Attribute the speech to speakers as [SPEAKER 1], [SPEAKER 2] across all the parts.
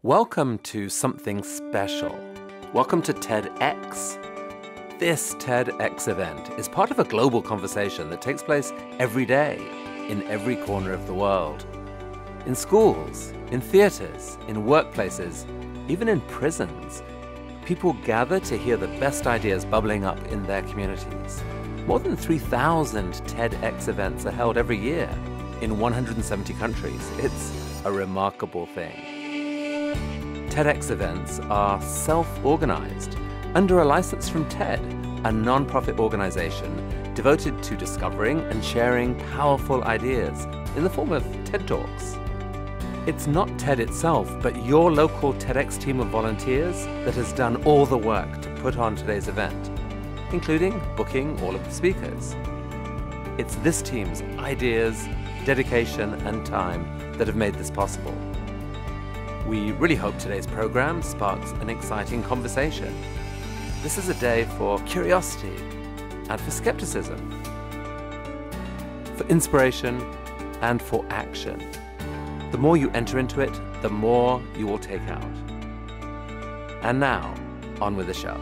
[SPEAKER 1] Welcome to something special. Welcome to TEDx. This TEDx event is part of a global conversation that takes place every day in every corner of the world. In schools, in theaters, in workplaces, even in prisons, people gather to hear the best ideas bubbling up in their communities. More than 3,000 TEDx events are held every year in 170 countries. It's a remarkable thing. TEDx events are self-organized under a license from TED, a non-profit organization devoted to discovering and sharing powerful ideas in the form of TED Talks. It's not TED itself, but your local TEDx team of volunteers that has done all the work to put on today's event, including booking all of the speakers. It's this team's ideas, dedication, and time that have made this possible. We really hope today's program sparks an exciting conversation. This is a day for curiosity and for skepticism, for inspiration and for action. The more you enter into it, the more you will take out. And now, on with the show.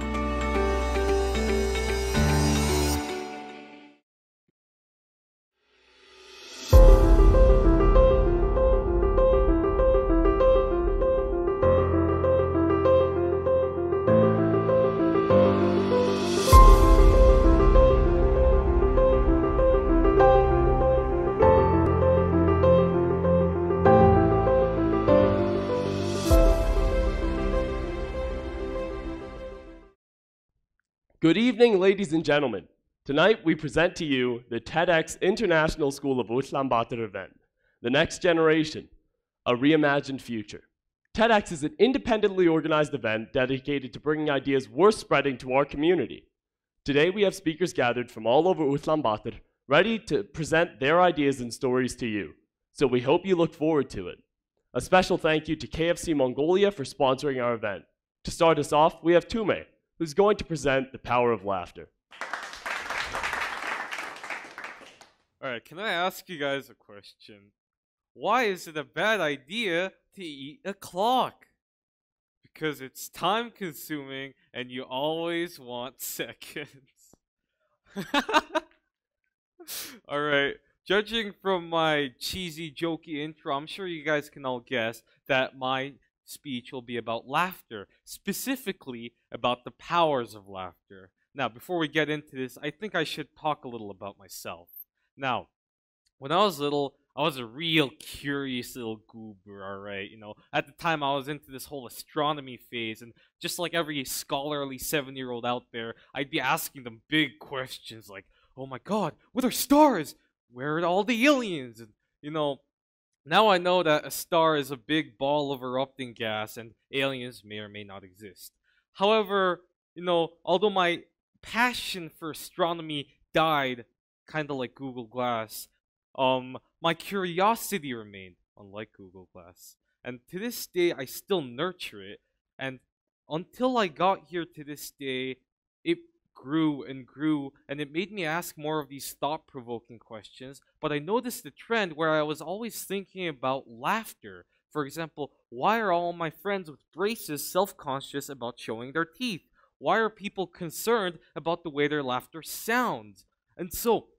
[SPEAKER 2] Good evening, ladies and gentlemen. Tonight we present to you the TEDx InternationalSchoolofUlaanbaatar event, The Next Generation, a Reimagined Future. TEDx is an independently organized event dedicated to bringing ideas worth spreading to our community. Today we have speakers gathered from all over Ulaanbaatar, ready to present their ideas and stories to you. So we hope you look forward to it. A special thank you to KFC Mongolia for sponsoring our event. To start us off, we have Tumen, who's going to present the power of laughter.
[SPEAKER 3] All right, can I ask you guys a question? Why is it a bad idea to eat a clock? Because it's time consuming and you always want seconds. All right, judging from my cheesy, jokey intro, I'm sure you guys can all guess that my speech will be about laughter, specifically about the powers of laughter. Now, before we get into this, I think I should talk a little about myself. Now, when I was little, I was a real curious little goober, alright? You know, at the time I was into this whole astronomy phase, and just like every scholarly 7-year-old out there, I'd be asking them big questions like, oh my god, what are stars? Where are all the aliens? And, you know, now I know that a star is a big ball of erupting gas and aliens may or may not exist. However, you know, although my passion for astronomy died, kind of like Google Glass, my curiosity remained, unlike Google Glass. And to this day, I still nurture it. And until I got here to this day, it grew and grew, and it made me ask more of these thought-provoking questions. But I noticed a trend where I was always thinking about laughter. For example, why are all my friends with braces self-conscious about showing their teeth? Why are people concerned about the way their laughter sounds? And so,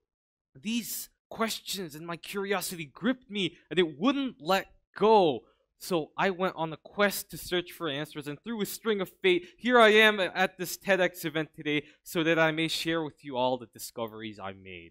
[SPEAKER 3] these questions and my curiosity gripped me, and it wouldn't let go. So I went on a quest to search for answers, and through a string of fate, here I am at this TEDx event today so that I may share with you all the discoveries I made.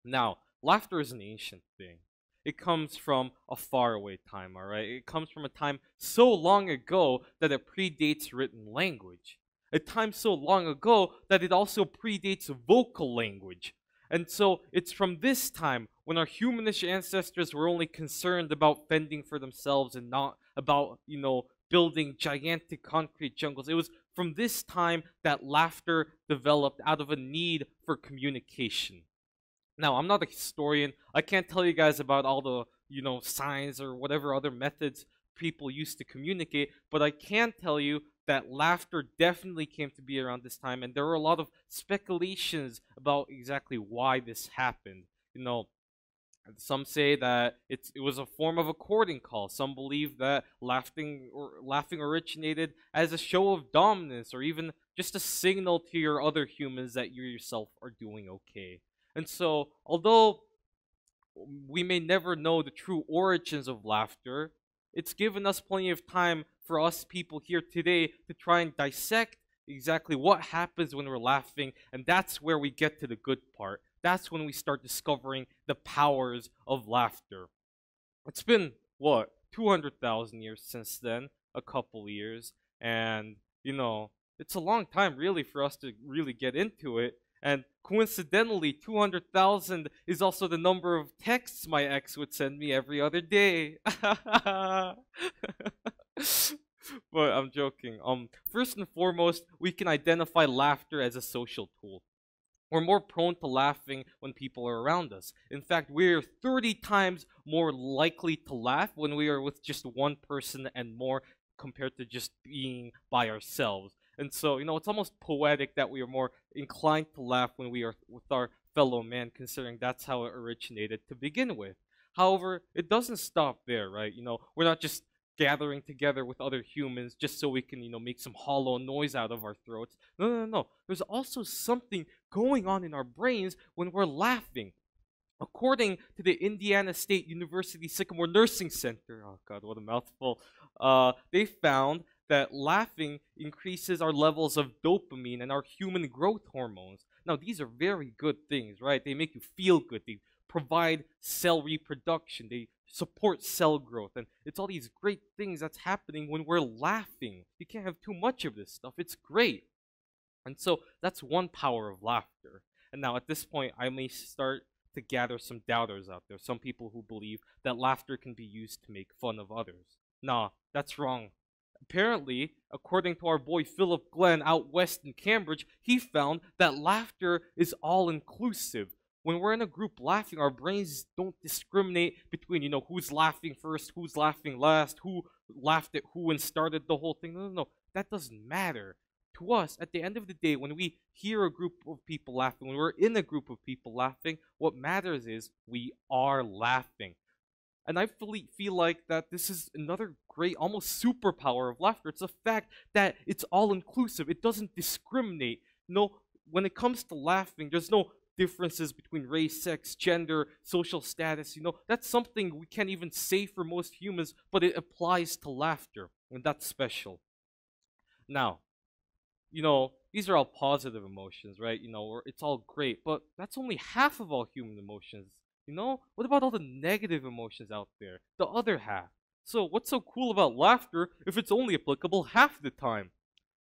[SPEAKER 3] Now, laughter is an ancient thing. It comes from a faraway time, alright? It comes from a time so long ago that it predates written language. A time so long ago that it also predates vocal language. And so it's from this time when our humanish ancestors were only concerned about fending for themselves and not about, you know, building gigantic concrete jungles. It was from this time that laughter developed out of a need for communication. Now, I'm not a historian. I can't tell you guys about all the, you know, signs or whatever other methods people used to communicate, but I can tell you that laughter definitely came to be around this time, and there were a lot of speculations about exactly why this happened. You know, Some say that it was a form of a courting call. Some believe that laughing originated as a show of dominance, or even just a signal to your other humans that you yourself are doing okay. And so, although we may never know the true origins of laughter, it's given us plenty of time for us people here today to try and dissect exactly what happens when we're laughing, and that's where we get to the good part. That's when we start discovering the powers of laughter. It's been, what, 200,000 years since then, a couple years, and, you know, it's a long time really for us to really get into it. And coincidentally, 200,000 is also the number of texts my ex would send me every other day. But I'm joking. First and foremost, we can identify laughter as a social tool. We're more prone to laughing when people are around us. In fact, we're 30 times more likely to laugh when we are with just one person and more compared to just being by ourselves. And so, you know, it's almost poetic that we are more inclined to laugh when we are with our fellow man, considering that's how it originated to begin with. However, it doesn't stop there, right? You know, we're not just gathering together with other humans just so we can, you know, make some hollow noise out of our throats. No. There's also something going on in our brains when we're laughing. According to the Indiana State University Sycamore Nursing Center, oh God, what a mouthful, they found that laughing increases our levels of dopamine and our human growth hormones. Now, these are very good things, right? They make you feel good. They provide cell reproduction. They support cell growth. And it's all these great things that's happening when we're laughing. You can't have too much of this stuff. It's great. And so that's one power of laughter. And now at this point, I may start to gather some doubters out there. Some people who believe that laughter can be used to make fun of others. Nah, that's wrong. Apparently, according to our boy Philip Glenn out west in Cambridge, he found that laughter is all-inclusive. When we're in a group laughing, our brains don't discriminate between, you know, who's laughing first, who's laughing last, who laughed at who and started the whole thing. No. That doesn't matter. To us, at the end of the day, when we hear a group of people laughing, when we're in a group of people laughing, what matters is we are laughing. And I feel like that this is another great, almost superpower of laughter. It's the fact that it's all-inclusive. It doesn't discriminate. No, when it comes to laughing, there's no differences between race, sex, gender, social status. You know, that's something we can't even say for most humans, but it applies to laughter, and that's special. Now, you know, these are all positive emotions, right? You know, it's all great, but that's only half of all human emotions. You know, what about all the negative emotions out there? The other half. So what's so cool about laughter if it's only applicable half the time?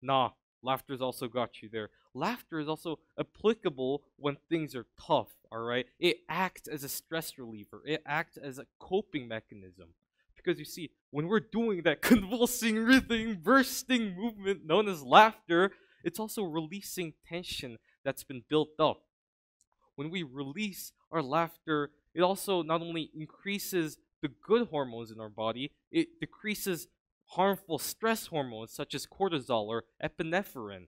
[SPEAKER 3] Nah, laughter's also got you there. Laughter is also applicable when things are tough, alright? It acts as a stress reliever. It acts as a coping mechanism. Because you see, when we're doing that convulsing, writhing, bursting movement known as laughter, it's also releasing tension that's been built up. When we release our laughter, it also not only increases the good hormones in our body, it decreases harmful stress hormones such as cortisol or epinephrine.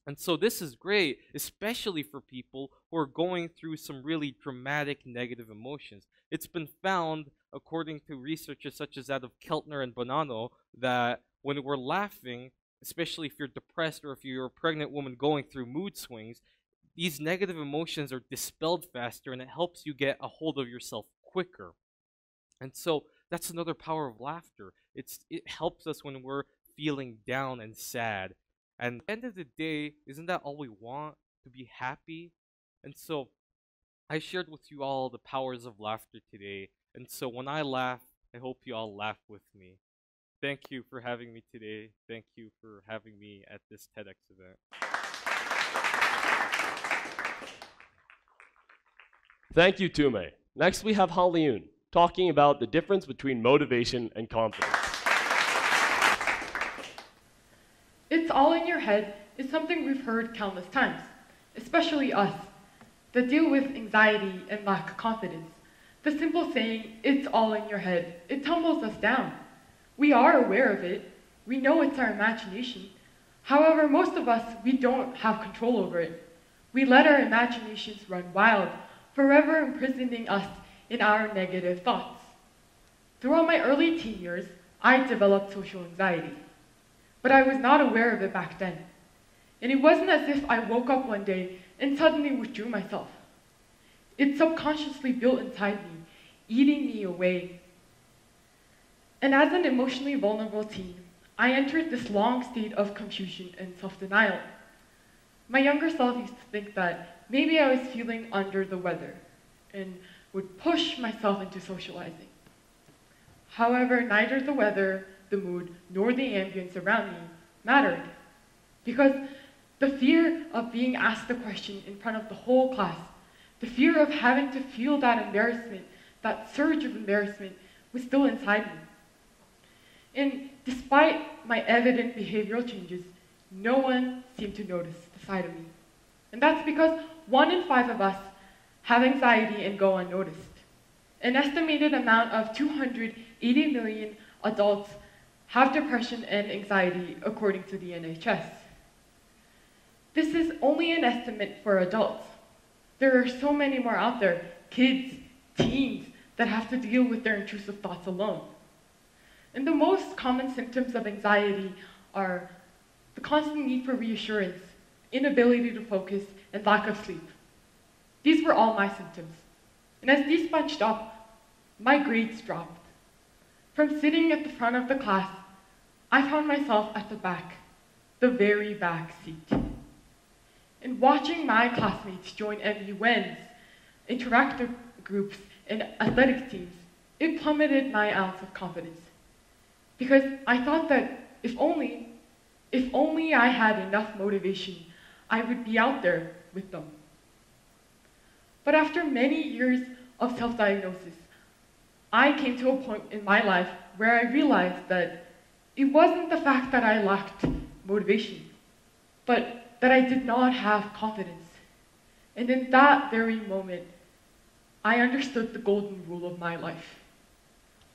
[SPEAKER 3] And so this is great, especially for people who are going through some really dramatic negative emotions. It's been found, according to researchers such as that of Keltner and Bonanno, that when we're laughing, especially if you're depressed or if you're a pregnant woman going through mood swings, these negative emotions are dispelled faster and it helps you get a hold of yourself quicker. And so that's another power of laughter. It helps us when we're feeling down and sad. And at the end of the day, isn't that all we want? To be happy? And so I shared with you all the powers of laughter today. And so when I laugh, I hope you all laugh with me. Thank you for having me today. Thank you for having me at this TEDx event.
[SPEAKER 2] Thank you, Tume. Next we have Khaliun, talking about the difference between motivation and confidence.
[SPEAKER 4] It's all in your head is something we've heard countless times, especially us, that deal with anxiety and lack of confidence. The simple saying, it's all in your head, it tumbles us down. We are aware of it. We know it's our imagination. However, most of us, we don't have control over it. We let our imaginations run wild, forever imprisoning us in our negative thoughts. Throughout my early teen years, I developed social anxiety, but I was not aware of it back then. And it wasn't as if I woke up one day and suddenly withdrew myself. It subconsciously built inside me, eating me away. And as an emotionally vulnerable teen, I entered this long state of confusion and self-denial. My younger self used to think that maybe I was feeling under the weather and would push myself into socializing. However, neither the weather, the mood, nor the ambience around me mattered, because the fear of being asked a question in front of the whole class, the fear of having to feel that embarrassment, that surge of embarrassment, was still inside me. And despite my evident behavioral changes, no one seemed to notice the side of me. And that's because 1 in 5 of us have anxiety and go unnoticed. An estimated amount of 280 million adults have depression and anxiety, according to the NHS. This is only an estimate for adults. There are so many more out there, kids, teens, that have to deal with their intrusive thoughts alone. And the most common symptoms of anxiety are the constant need for reassurance, inability to focus, and lack of sleep. These were all my symptoms. And as these bunched up, my grades dropped. From sitting at the front of the class, I found myself at the back, the very back seat. And watching my classmates join MUNs, interactive groups, and athletic teams, it plummeted my ounce of confidence. Because I thought that if only I had enough motivation, I would be out there with them. But after many years of self-diagnosis, I came to a point in my life where I realized that it wasn't the fact that I lacked motivation, but that I did not have confidence. And in that very moment, I understood the golden rule of my life.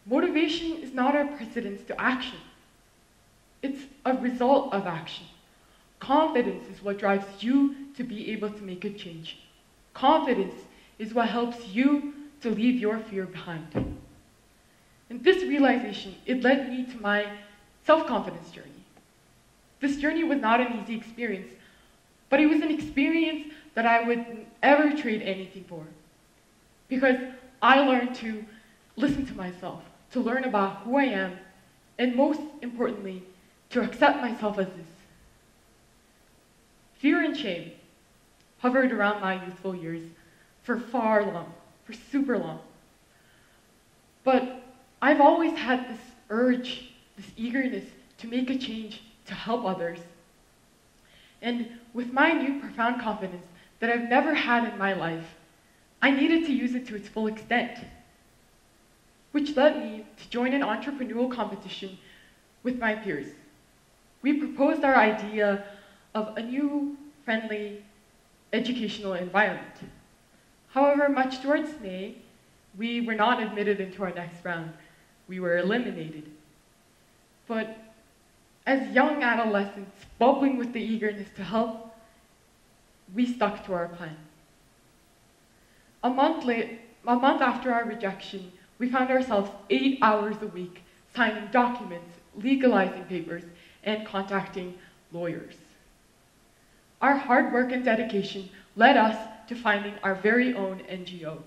[SPEAKER 4] Motivation is not a precedence to action. It's a result of action. Confidence is what drives you to be able to make a change. Confidence is what helps you to leave your fear behind. And this realization, it led me to my self-confidence journey. This journey was not an easy experience, but it was an experience that I would ever trade anything for. Because I learned to listen to myself, to learn about who I am, and most importantly, to accept myself as is. Fear and shame hovered around my youthful years for far long, for super long. But I've always had this urge, this eagerness to make a change, to help others. And with my new profound confidence that I've never had in my life, I needed to use it to its full extent, which led me to join an entrepreneurial competition with my peers. We proposed our idea of a new, friendly, educational environment. However, much to our dismay, we were not admitted into our next round. We were eliminated. But as young adolescents, bubbling with the eagerness to help, we stuck to our plan. A month after our rejection, we found ourselves 8 hours a week signing documents, legalizing papers, and contacting lawyers. Our hard work and dedication led us to finding our very own NGO,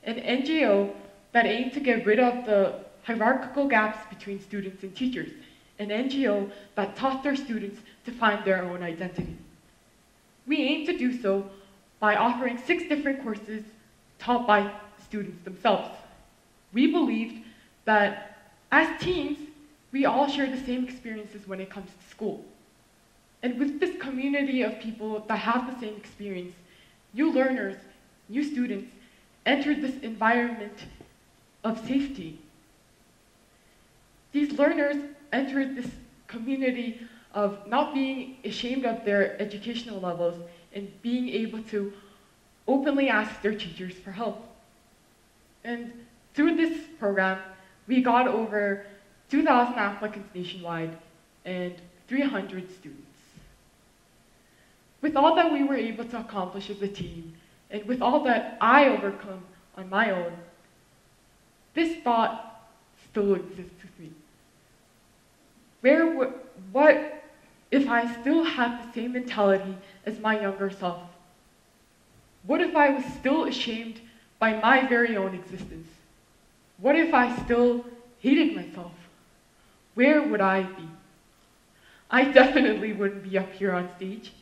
[SPEAKER 4] an NGO that aimed to get rid of the hierarchical gaps between students and teachers, an NGO that taught their students to find their own identity. We aim to do so by offering 6 different courses taught by students themselves. We believed that as teens, we all share the same experiences when it comes to school. And with this community of people that have the same experience, new learners, new students entered this environment of safety. These learners entered this community of not being ashamed of their educational levels and being able to openly ask their teachers for help. And through this program, we got over 2,000 applicants nationwide and 300 students. With all that we were able to accomplish as a team, and with all that I overcome on my own, This thought still exists with me. What if I still had the same mentality as my younger self? What if I was still ashamed by my very own existence? What if I still hated myself? Where would I be? I definitely wouldn't be up here on stage,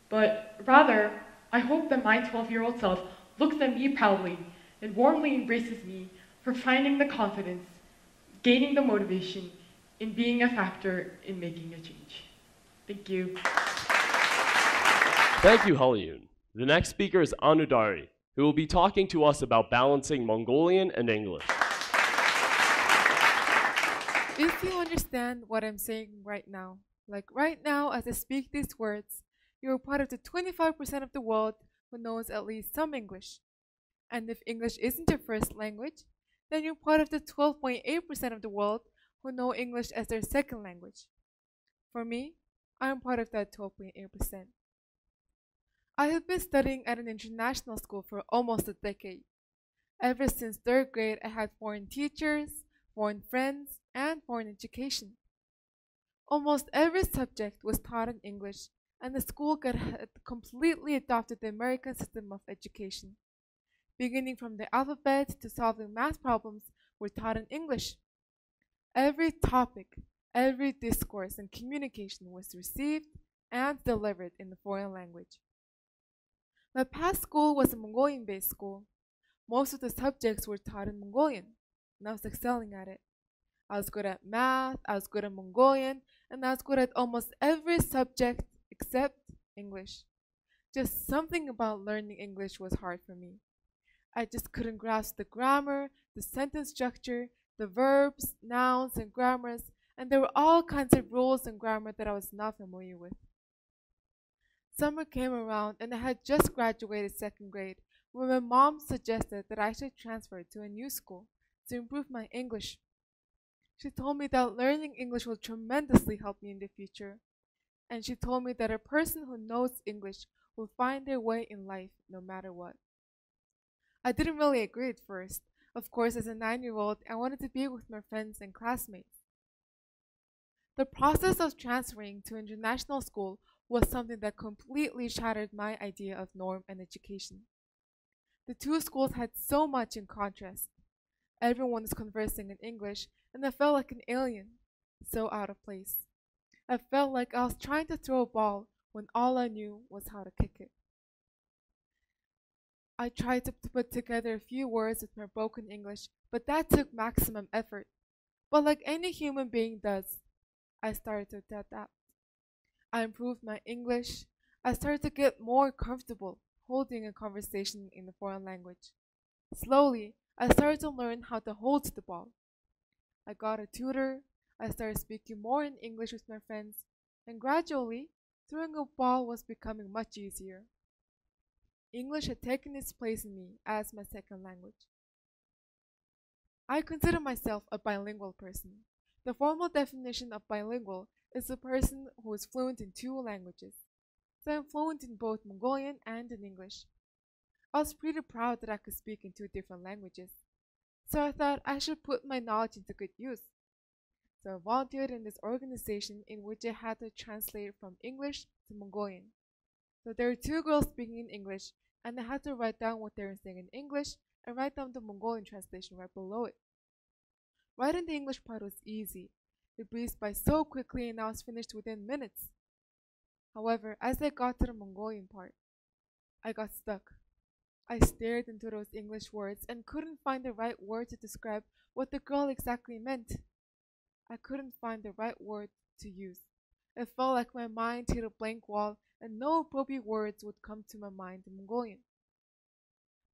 [SPEAKER 4] but rather, I hope that my 12-year-old self looks at me proudly and warmly embraces me for finding the confidence, gaining the motivation, and being a factor in making a change. Thank you.
[SPEAKER 2] Thank you, Khaliun. The next speaker is Anudari, who will be talking to us about balancing Mongolian and English.
[SPEAKER 5] If you understand what I'm saying right now, like right now as I speak these words, you're part of the 25% of the world who knows at least some English. And if English isn't your first language, then you're part of the 12.8% of the world who know English as their second language. For me, I'm part of that 12.8%. I have been studying at an international school for almost a decade. Ever since 3rd grade, I had foreign teachers, foreign friends, and foreign education. Almost every subject was taught in English, and the school had completely adopted the American system of education. Beginning from the alphabet to solving math problems were taught in English. Every topic, every discourse and communication was received and delivered in the foreign language. My past school was a Mongolian-based school. Most of the subjects were taught in Mongolian, and I was excelling at it. I was good at math, I was good at Mongolian, and I was good at almost every subject except English. Just something about learning English was hard for me. I just couldn't grasp the grammar, the sentence structure, the verbs, nouns, and grammars, and there were all kinds of rules and grammar that I was not familiar with. Summer came around and I had just graduated 2nd grade when my mom suggested that I should transfer to a new school to improve my English. She told me that learning English will tremendously help me in the future, and she told me that a person who knows English will find their way in life no matter what. I didn't really agree at first. Of course, as a 9-year-old, I wanted to be with my friends and classmates. The process of transferring to international school was something that completely shattered my idea of norm and education. The two schools had so much in contrast. Everyone was conversing in English, and I felt like an alien, so out of place. I felt like I was trying to throw a ball when all I knew was how to kick it. I tried to put together a few words with my broken English, but that took maximum effort. But like any human being does, I started to adapt. I improved my English. I started to get more comfortable holding a conversation in a foreign language. Slowly, I started to learn how to hold the ball. I got a tutor. I started speaking more in English with my friends, and gradually, throwing a ball was becoming much easier. English had taken its place in me as my second language. I consider myself a bilingual person. The formal definition of bilingual is a person who is fluent in 2 languages. So I'm fluent in both Mongolian and in English. I was pretty proud that I could speak in 2 different languages. So I thought I should put my knowledge into good use. So I volunteered in this organization in which I had to translate from English to Mongolian. So there were 2 girls speaking in English, and I had to write down what they were saying in English and write down the Mongolian translation right below it. Writing the English part was easy. It breezed by so quickly and I was finished within minutes. However, as I got to the Mongolian part, I got stuck. I stared into those English words and couldn't find the right word to describe what the girl exactly meant. I couldn't find the right word to use. It felt like my mind hit a blank wall and no appropriate words would come to my mind in Mongolian.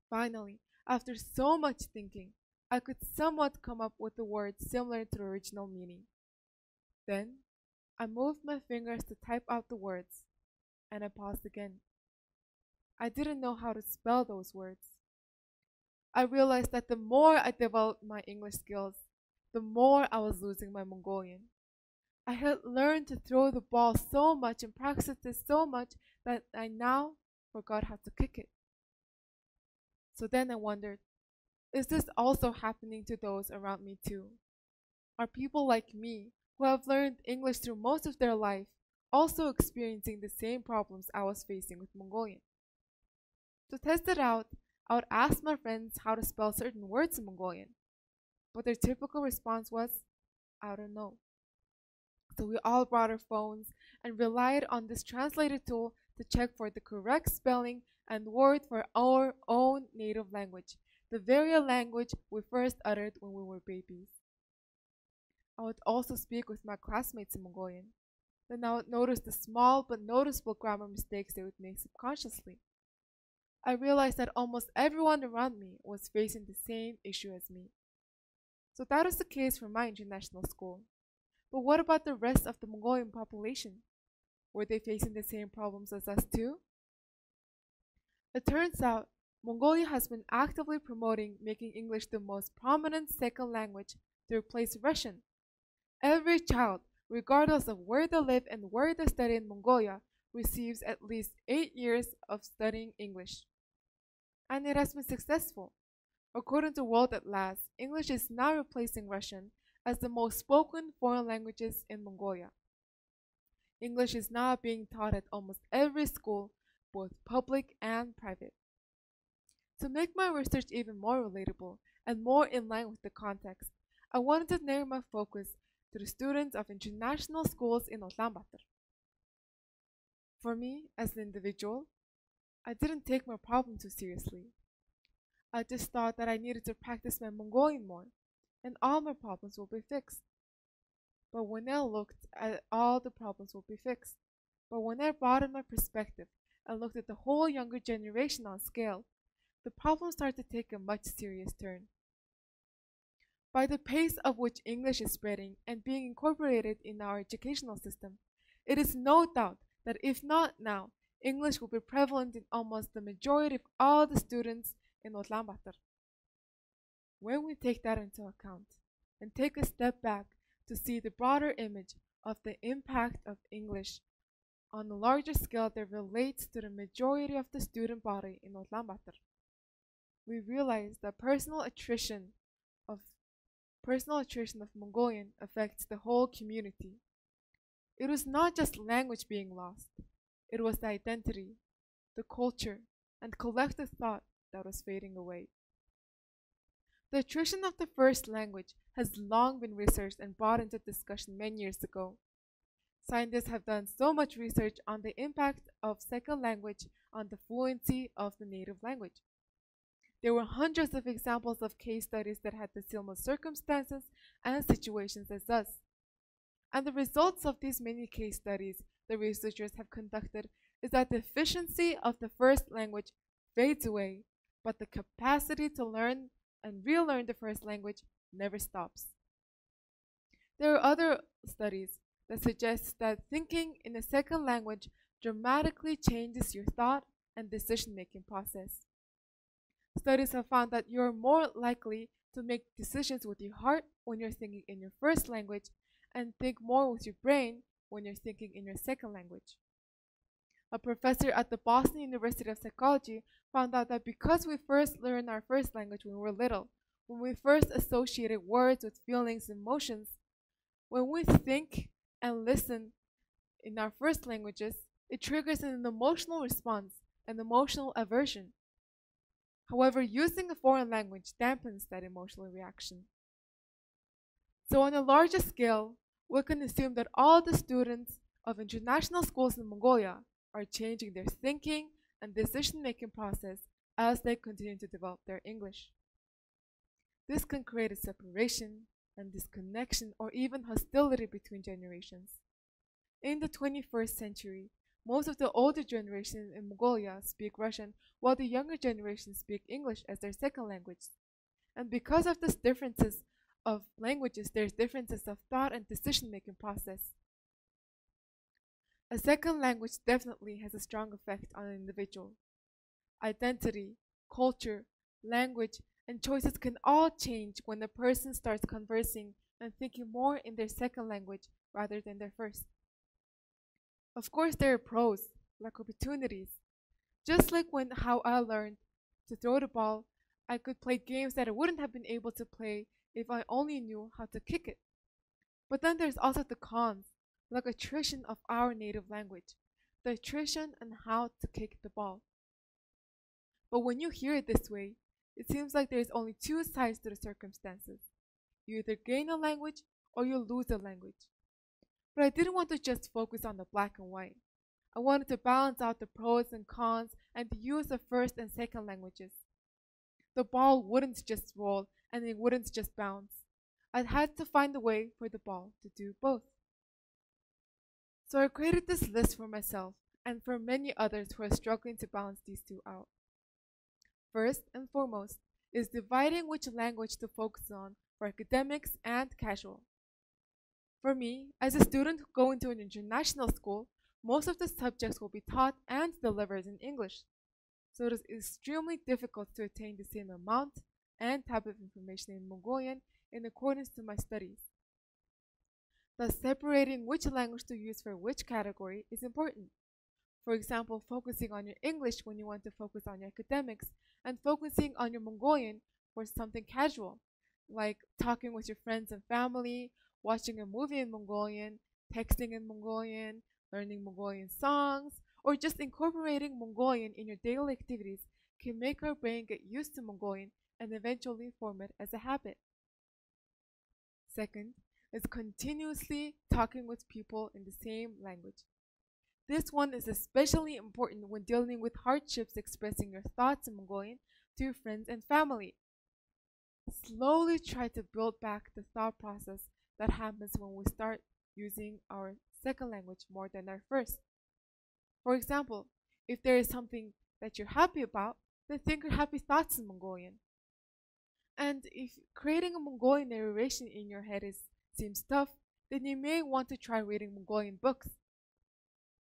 [SPEAKER 5] Finally, after so much thinking, I could somewhat come up with a word similar to the original meaning. Then, I moved my fingers to type out the words, and I paused again. I didn't know how to spell those words. I realized that the more I developed my English skills, the more I was losing my Mongolian. I had learned to throw the ball so much and practiced it so much that I now forgot how to kick it. So then I wondered, Is this also happening to those around me too? Are people like me, who have learned English through most of their life, also experiencing the same problems I was facing with Mongolian? To test it out, I would ask my friends how to spell certain words in Mongolian, but their typical response was, I don't know. So we all brought our phones and relied on this translator tool to check for the correct spelling and word for our own native language, the very language we first uttered when we were babies. I would also speak with my classmates in Mongolian. Then I would notice the small but noticeable grammar mistakes they would make subconsciously. I realized that almost everyone around me was facing the same issue as me. So that was the case for my international school. But what about the rest of the Mongolian population? Were they facing the same problems as us too? It turns out Mongolia has been actively promoting making English the most prominent second language to replace Russian. Every child, regardless of where they live and where they study in Mongolia, receives at least 8 years of studying English. And it has been successful. According to World at Last, English is now replacing Russian as the most spoken foreign languages in Mongolia. English is now being taught at almost every school, both public and private. To make my research even more relatable and more in line with the context, I wanted to narrow my focus to the students of international schools in Ulaanbaatar. For me, as an individual, I didn't take my problem too seriously. I just thought that I needed to practice my Mongolian more, and all my problems will be fixed. But when I looked at all the problems will be fixed. But when I broadened my perspective and looked at the whole younger generation on scale, the problems started to take a much serious turn. By the pace of which English is spreading and being incorporated in our educational system, it is no doubt that if not now, English will be prevalent in almost the majority of all the students in Ulaanbaatar. When we take that into account and take a step back to see the broader image of the impact of English on a larger scale that relates to the majority of the student body in Ulaanbaatar, we realize that personal attrition of Mongolian affects the whole community. It was not just language being lost, it was the identity, the culture, and collective thought that was fading away. The attrition of the first language has long been researched and brought into discussion many years ago. Scientists have done so much research on the impact of second language on the fluency of the native language. There were hundreds of examples of case studies that had the similar circumstances and situations as us. And the results of these many case studies the researchers have conducted is that the efficiency of the first language fades away, but the capacity to learn and relearn the first language never stops. There are other studies that suggest that thinking in a second language dramatically changes your thought and decision-making process. Studies have found that you're more likely to make decisions with your heart when you're thinking in your first language and think more with your brain when you're thinking in your second language. A professor at the Boston University of Psychology found out that because we first learned our first language when we were little, when we first associated words with feelings and emotions, when we think and listen in our first languages, it triggers an emotional response, an emotional aversion. However, using a foreign language dampens that emotional reaction. So on a larger scale, we can assume that all the students of international schools in Mongolia are changing their thinking and decision-making process as they continue to develop their English. This can create a separation and disconnection or even hostility between generations. In the 21st century, most of the older generation in Mongolia speak Russian, while the younger generation speak English as their second language. And because of these differences of languages, there's differences of thought and decision-making process. A second language definitely has a strong effect on an individual. Identity, culture, language, and choices can all change when a person starts conversing and thinking more in their second language rather than their first. Of course, there are pros, like opportunities. Just like how I learned to throw the ball I could play games that I wouldn't have been able to play if I only knew how to kick it. But then there's also the cons, like attrition of our native language, the attrition on how to kick the ball. But when you hear it this way, it seems like there's only two sides to the circumstances. You either gain a language or you lose a language. But I didn't want to just focus on the black and white. I wanted to balance out the pros and cons and the use of first and second languages. The ball wouldn't just roll and it wouldn't just bounce. I had to find a way for the ball to do both. So I created this list for myself and for many others who are struggling to balance these two out. First and foremost is dividing which language to focus on for academics and casual. For me, as a student going to an international school, most of the subjects will be taught and delivered in English. So it is extremely difficult to attain the same amount and type of information in Mongolian in accordance to my studies. Thus, separating which language to use for which category is important. For example, focusing on your English when you want to focus on your academics, and focusing on your Mongolian for something casual, like talking with your friends and family, watching a movie in Mongolian, texting in Mongolian, learning Mongolian songs, or just incorporating Mongolian in your daily activities can make our brain get used to Mongolian and eventually form it as a habit. Second is continuously talking with people in the same language. This one is especially important when dealing with hardships expressing your thoughts in Mongolian to your friends and family. Slowly try to build back the thought process that happens when we start using our second language more than our first. For example, if there is something that you're happy about, then think your happy thoughts in Mongolian. And if creating a Mongolian narration in your head seems tough, then you may want to try reading Mongolian books.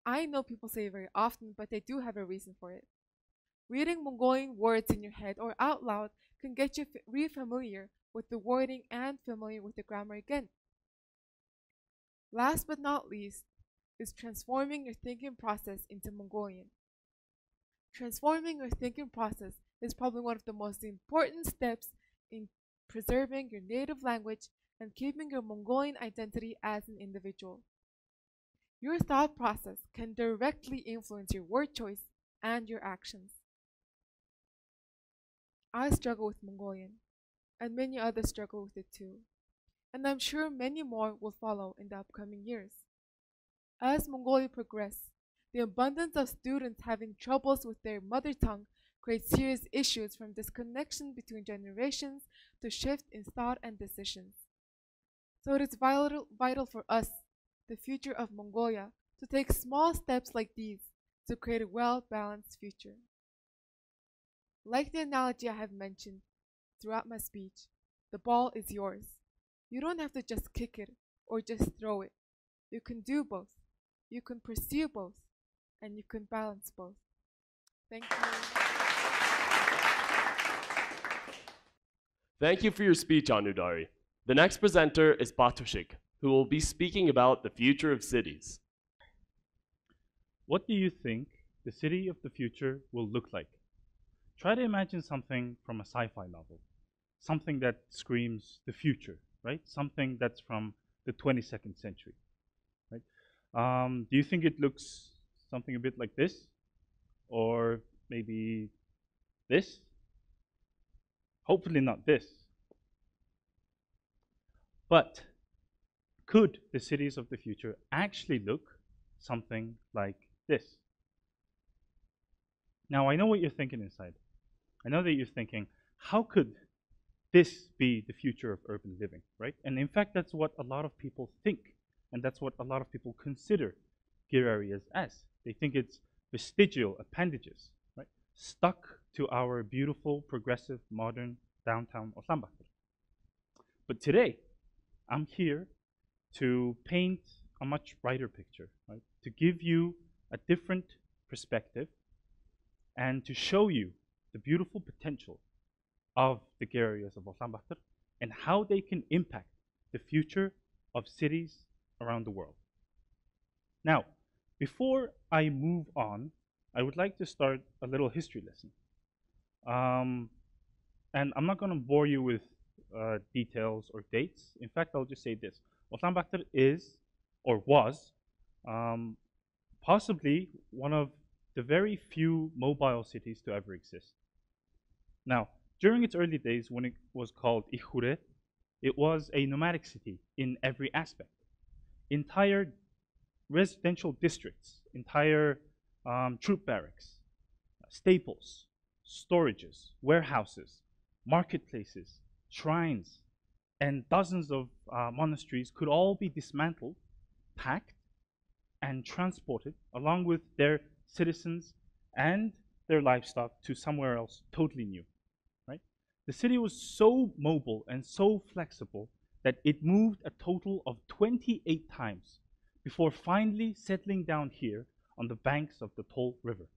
[SPEAKER 5] I know people say it very often, but they do have a reason for it. Reading Mongolian words in your head or out loud can get you re-familiar with the wording and familiar with the grammar again. Last but not least is transforming your thinking process into Mongolian. Transforming your thinking process is probably one of the most important steps in preserving your native language and keeping your Mongolian identity as an individual. Your thought process can directly influence your word choice and your actions. I struggle with Mongolian, and many others struggle with it too, and I'm sure many more will follow in the upcoming years. As Mongolia progresses, the abundance of students having troubles with their mother tongue creates serious issues, from disconnection between generations to shift in thought and decisions. So it is vital for us, the future of Mongolia, to take small steps like these to create a well-balanced future. Like the analogy I have mentioned throughout my speech, the ball is yours. You don't have to just kick it or just throw it. You can do both. You can pursue both. And you can balance both. Thank you.
[SPEAKER 2] Thank you for your speech, Anudari. The next presenter is Battushig, who will be speaking about the future of cities.
[SPEAKER 6] What do you think the city of the future will look like? Try to imagine something from a sci-fi novel, something that screams the future, right? Something that's from the 22nd century, right? Do you think it looks something a bit like this? Or maybe this? Hopefully not this. But could the cities of the future actually look something like this? Now, I know what you're thinking inside. I know that you're thinking, how could this be the future of urban living, right? And in fact, that's what a lot of people think. And that's what a lot of people consider gear areas as. They think it's vestigial appendages, right? Stuck to our beautiful, progressive, modern downtown Ulaanbaatar. But today, I'm here to paint a much brighter picture, right? To give you a different perspective and to show you the beautiful potential of the gear areas of Ulaanbaatar and how they can impact the future of cities around the world. Now, before I move on, I would like to start a little history lesson. And I'm not going to bore you with details or dates. In fact, I'll just say this. Ulaanbaatar is, or was, possibly one of the very few mobile cities to ever exist. Now, during its early days, when it was called Ikhure, it was a nomadic city in every aspect. Entire residential districts, entire troop barracks, staples, storages, warehouses, marketplaces, shrines, and dozens of monasteries could all be dismantled, packed, and transported along with their citizens and their livestock to somewhere else totally new. Right? The city was so mobile and so flexible that it moved a total of 28 times before finally settling down here on the banks of the Tol River.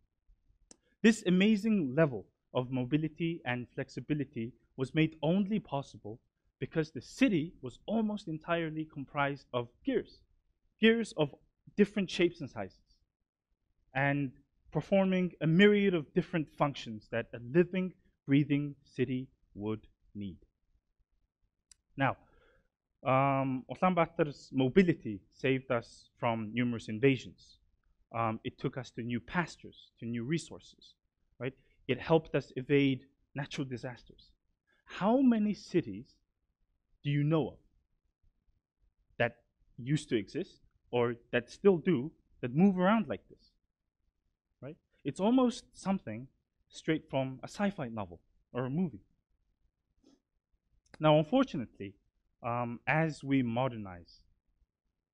[SPEAKER 6] This amazing level of mobility and flexibility was made only possible because the city was almost entirely comprised of gears of different shapes and sizes, and performing a myriad of different functions that a living, breathing city would need. Now, Ulaanbaatar's mobility saved us from numerous invasions. It took us to new pastures, to new resources, right? It helped us evade natural disasters. How many cities do you know of that used to exist or that still do that move around like this, right? It's almost something straight from a sci-fi novel or a movie. Now, unfortunately, as we modernize,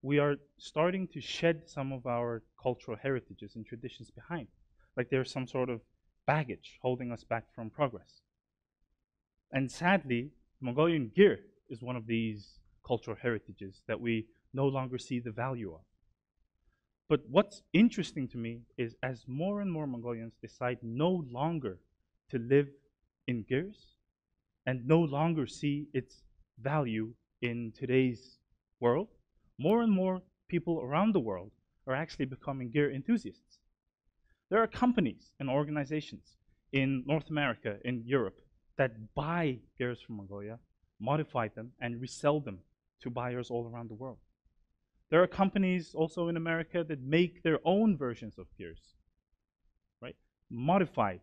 [SPEAKER 6] we are starting to shed some of our cultural heritages and traditions behind, like there's some sort of baggage holding us back from progress. And sadly, Mongolian gear is one of these cultural heritages that we no longer see the value of. But what's interesting to me is as more and more Mongolians decide no longer to live in gears and no longer see its value in today's world, more and more people around the world are actually becoming gear enthusiasts. There are companies and organizations in North America, in Europe, that buy gears from Mongolia, modify them, and resell them to buyers all around the world. There are companies also in America that make their own versions of gears, right? Modified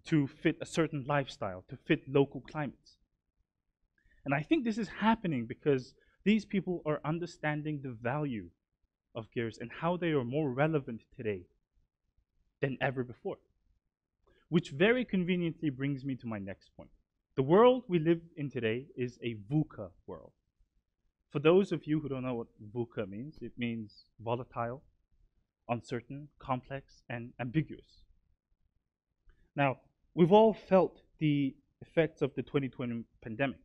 [SPEAKER 6] to fit a certain lifestyle, to fit local climates. And I think this is happening because these people are understanding the value of gears and how they are more relevant today than ever before. Which very conveniently brings me to my next point. The world we live in today is a VUCA world. For those of you who don't know what VUCA means, it means volatile, uncertain, complex, and ambiguous. Now, we've all felt the effects of the 2020 pandemic,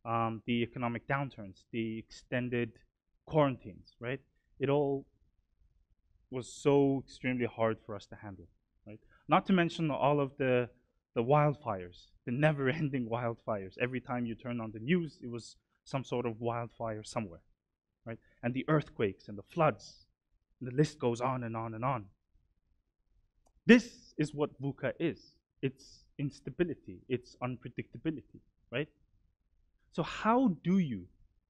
[SPEAKER 6] the economic downturns, the extended quarantines, right? It all was so extremely hard for us to handle, right? Not to mention all of the wildfires, the never-ending wildfires. Every time you turn on the news, it was some sort of wildfire somewhere, right? And the earthquakes and the floods, and the list goes on and on and on. This is what VUCA is. It's instability, it's unpredictability, right? So how do you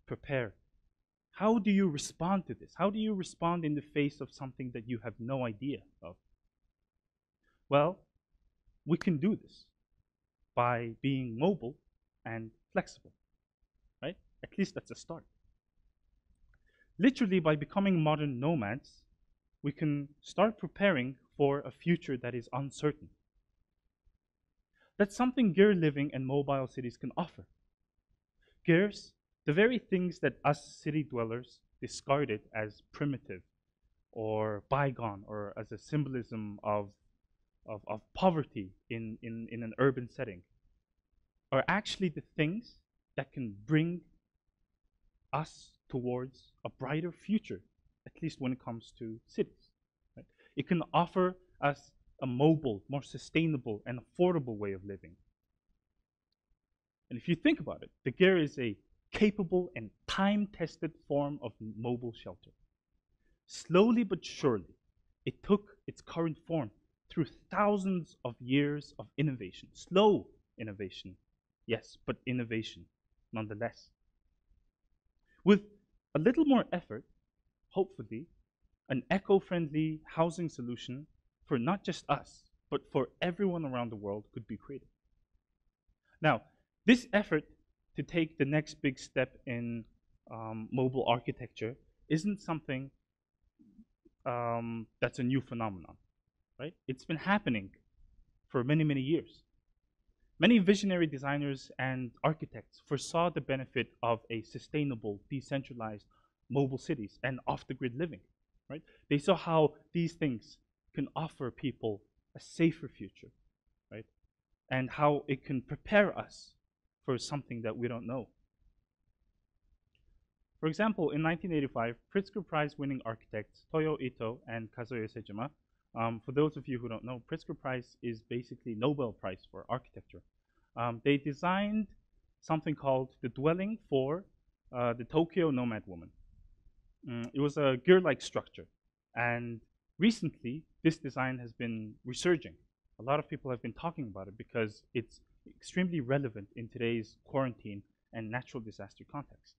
[SPEAKER 6] prepare? How do you respond to this? How do you respond in the face of something that you have no idea of? Well, we can do this by being mobile and flexible, right? At least that's a start. Literally, by becoming modern nomads, we can start preparing for a future that is uncertain. That's something gear living and mobile cities can offer. Gears, the very things that us city dwellers discarded as primitive or bygone or as a symbolism of poverty in an urban setting, are actually the things that can bring us towards a brighter future, at least when it comes to cities. Right? It can offer us a mobile, more sustainable, and affordable way of living. And if you think about it, the gear is a capable and time-tested form of mobile shelter. Slowly but surely, it took its current form through thousands of years of innovation. Slow innovation. Yes, but innovation nonetheless. With a little more effort, hopefully, an eco-friendly housing solution for not just us, but for everyone around the world could be created. Now, this effort to take the next big step in mobile architecture isn't something that's a new phenomenon, right? It's been happening for many, many years. Many visionary designers and architects foresaw the benefit of a sustainable, decentralized mobile cities and off-the-grid living, right? They saw how these things can offer people a safer future, right? And how it can prepare us for something that we don't know. For example, in 1985, Pritzker Prize-winning architects Toyo Ito and Kazuya Sejima, for those of you who don't know, Pritzker Prize is basically Nobel Prize for architecture. They designed something called the dwelling for the Tokyo nomad woman. It was a gear-like structure, and recently this design has been resurging. A lot of people have been talking about it because it's extremely relevant in today's quarantine and natural disaster context.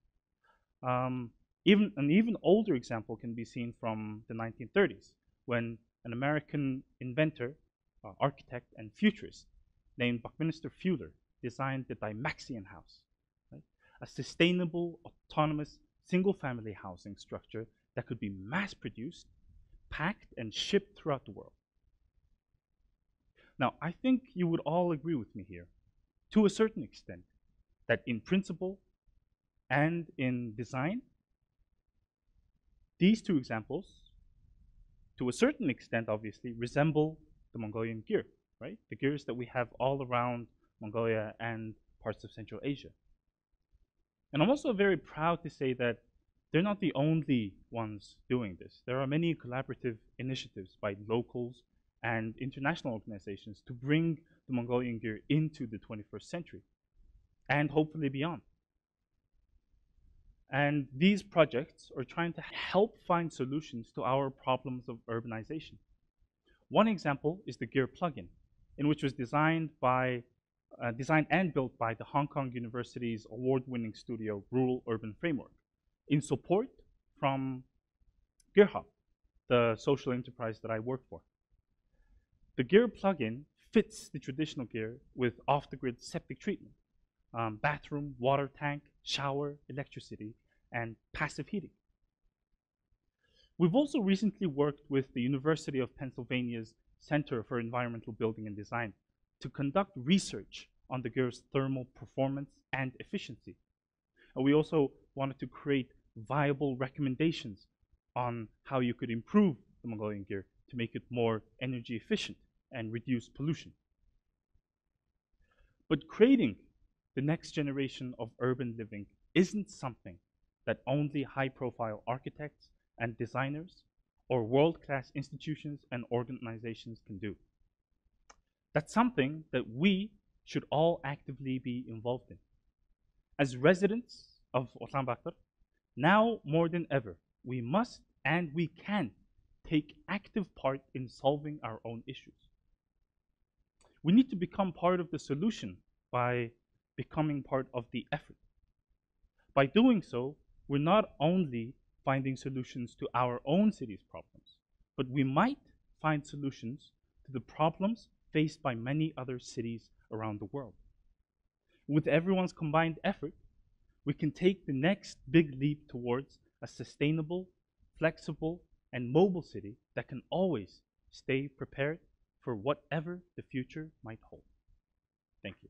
[SPEAKER 6] An even older example can be seen from the 1930s, when an American inventor, architect, and futurist named Buckminster Fuller designed the Dymaxion house, right? A sustainable, autonomous, single-family housing structure that could be mass-produced, packed, and shipped throughout the world. Now, I think you would all agree with me here, to a certain extent, that in principle and in design, these two examples, to a certain extent, obviously, resemble the Mongolian gear, right? The gears that we have all around Mongolia and parts of Central Asia. And I'm also very proud to say that they're not the only ones doing this. There are many collaborative initiatives by locals and international organizations to bring the Mongolian gear into the 21st century and hopefully beyond. And these projects are trying to help find solutions to our problems of urbanization. One example is the Gear plugin, in which was designed and built by the Hong Kong University's award-winning studio Rural Urban Framework, in support from GearHub, the social enterprise that I work for. The Gear plugin fits the traditional gear with off-the-grid septic treatment, bathroom, water tank, shower, electricity, and passive heating. We've also recently worked with the University of Pennsylvania's Center for Environmental Building and Design to conduct research on the gear's thermal performance and efficiency. And we also wanted to create viable recommendations on how you could improve the Mongolian gear to make it more energy efficient and reduce pollution. But creating the next generation of urban living isn't something that only high-profile architects and designers or world-class institutions and organizations can do. That's something that we should all actively be involved in. As residents of Ulaanbaatar, now more than ever, we must and we can take active part in solving our own issues. We need to become part of the solution by becoming part of the effort. By doing so, we're not only finding solutions to our own city's problems, but we might find solutions to the problems faced by many other cities around the world. With everyone's combined effort, we can take the next big leap towards a sustainable, flexible, and mobile city that can always stay prepared for whatever the future might hold. Thank you.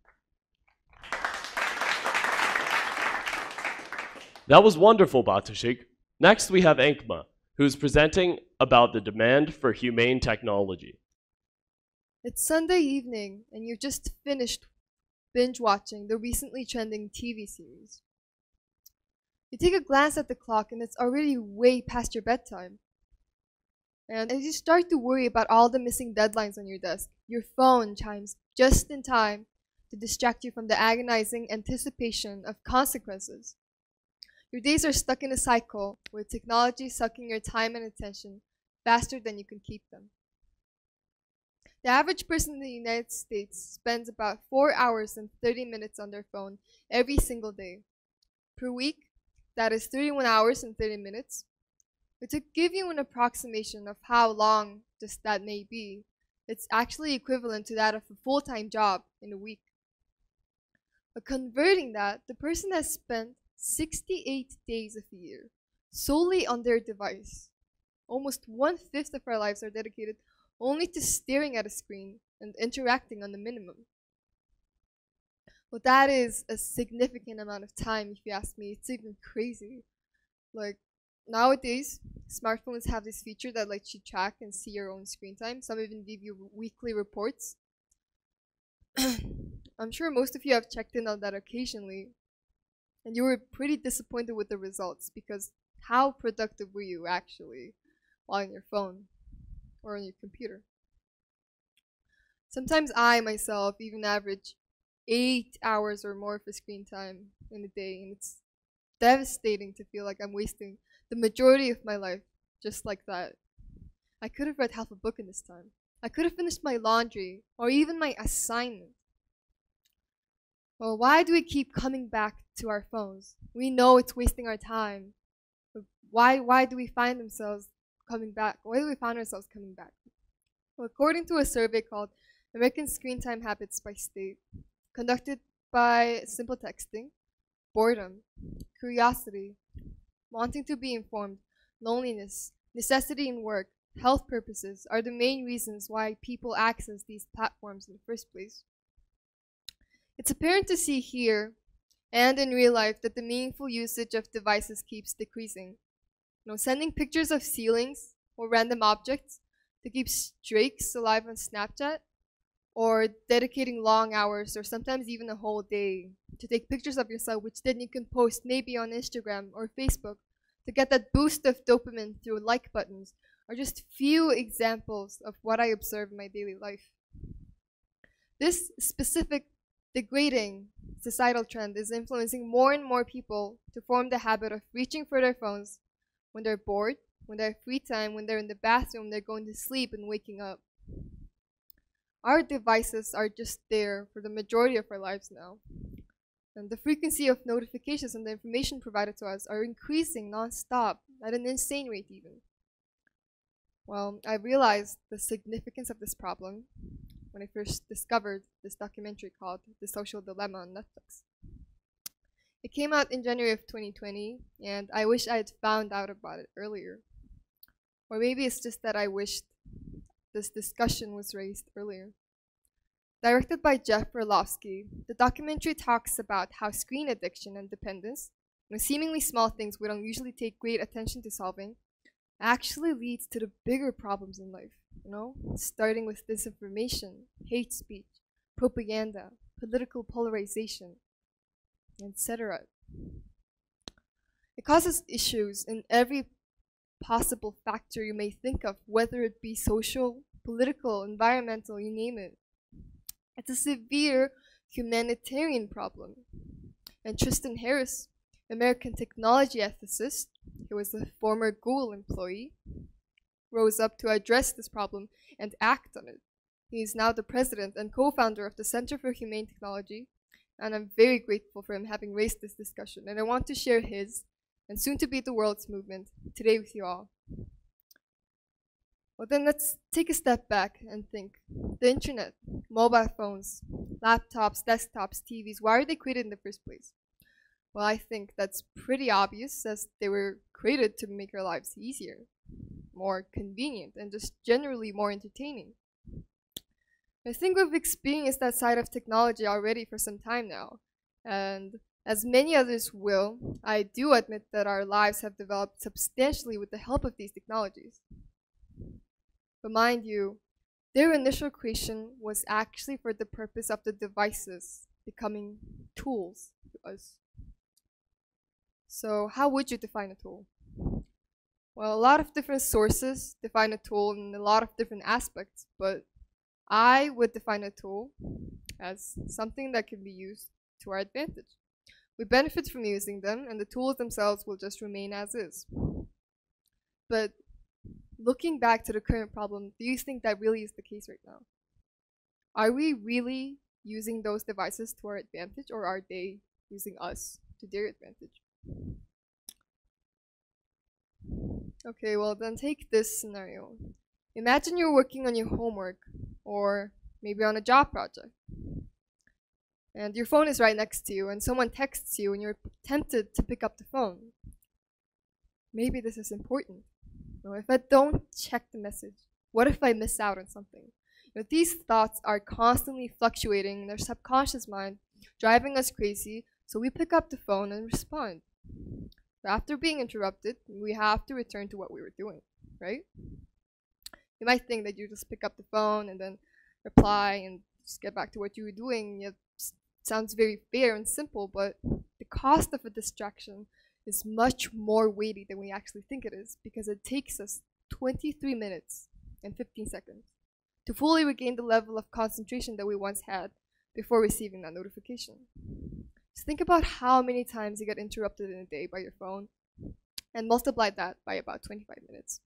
[SPEAKER 2] That was wonderful, Battushig. Next, we have Enkhmaa, who's presenting about the demand for humane technology.
[SPEAKER 5] It's Sunday evening, and you've just finished binge-watching the recently trending TV series. You take a glance at the clock, and it's already way past your bedtime. And as you start to worry about all the missing deadlines on your desk, your phone chimes just in time to distract you from the agonizing anticipation of consequences. Your days are stuck in a cycle with technology sucking your time and attention faster than you can keep them.
[SPEAKER 7] The average person in the United States spends about 4 hours and 30 minutes on their phone every single day. Per week, that is 31 hours and 30 minutes. But to give you an approximation of how long just that may be, it's actually equivalent to that of a full-time job in a week. But converting that, the person has spent 68 days of the year solely on their device. Almost 1/5 of our lives are dedicated only to staring at a screen and interacting on the minimum. Well, that is a significant amount of time, if you ask me. It's even crazy. Like, nowadays, smartphones have this feature that lets you track and see your own screen time. Some even give you weekly reports. I'm sure most of you have checked in on that occasionally, and you were pretty disappointed with the results, because how productive were you actually while on your phone or on your computer? Sometimes I myself even average 8 hours or more for screen time in a day, and it's devastating to feel like I'm wasting the majority of my life just like that. I could have read half a book in this time. I could have finished my laundry or even my assignment. Well, why do we keep coming back to our phones? We know it's wasting our time. But why do we find ourselves coming back? Why do we find ourselves coming back? Well, according to a survey called American Screen Time Habits by State, conducted by simple texting, boredom, curiosity, wanting to be informed, loneliness, necessity in work, health purposes are the main reasons why people access these platforms in the first place. It's apparent to see here and in real life that the meaningful usage of devices keeps decreasing. Sending pictures of ceilings or random objects to keep streaks alive on Snapchat, or dedicating long hours or sometimes even a whole day to take pictures of yourself, which then you can post maybe on Instagram or Facebook to get that boost of dopamine through like buttons, are just few examples of what I observe in my daily life. This specific degrading societal trend is influencing more and more people to form the habit of reaching for their phones when they're bored, when they have free time, when they're in the bathroom, they're going to sleep and waking up. Our devices are just there for the majority of our lives now. And the frequency of notifications and the information provided to us are increasing non-stop at an insane rate even. Well, I realized the significance of this problem when I first discovered this documentary called The Social Dilemma on Netflix. It came out in January of 2020, and I wish I had found out about it earlier. Or maybe it's just that I wished this discussion was raised earlier. Directed by Jeff Orlovsky, the documentary talks about how screen addiction and dependence, seemingly small things we don't usually take great attention to solving, actually leads to the bigger problems in life, starting with disinformation, hate speech, propaganda, political polarization, etc. It causes issues in every possible factor you may think of, whether it be social, political, environmental, you name it. It's a severe humanitarian problem. And Tristan Harris, American technology ethicist, who was a former Google employee, rose up to address this problem and act on it. He is now the president and co-founder of the Center for Humane Technology, and I'm very grateful for him having raised this discussion, and I want to share his, and soon to be the world's movement, today with you all. Well, then let's take a step back and think. The internet, mobile phones, laptops, desktops, TVs, why are they created in the first place? Well, I think that's pretty obvious, as they were created to make our lives easier, more convenient, and just generally more entertaining. I think we've experienced that side of technology already for some time now, and as many others will, I do admit that our lives have developed substantially with the help of these technologies. But mind you, their initial creation was actually for the purpose of the devices becoming tools to us. So how would you define a tool? Well, a lot of different sources define a tool in a lot of different aspects, but I would define a tool as something that can be used to our advantage. We benefit from using them, and the tools themselves will just remain as is. But looking back to the current problem, do you think that really is the case right now? are we really using those devices to our advantage, or are they using us to their advantage? Okay, well then take this scenario. Imagine you're working on your homework, or maybe on a job project, and your phone is right next to you, and someone texts you, and you're tempted to pick up the phone. Maybe this is important. You know, if I don't check the message, what if I miss out on something? You know, these thoughts are constantly fluctuating in our subconscious mind, driving us crazy, so we pick up the phone and respond. But after being interrupted, we have to return to what we were doing, right? You might think that you just pick up the phone and then reply and just get back to what you were doing. It sounds very fair and simple, but the cost of a distraction is much more weighty than we actually think it is, because it takes us 23 minutes and 15 seconds to fully regain the level of concentration that we once had before receiving that notification. Just think about how many times you get interrupted in a day by your phone, and multiply that by about 25 minutes.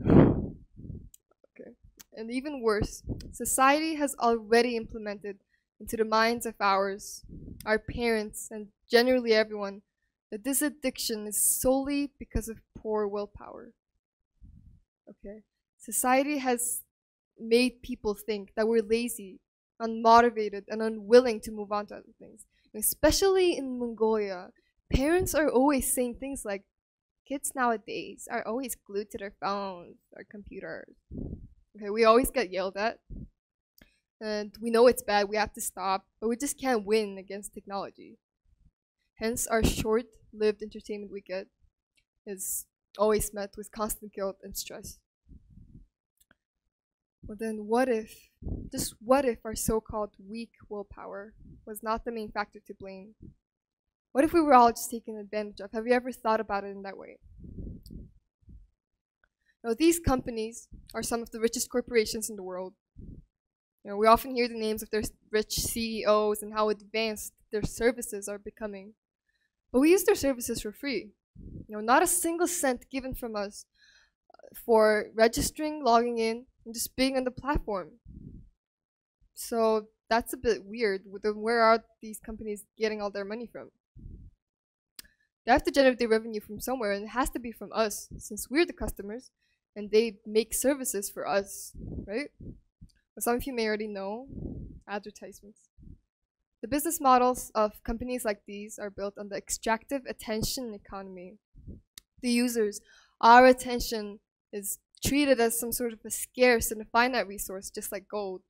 [SPEAKER 7] Okay. And even worse, society has already implemented into the minds of our parents, and generally everyone, that this addiction is solely because of poor willpower. Okay. Society has made people think that we're lazy, unmotivated, and unwilling to move on to other things. Especially in Mongolia, parents are always saying things like, kids nowadays are always glued to their phones or computers. Okay, we always get yelled at, and we know it's bad, we have to stop, but we just can't win against technology. Hence, our short-lived entertainment we get is always met with constant guilt and stress. Well then, what if, just what if our so-called weak willpower was not the main factor to blame? What if we were all just taken advantage of? Have you ever thought about it in that way? Now, these companies are some of the richest corporations in the world. You know, we often hear the names of their rich CEOs and how advanced their services are becoming. But we use their services for free. You know, not a single cent given from us for registering, logging in, and just being on the platform. So that's a bit weird. Where are these companies getting all their money from? They have to generate their revenue from somewhere, and it has to be from us, since we're the customers, and they make services for us, right? But some of you may already know, advertisements. The business models of companies like these are built on the extractive attention economy. The users, our attention is treated as some sort of a scarce and a finite resource, just like gold.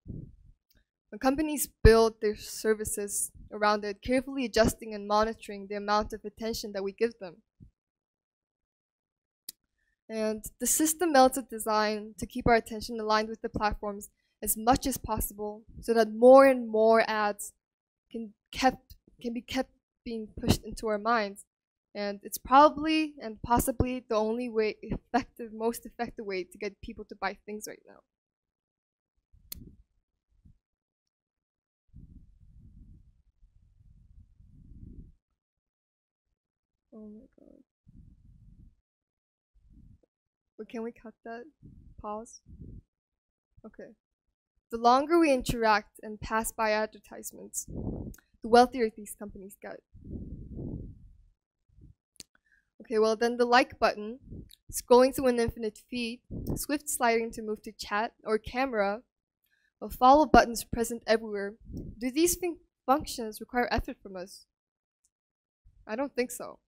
[SPEAKER 7] When companies build their services around it, carefully adjusting and monitoring the amount of attention that we give them. And the system melts a design to keep our attention aligned with the platforms as much as possible, so that more and more ads can be kept being pushed into our minds. And it's probably and possibly the only way, most effective way to get people to buy things right now. Oh my god. But can we cut that? Pause? Okay. The longer we interact and pass by advertisements, the wealthier these companies get. Okay, well then the like button, scrolling through an infinite feed, swift sliding to move to chat or camera, or follow buttons present everywhere. Do these functions require effort from us? I don't think so.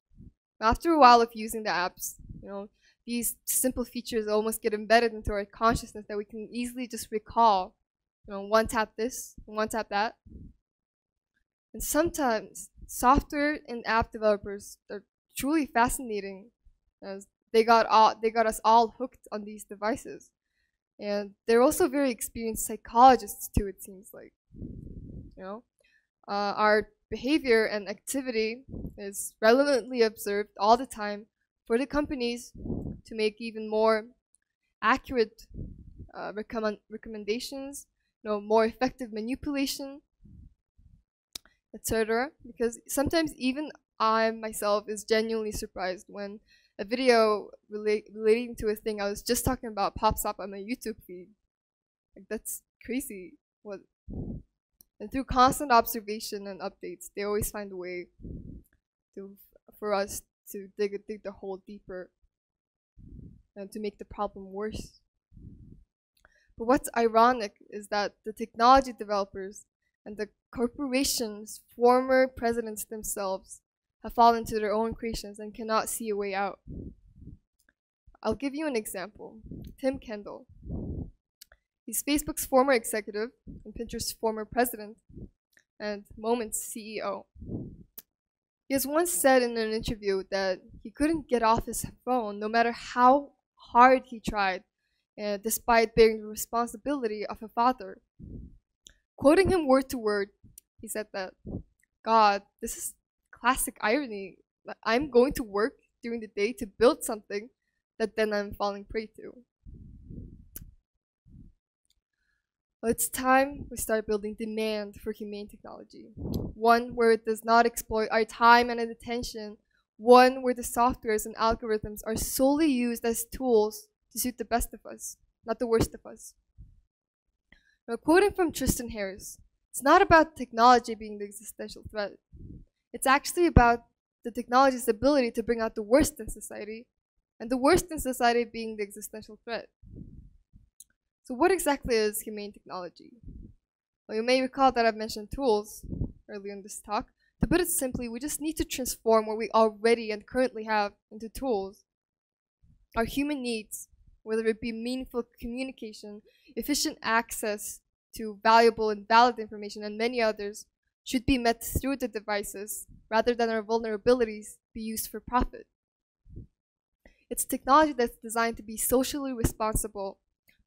[SPEAKER 7] After a while of using the apps, you know, these simple features almost get embedded into our consciousness that we can easily just recall. You know, one tap this, one tap that. And sometimes software and app developers are truly fascinating, as they got us all hooked on these devices. And they're also very experienced psychologists too, it seems like. You know, our behavior and activity is relevantly observed all the time for the companies to make even more accurate recommendations, you know, more effective manipulation, etc. Because sometimes even I myself is genuinely surprised when a video relating to a thing I was just talking about pops up on my YouTube feed. Like, that's crazy. What? And through constant observation and updates, they always find a way for us to dig the hole deeper and to make the problem worse. But what's ironic is that the technology developers and the corporations' former presidents themselves have fallen into their own creations and cannot see a way out. I'll give you an example. Tim Kendall. He's Facebook's former executive and Pinterest's former president and Moment's CEO. He has once said in an interview that he couldn't get off his phone no matter how hard he tried, despite bearing the responsibility of a father. Quoting him word to word, he said that, "God, this is classic irony. I'm going to work during the day to build something that then I'm falling prey to." Well, it's time we start building demand for humane technology. One where it does not exploit our time and attention. One where the softwares and algorithms are solely used as tools to suit the best of us, not the worst of us. Now, quoting from Tristan Harris, it's not about technology being the existential threat. It's actually about the technology's ability to bring out the worst in society, and the worst in society being the existential threat. So what exactly is humane technology? Well, you may recall that I've mentioned tools earlier in this talk. To put it simply, we just need to transform what we already and currently have into tools. Our human needs, whether it be meaningful communication, efficient access to valuable and valid information, and many others, should be met through the devices rather than our vulnerabilities be used for profit. It's technology that's designed to be socially responsible,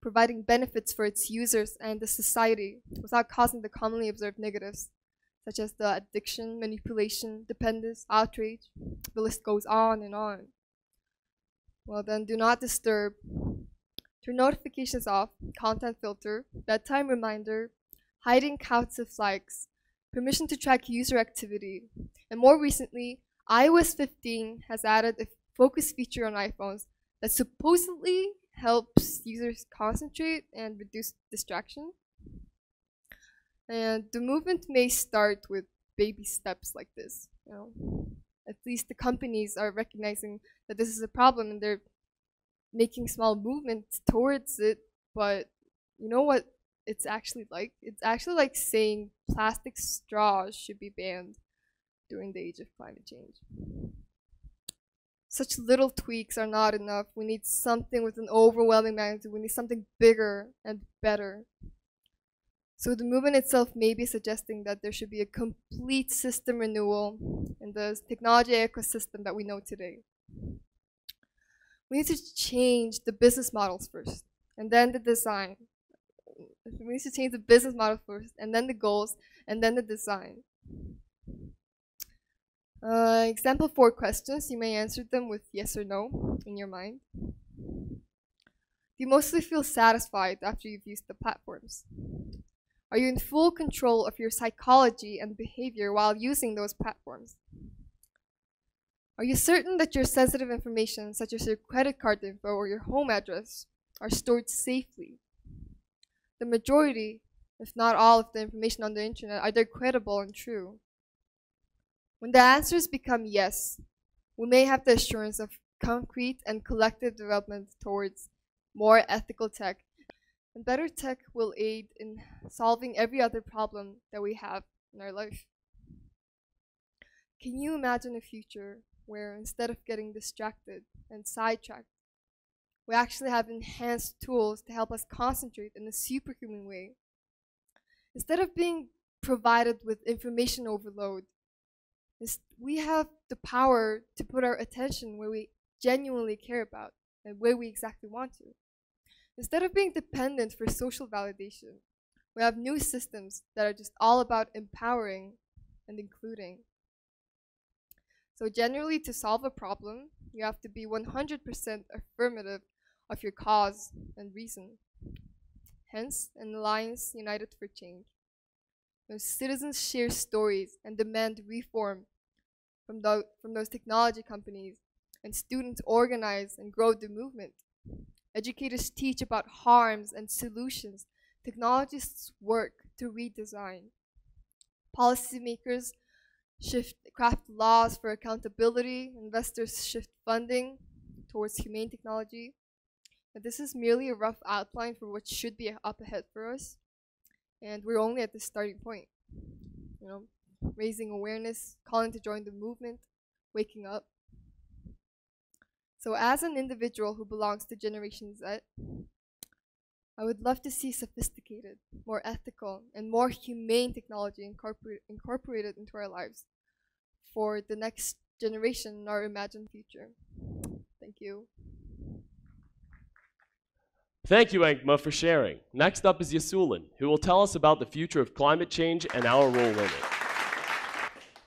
[SPEAKER 7] providing benefits for its users and the society without causing the commonly observed negatives, such as the addiction, manipulation, dependence, outrage. The list goes on and on. Well then, do not disturb. Turn notifications off, content filter, bedtime reminder, hiding counts of likes, permission to track user activity, and more recently, iOS 15 has added a focus feature on iPhones that supposedly helps users concentrate and reduce distraction. And the movement may start with baby steps like this. At least the companies are recognizing that this is a problem and they're making small movements towards it. But you know what it's actually like? It's actually like saying plastic straws should be banned during the age of climate change. Such little tweaks are not enough. We need something with an overwhelming magnitude. We need something bigger and better. So the movement itself may be suggesting that there should be a complete system renewal in the technology ecosystem that we know today. We need to change the business models first, and then the design. We need to change the business model first, and then the goals, and then the design. Example 4 questions. You may answer them with yes or no in your mind. Do you mostly feel satisfied after you've used the platforms? Are you in full control of your psychology and behavior while using those platforms? Are you certain that your sensitive information, such as your credit card info or your home address, are stored safely? The majority, if not all, of the information on the internet, are they credible and true? When the answers become yes, we may have the assurance of concrete and collective development towards more ethical tech. And better tech will aid in solving every other problem that we have in our life. Can you imagine a future where instead of getting distracted and sidetracked, we actually have enhanced tools to help us concentrate in a superhuman way? Instead of being provided with information overload, we have the power to put our attention where we genuinely care about and where we exactly want to. Instead of being dependent for social validation, we have new systems that are just all about empowering and including. So generally, to solve a problem, you have to be 100% affirmative of your cause and reason. Hence, an alliance united for change. When citizens share stories and demand reform from those technology companies, and students organize and grow the movement. Educators teach about harms and solutions Technologists work to redesign. Policymakers craft laws for accountability. Investors shift funding towards humane technology. But this is merely a rough outline for what should be up ahead for us. And we're only at the starting point. You know, raising awareness, calling to join the movement, waking up. So as an individual who belongs to Generation Z, I would love to see sophisticated, more ethical, and more humane technology incorporated into our lives for the next generation in our imagined future. Thank you.
[SPEAKER 2] Thank you, Enkhmaa, for sharing. Next up is Yesulen, who will tell us about the future of climate change and our role in it.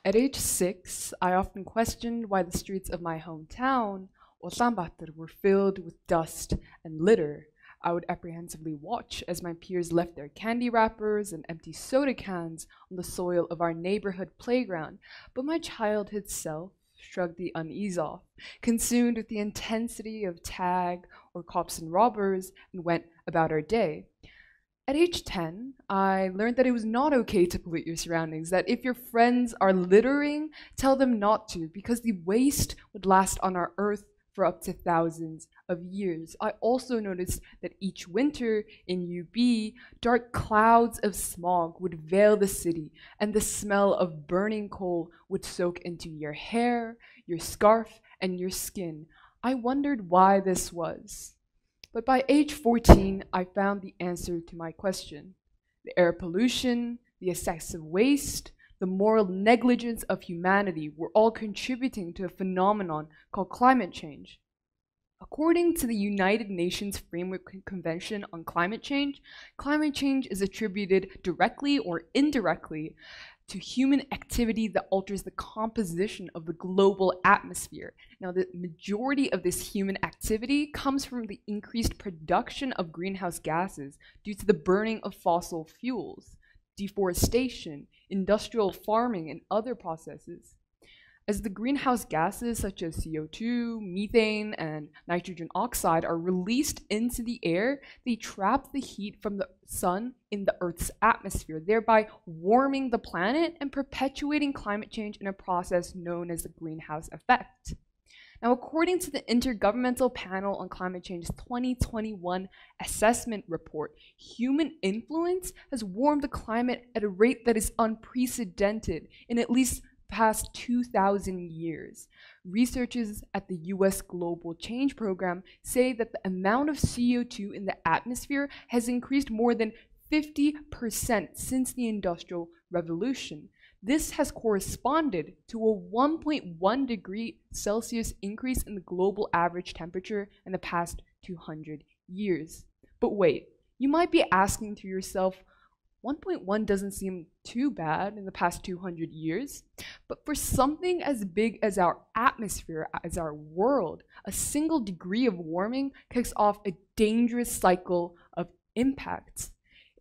[SPEAKER 8] At age 6, I often questioned why the streets of my hometown, Uurtsaikh, were filled with dust and litter. I would apprehensively watch as my peers left their candy wrappers and empty soda cans on the soil of our neighborhood playground, but my childhood self shrugged the unease off, consumed with the intensity of tag or cops and robbers, and went about our day. At age 10, I learned that it was not okay to pollute your surroundings, that if your friends are littering, tell them not to, because the waste would last on our earth for up to thousands of years. I also noticed that each winter in UB, dark clouds of smog would veil the city, and the smell of burning coal would soak into your hair, your scarf, and your skin. I wondered why this was. But by age 14, I found the answer to my question. The air pollution, the excessive waste, the moral negligence of humanity were all contributing to a phenomenon called climate change. According to the United Nations Framework Convention on Climate Change is attributed directly or indirectly to human activity that alters the composition of the global atmosphere. Now, the majority of this human activity comes from the increased production of greenhouse gases due to the burning of fossil fuels, deforestation, industrial farming, and other processes. As the greenhouse gases such as CO2, methane, and nitrogen oxide are released into the air, they trap the heat from the sun in the Earth's atmosphere, thereby warming the planet and perpetuating climate change in a process known as the greenhouse effect. Now, according to the Intergovernmental Panel on Climate Change's 2021 assessment report, human influence has warmed the climate at a rate that is unprecedented in at least the past 2,000 years. Researchers at the US Global Change Program say that the amount of CO2 in the atmosphere has increased more than 50% since the Industrial Revolution. This has corresponded to a 1.1 degree Celsius increase in the global average temperature in the past 200 years. But wait, you might be asking to yourself, 1.1 doesn't seem too bad in the past 200 years, but for something as big as our atmosphere, as our world, a single degree of warming kicks off a dangerous cycle of impacts.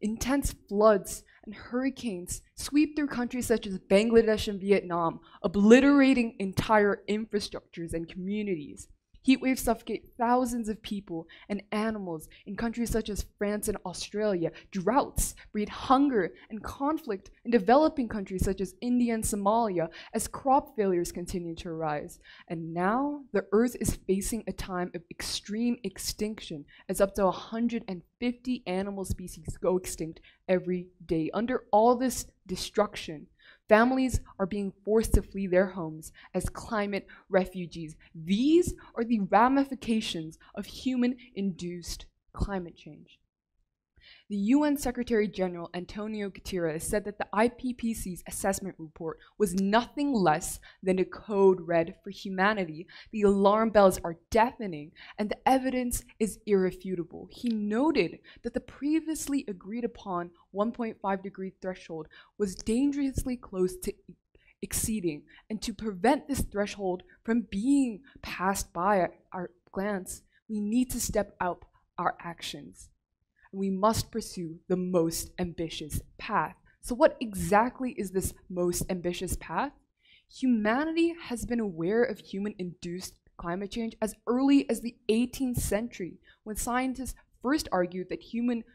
[SPEAKER 8] Intense floods and hurricanes sweep through countries such as Bangladesh and Vietnam, obliterating entire infrastructures and communities. Heat waves suffocate thousands of people and animals in countries such as France and Australia. Droughts breed hunger and conflict in developing countries such as India and Somalia as crop failures continue to arise. And now the Earth is facing a time of extreme extinction as up to 150 animal species go extinct every day. Under all this destruction, families are being forced to flee their homes as climate refugees. These are the ramifications of human-induced climate change. The UN Secretary General Antonio Guterres said that the IPCC's assessment report was nothing less than a code red for humanity. The alarm bells are deafening, and the evidence is irrefutable. He noted that the previously agreed upon 1.5 degree threshold was dangerously close to exceeding, and to prevent this threshold from being passed by at our glance, we need to step up our actions. We must pursue the most ambitious path. So what exactly is this most ambitious path? Humanity has been aware of human-induced climate change as early as the 18th century, when scientists first argued that human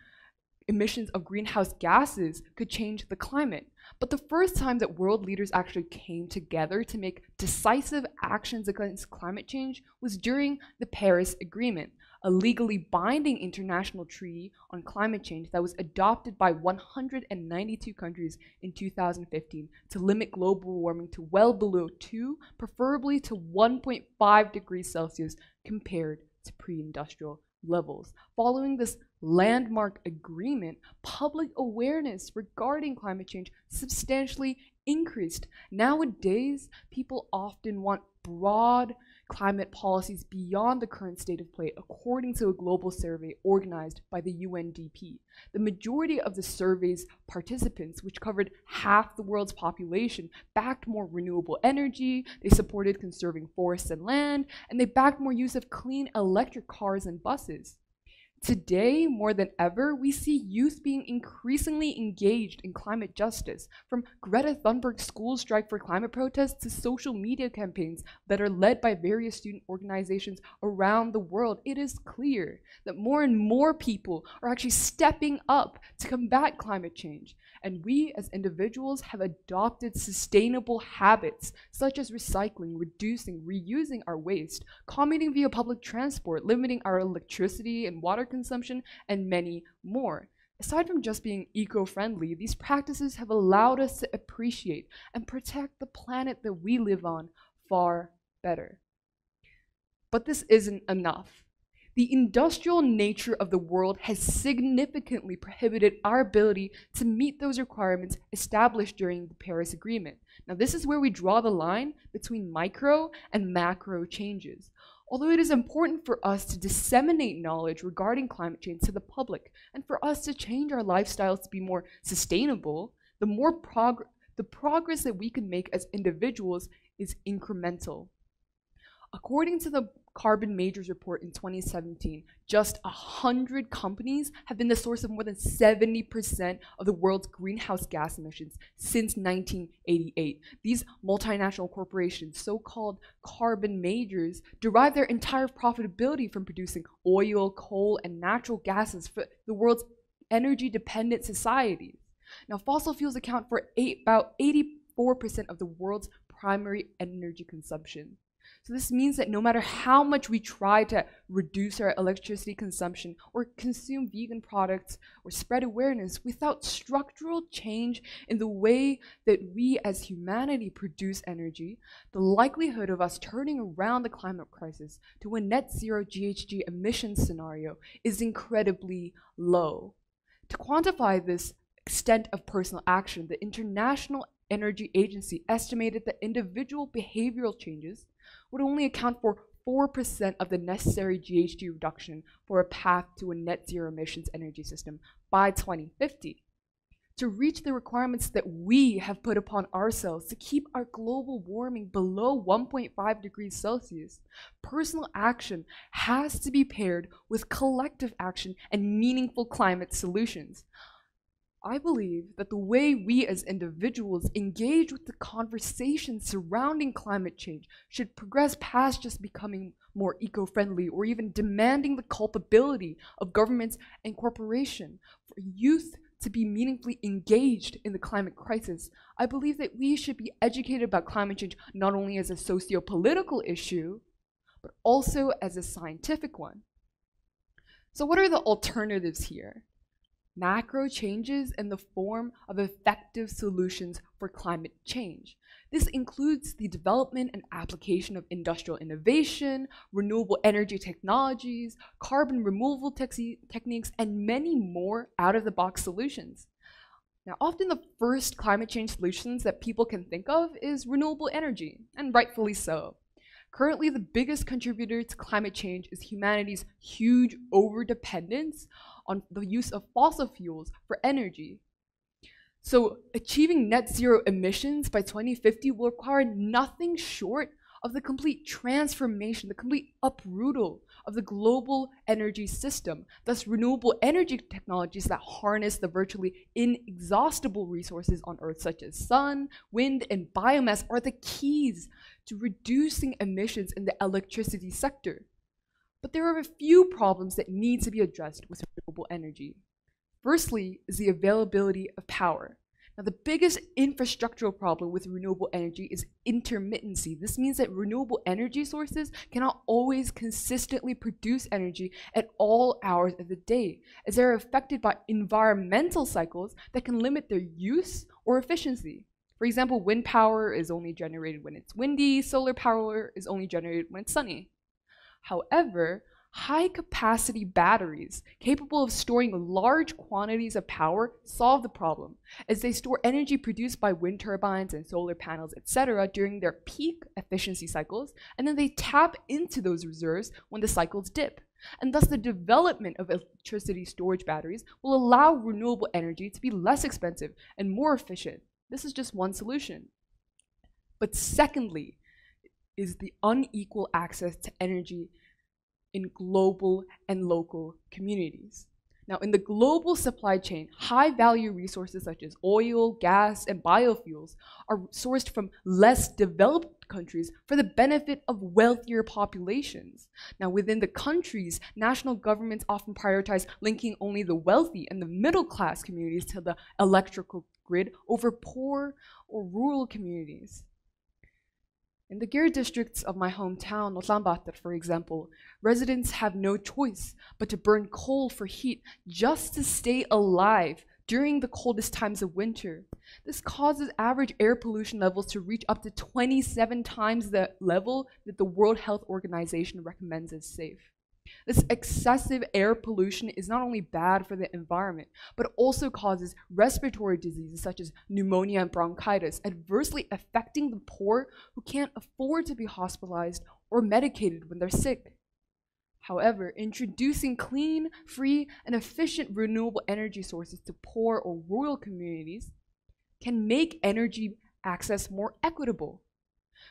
[SPEAKER 8] emissions of greenhouse gases could change the climate. But the first time that world leaders actually came together to make decisive actions against climate change was during the Paris Agreement, a legally binding international treaty on climate change that was adopted by 192 countries in 2015 to limit global warming to well below 2, preferably to 1.5 degrees Celsius compared to pre-industrial levels. Following this landmark agreement, public awareness regarding climate change substantially increased. Nowadays, people often want broad climate policies beyond the current state of play, according to a global survey organized by the UNDP. The majority of the survey's participants, which covered half the world's population, backed more renewable energy, they supported conserving forests and land, and they backed more use of clean electric cars and buses. Today, more than ever, we see youth being increasingly engaged in climate justice, from Greta Thunberg's school strike for climate protests to social media campaigns that are led by various student organizations around the world. It is clear that more and more people are actually stepping up to combat climate change, and we as individuals have adopted sustainable habits such as recycling, reducing, reusing our waste, commuting via public transport, limiting our electricity and water consumption, and many more. Aside from just being eco-friendly, these practices have allowed us to appreciate and protect the planet that we live on far better. But this isn't enough. The industrial nature of the world has significantly prohibited our ability to meet those requirements established during the Paris Agreement. Now, this is where we draw the line between micro and macro changes. Although it is important for us to disseminate knowledge regarding climate change to the public and for us to change our lifestyles to be more sustainable, the progress that we can make as individuals is incremental. According to the Carbon Majors report in 2017, just 100 companies have been the source of more than 70% of the world's greenhouse gas emissions since 1988. These multinational corporations, so-called carbon majors, derive their entire profitability from producing oil, coal, and natural gases for the world's energy-dependent societies. Now, fossil fuels account for about 84% of the world's primary energy consumption. So this means that no matter how much we try to reduce our electricity consumption or consume vegan products or spread awareness, without structural change in the way that we as humanity produce energy, the likelihood of us turning around the climate crisis to a net zero GHG emissions scenario is incredibly low. To quantify this extent of personal action, the International Energy Agency estimated that individual behavioral changes would only account for 4% of the necessary GHG reduction for a path to a net zero emissions energy system by 2050. To reach the requirements that we have put upon ourselves to keep our global warming below 1.5 degrees Celsius, personal action has to be paired with collective action and meaningful climate solutions. I believe that the way we as individuals engage with the conversation surrounding climate change should progress past just becoming more eco-friendly or even demanding the culpability of governments and corporations. For youth to be meaningfully engaged in the climate crisis, I believe that we should be educated about climate change not only as a socio-political issue, but also as a scientific one. So what are the alternatives here? Macro changes in the form of effective solutions for climate change. This includes the development and application of industrial innovation, renewable energy technologies, carbon removal techniques, and many more out-of-the-box solutions. Now, often the first climate change solutions that people can think of is renewable energy, and rightfully so. Currently, the biggest contributor to climate change is humanity's huge overdependence on the use of fossil fuels for energy. So achieving net zero emissions by 2050 will require nothing short of the complete transformation, the complete uprootal of the global energy system. Thus, renewable energy technologies that harness the virtually inexhaustible resources on Earth, such as sun, wind, and biomass, are the keys to reducing emissions in the electricity sector. But there are a few problems that need to be addressed with renewable energy. Firstly is the availability of power. Now, the biggest infrastructural problem with renewable energy is intermittency. This means that renewable energy sources cannot always consistently produce energy at all hours of the day, as they are affected by environmental cycles that can limit their use or efficiency. For example, wind power is only generated when it's windy, solar power is only generated when it's sunny. However, high-capacity batteries capable of storing large quantities of power solve the problem, as they store energy produced by wind turbines and solar panels, etc. during their peak efficiency cycles, and then they tap into those reserves when the cycles dip. And thus the development of electricity storage batteries will allow renewable energy to be less expensive and more efficient. This is just one solution. But secondly is the unequal access to energy in global and local communities. Now, in the global supply chain, high-value resources such as oil, gas, and biofuels are sourced from less developed countries for the benefit of wealthier populations. Now, within the countries, national governments often prioritize linking only the wealthy and the middle-class communities to the electrical grid over poor or rural communities. In the Gir districts of my hometown, Uurtsaikh, for example, residents have no choice but to burn coal for heat just to stay alive during the coldest times of winter. This causes average air pollution levels to reach up to 27 times the level that the World Health Organization recommends as safe. This excessive air pollution is not only bad for the environment, but also causes respiratory diseases such as pneumonia and bronchitis, adversely affecting the poor who can't afford to be hospitalized or medicated when they're sick. However, introducing clean, free, and efficient renewable energy sources to poor or rural communities can make energy access more equitable.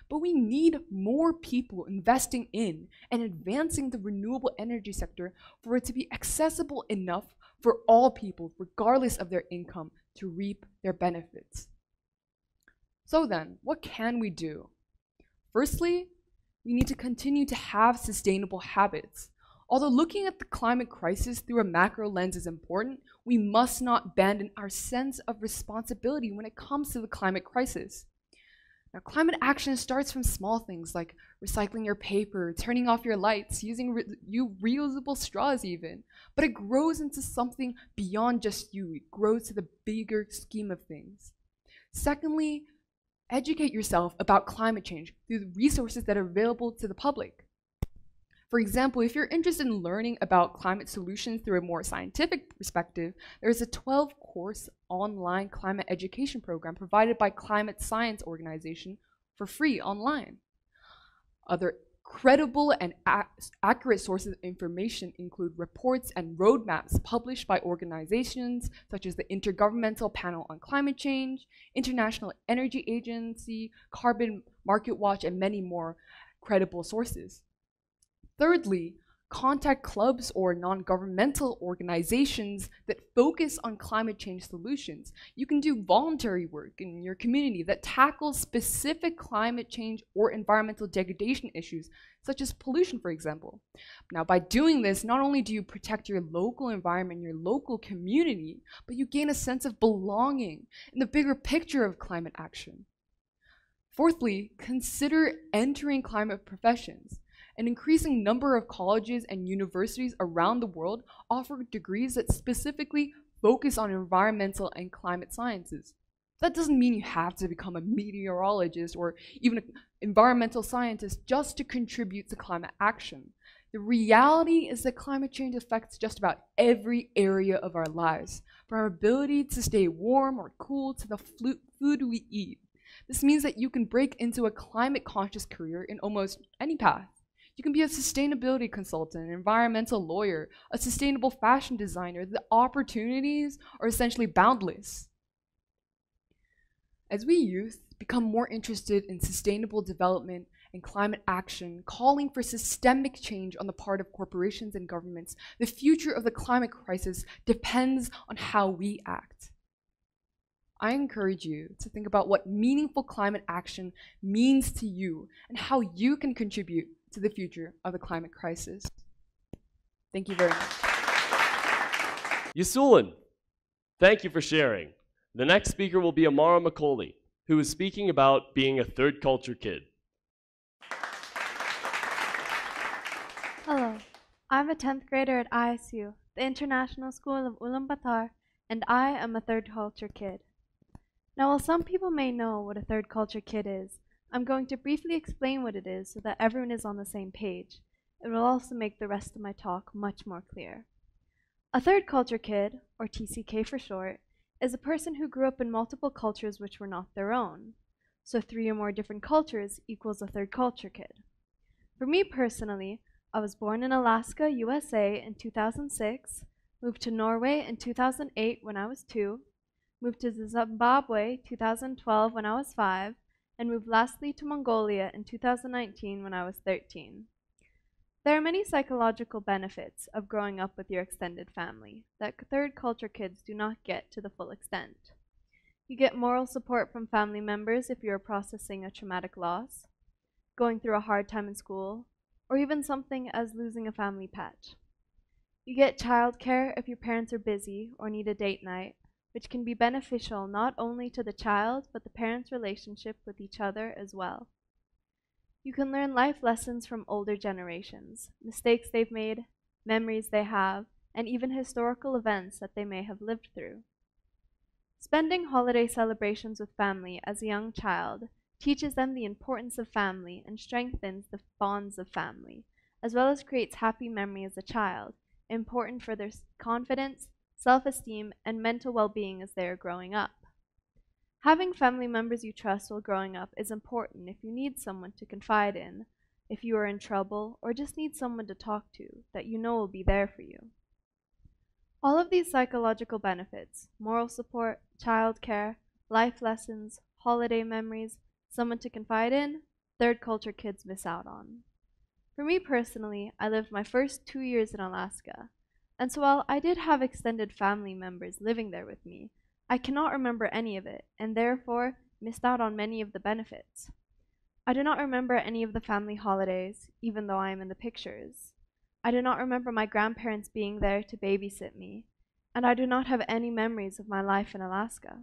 [SPEAKER 8] But we need more people investing in and advancing the renewable energy sector for it to be accessible enough for all people, regardless of their income, to reap their benefits. So then, what can we do? Firstly, we need to continue to have sustainable habits. Although looking at the climate crisis through a macro lens is important, we must not abandon our sense of responsibility when it comes to the climate crisis. Now, climate action starts from small things like recycling your paper, turning off your lights, using reusable straws even. But it grows into something beyond just you. It grows to the bigger scheme of things. Secondly, educate yourself about climate change through the resources that are available to the public. For example, if you're interested in learning about climate solutions through a more scientific perspective, there's a 12-course online climate education program provided by Climate Science Organization for free online. Other credible and accurate sources of information include reports and roadmaps published by organizations such as the Intergovernmental Panel on Climate Change, International Energy Agency, Carbon Market Watch, and many more credible sources. Thirdly, contact clubs or non-governmental organizations that focus on climate change solutions. You can do voluntary work in your community that tackles specific climate change or environmental degradation issues, such as pollution, for example. Now, by doing this, not only do you protect your local environment, your local community, but you gain a sense of belonging in the bigger picture of climate action. Fourthly, consider entering climate professions. An increasing number of colleges and universities around the world offer degrees that specifically focus on environmental and climate sciences. That doesn't mean you have to become a meteorologist or even an environmental scientist just to contribute to climate action. The reality is that climate change affects just about every area of our lives, from our ability to stay warm or cool to the food we eat. This means that you can break into a climate-conscious career in almost any path. You can be a sustainability consultant, an environmental lawyer, a sustainable fashion designer. The opportunities are essentially boundless. As we youth become more interested in sustainable development and climate action, calling for systemic change on the part of corporations and governments, the future of the climate crisis depends on how we act. I encourage you to think about what meaningful climate action means to you and how you can contribute to the future of the climate crisis. Thank you very much.
[SPEAKER 2] Yesulen, Thank you for sharing. The next speaker will be Amara McCauley, who is speaking about being a third culture kid.
[SPEAKER 9] Hello, I'm a 10th grader at ISU, the International School of Ulaanbaatar, and I am a third culture kid. Now, while some people may know what a third culture kid is, I'm going to briefly explain what it is so that everyone is on the same page. It will also make the rest of my talk much more clear. A third culture kid, or TCK for short, is a person who grew up in multiple cultures which were not their own. So 3 or more different cultures equals a third culture kid. For me personally, I was born in Alaska, USA in 2006, moved to Norway in 2008 when I was 2, moved to Zimbabwe 2012 when I was 5, and moved lastly to Mongolia in 2019 when I was 13. There are many psychological benefits of growing up with your extended family that third culture kids do not get to the full extent. You get moral support from family members if you are processing a traumatic loss, going through a hard time in school, or even something as losing a family pet. You get childcare if your parents are busy or need a date night, which can be beneficial not only to the child but the parents' relationship with each other as well. You can learn life lessons from older generations, mistakes they've made, memories they have, and even historical events that they may have lived through. Spending holiday celebrations with family as a young child teaches them the importance of family and strengthens the bonds of family, as well as creates happy memory as a child, important for their confidence, self-esteem, and mental well-being as they are growing up. Having family members you trust while growing up is important if you need someone to confide in, if you are in trouble, or just need someone to talk to that you know will be there for you. All of these psychological benefits, moral support, childcare, life lessons, holiday memories, someone to confide in, third culture kids miss out on. For me personally, I lived my first 2 years in Alaska, and so while I did have extended family members living there with me, I cannot remember any of it, and therefore missed out on many of the benefits. I do not remember any of the family holidays, even though I am in the pictures. I do not remember my grandparents being there to babysit me, and I do not have any memories of my life in Alaska.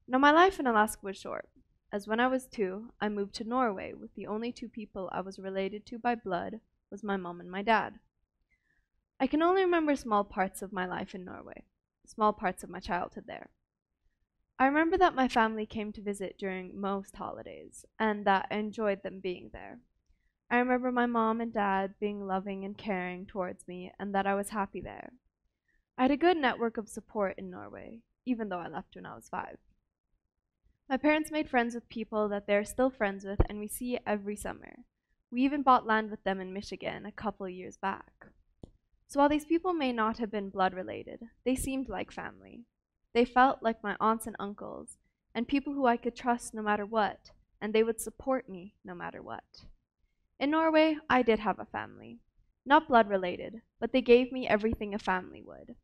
[SPEAKER 9] Now, my life in Alaska was short, as when I was 2, I moved to Norway with the only 2 people I was related to by blood was my mom and my dad. I can only remember small parts of my life in Norway, small parts of my childhood there. I remember that my family came to visit during most holidays, and that I enjoyed them being there. I remember my mom and dad being loving and caring towards me, and that I was happy there. I had a good network of support in Norway, even though I left when I was 5. My parents made friends with people that they're still friends with, and we see every summer. We even bought land with them in Michigan a couple of years back. So while these people may not have been blood related, they seemed like family. They felt like my aunts and uncles, and people who I could trust no matter what, and they would support me no matter what. In Norway, I did have a family. Not blood related, but they gave me everything a family would.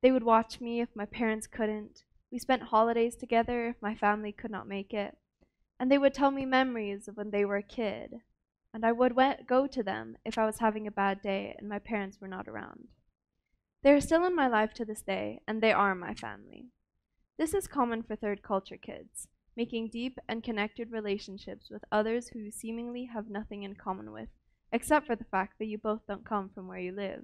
[SPEAKER 9] They would watch me if my parents couldn't. We spent holidays together if my family could not make it, and they would tell me memories of when they were a kid, and I would go to them if I was having a bad day and my parents were not around. They are still in my life to this day, and they are my family. This is common for third culture kids, making deep and connected relationships with others who you seemingly have nothing in common with, except for the fact that you both don't come from where you live.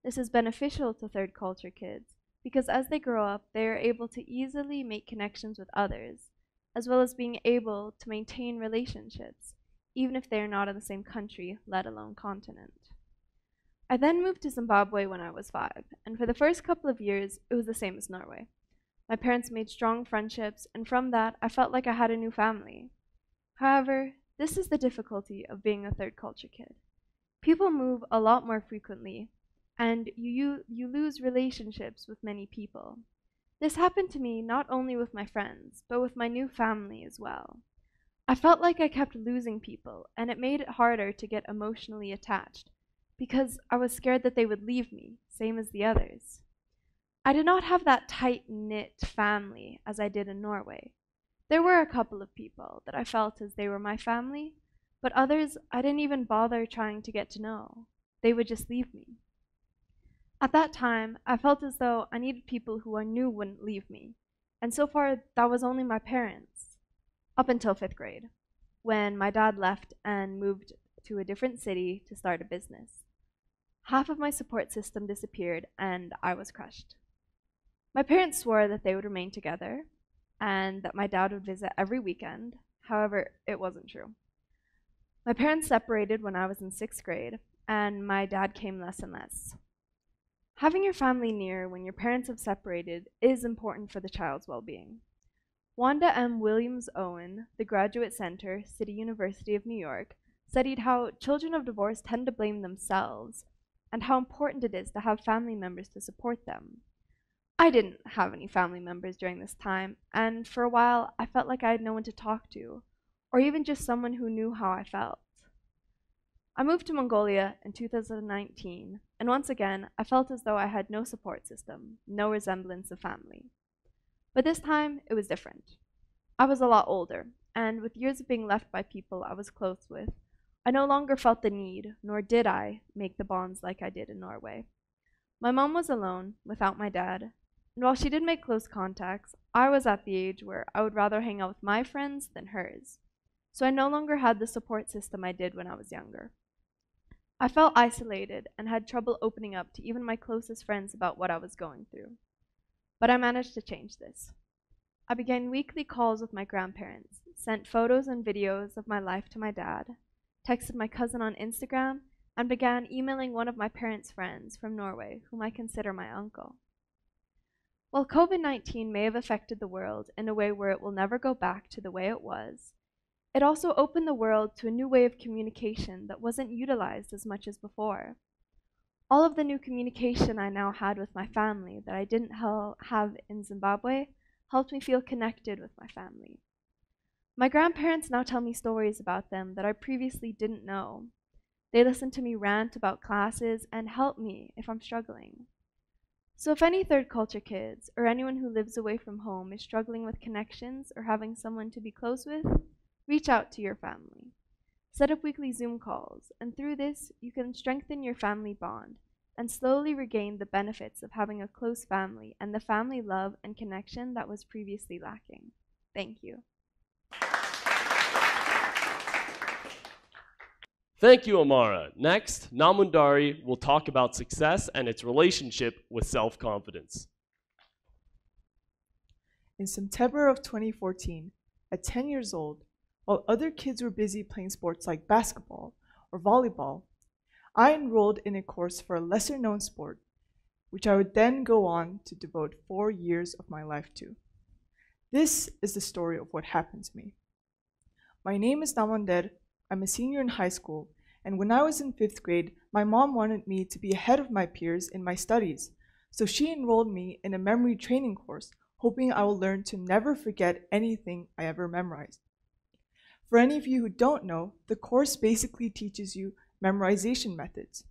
[SPEAKER 9] This is beneficial to third culture kids, because as they grow up, they are able to easily make connections with others, as well as being able to maintain relationships, even if they are not in the same country, let alone continent. I then moved to Zimbabwe when I was 5, and for the first couple of years, it was the same as Norway. My parents made strong friendships, and from that, I felt like I had a new family. However, this is the difficulty of being a third culture kid. People move a lot more frequently, and you lose relationships with many people. This happened to me not only with my friends, but with my new family as well. I felt like I kept losing people, and it made it harder to get emotionally attached, because I was scared that they would leave me, same as the others. I did not have that tight-knit family as I did in Norway. There were a couple of people that I felt as they were my family, but others I didn't even bother trying to get to know. They would just leave me. At that time, I felt as though I needed people who I knew wouldn't leave me, and so far that was only my parents, up until 5th grade, when my dad left and moved to a different city to start a business. Half of my support system disappeared and I was crushed. My parents swore that they would remain together and that my dad would visit every weekend. However, it wasn't true. My parents separated when I was in 6th grade, and my dad came less and less. Having your family near when your parents have separated is important for the child's well-being. Wanda M. Williams-Owen, the Graduate Center, City University of New York, studied how children of divorce tend to blame themselves and how important it is to have family members to support them. I didn't have any family members during this time, and for a while I felt like I had no one to talk to, or even just someone who knew how I felt. I moved to Mongolia in 2019, and once again I felt as though I had no support system, no resemblance of family. But this time it was different. I was a lot older, and with years of being left by people I was close with, I no longer felt the need, nor did I, make the bonds like I did in Norway. My mom was alone, without my dad, and while she did make close contacts, I was at the age where I would rather hang out with my friends than hers, so I no longer had the support system I did when I was younger. I felt isolated and had trouble opening up to even my closest friends about what I was going through. But I managed to change this. I began weekly calls with my grandparents, sent photos and videos of my life to my dad, texted my cousin on Instagram, and began emailing one of my parents' friends from Norway, whom I consider my uncle. While COVID-19 may have affected the world in a way where it will never go back to the way it was, it also opened the world to a new way of communication that wasn't utilized as much as before. All of the new communication I now had with my family that I didn't have in Zimbabwe helped me feel connected with my family. My grandparents now tell me stories about them that I previously didn't know. They listen to me rant about classes and help me if I'm struggling. So if any third culture kids or anyone who lives away from home is struggling with connections or having someone to be close with, reach out to your family. Set up weekly Zoom calls, and through this, you can strengthen your family bond and slowly regain the benefits of having a close family and the family love and connection that was previously lacking. Thank you.
[SPEAKER 2] Thank you, Amara. Next, Namuundari will talk about success and its relationship with self-confidence.
[SPEAKER 10] In September of 2014, at 10 years old, while other kids were busy playing sports like basketball or volleyball, I enrolled in a course for a lesser-known sport, which I would then go on to devote 4 years of my life to. This is the story of what happened to me. My name is Namuundari. I'm a senior in high school, and when I was in 5th grade, my mom wanted me to be ahead of my peers in my studies, so she enrolled me in a memory training course, hoping I will learn to never forget anything I ever memorized. For any of you who don't know, the course basically teaches you memorization methods,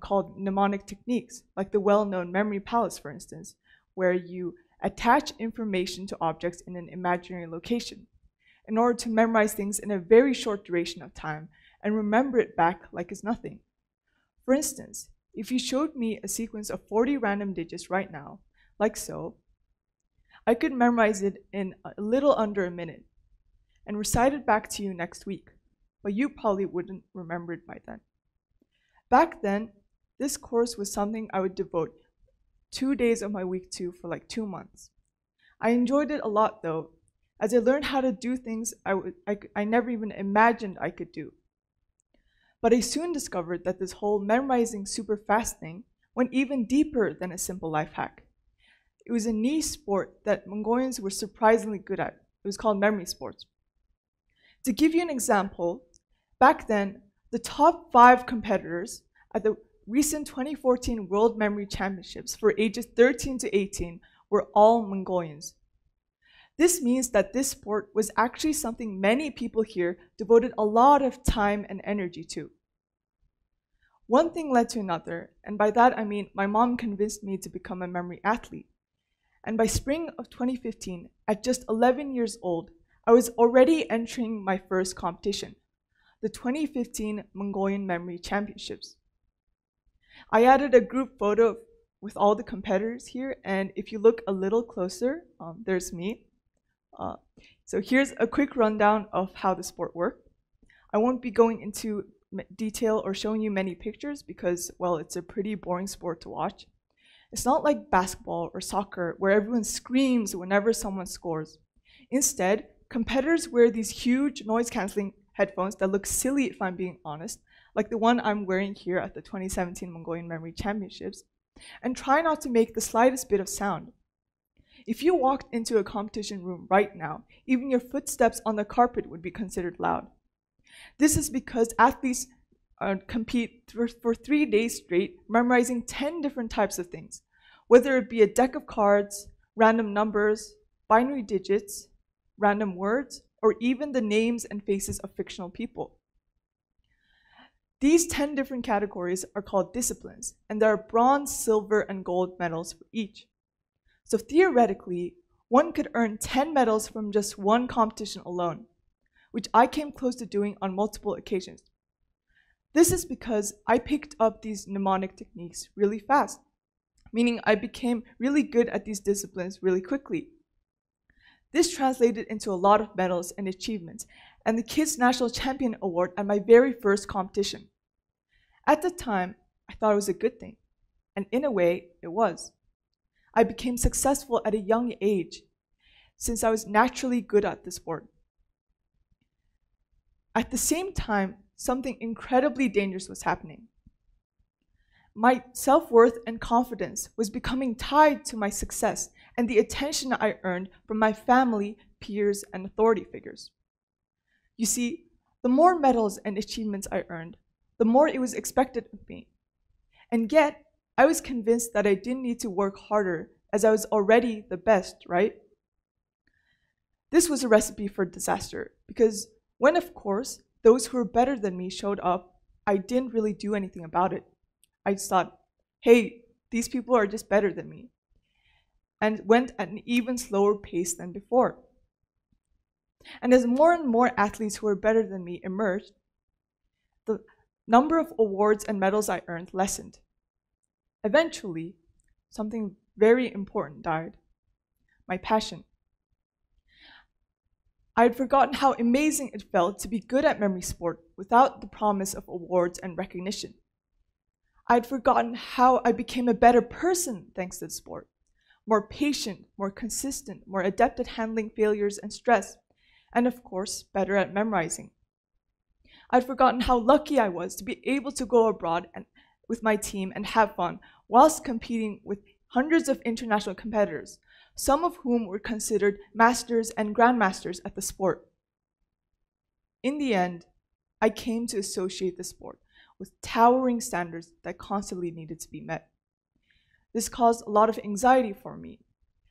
[SPEAKER 10] called mnemonic techniques, like the well-known memory palace, for instance, where you attach information to objects in an imaginary location, in order to memorize things in a very short duration of time and remember it back like it's nothing. For instance, if you showed me a sequence of 40 random digits right now, like so, I could memorize it in a little under a minute and recite it back to you next week, but you probably wouldn't remember it by then. Back then, this course was something I would devote 2 days of my week to for like 2 months. I enjoyed it a lot though, as I learned how to do things I never even imagined I could do. But I soon discovered that this whole memorizing super fast thing went even deeper than a simple life hack. It was a niche sport that Mongolians were surprisingly good at. It was called memory sports. To give you an example, back then, the top 5 competitors at the recent 2014 World Memory Championships for ages 13 to 18 were all Mongolians. This means that this sport was actually something many people here devoted a lot of time and energy to. One thing led to another, and by that I mean my mom convinced me to become a memory athlete. And by spring of 2015, at just 11 years old, I was already entering my first competition, the 2015 Mongolian Memory Championships. I added a group photo with all the competitors here, and if you look a little closer, there's me. So here's a quick rundown of how the sport worked. I won't be going into detail or showing you many pictures because, well, it's a pretty boring sport to watch. It's not like basketball or soccer where everyone screams whenever someone scores. Instead, competitors wear these huge noise-canceling headphones that look silly if I'm being honest, like the one I'm wearing here at the 2017 Mongolian Memory Championships, and try not to make the slightest bit of sound. If you walked into a competition room right now, even your footsteps on the carpet would be considered loud. This is because athletes compete for 3 days straight, memorizing 10 different types of things, whether it be a deck of cards, random numbers, binary digits, random words, or even the names and faces of fictional people. These 10 different categories are called disciplines, and there are bronze, silver, and gold medals for each. So theoretically, one could earn 10 medals from just one competition alone, which I came close to doing on multiple occasions. This is because I picked up these mnemonic techniques really fast, meaning I became really good at these disciplines really quickly. This translated into a lot of medals and achievements, and the Kids National Champion Award at my very first competition. At the time, I thought it was a good thing, and in a way, it was. I became successful at a young age, since I was naturally good at the sport. At the same time, something incredibly dangerous was happening. My self-worth and confidence was becoming tied to my success and the attention I earned from my family, peers, and authority figures. You see, the more medals and achievements I earned, the more it was expected of me. And yet, I was convinced that I didn't need to work harder as I was already the best, right? This was a recipe for disaster because when, of course, those who were better than me showed up, I didn't really do anything about it. I just thought, hey, these people are just better than me, and went at an even slower pace than before. And as more and more athletes who were better than me emerged, the number of awards and medals I earned lessened. Eventually, something very important died: my passion. I had forgotten how amazing it felt to be good at memory sport without the promise of awards and recognition. I had forgotten how I became a better person thanks to the sport, more patient, more consistent, more adept at handling failures and stress, and of course, better at memorizing. I'd forgotten how lucky I was to be able to go abroad and with my team and have fun whilst competing with hundreds of international competitors, some of whom were considered masters and grandmasters at the sport. In the end, I came to associate the sport with towering standards that constantly needed to be met. This caused a lot of anxiety for me,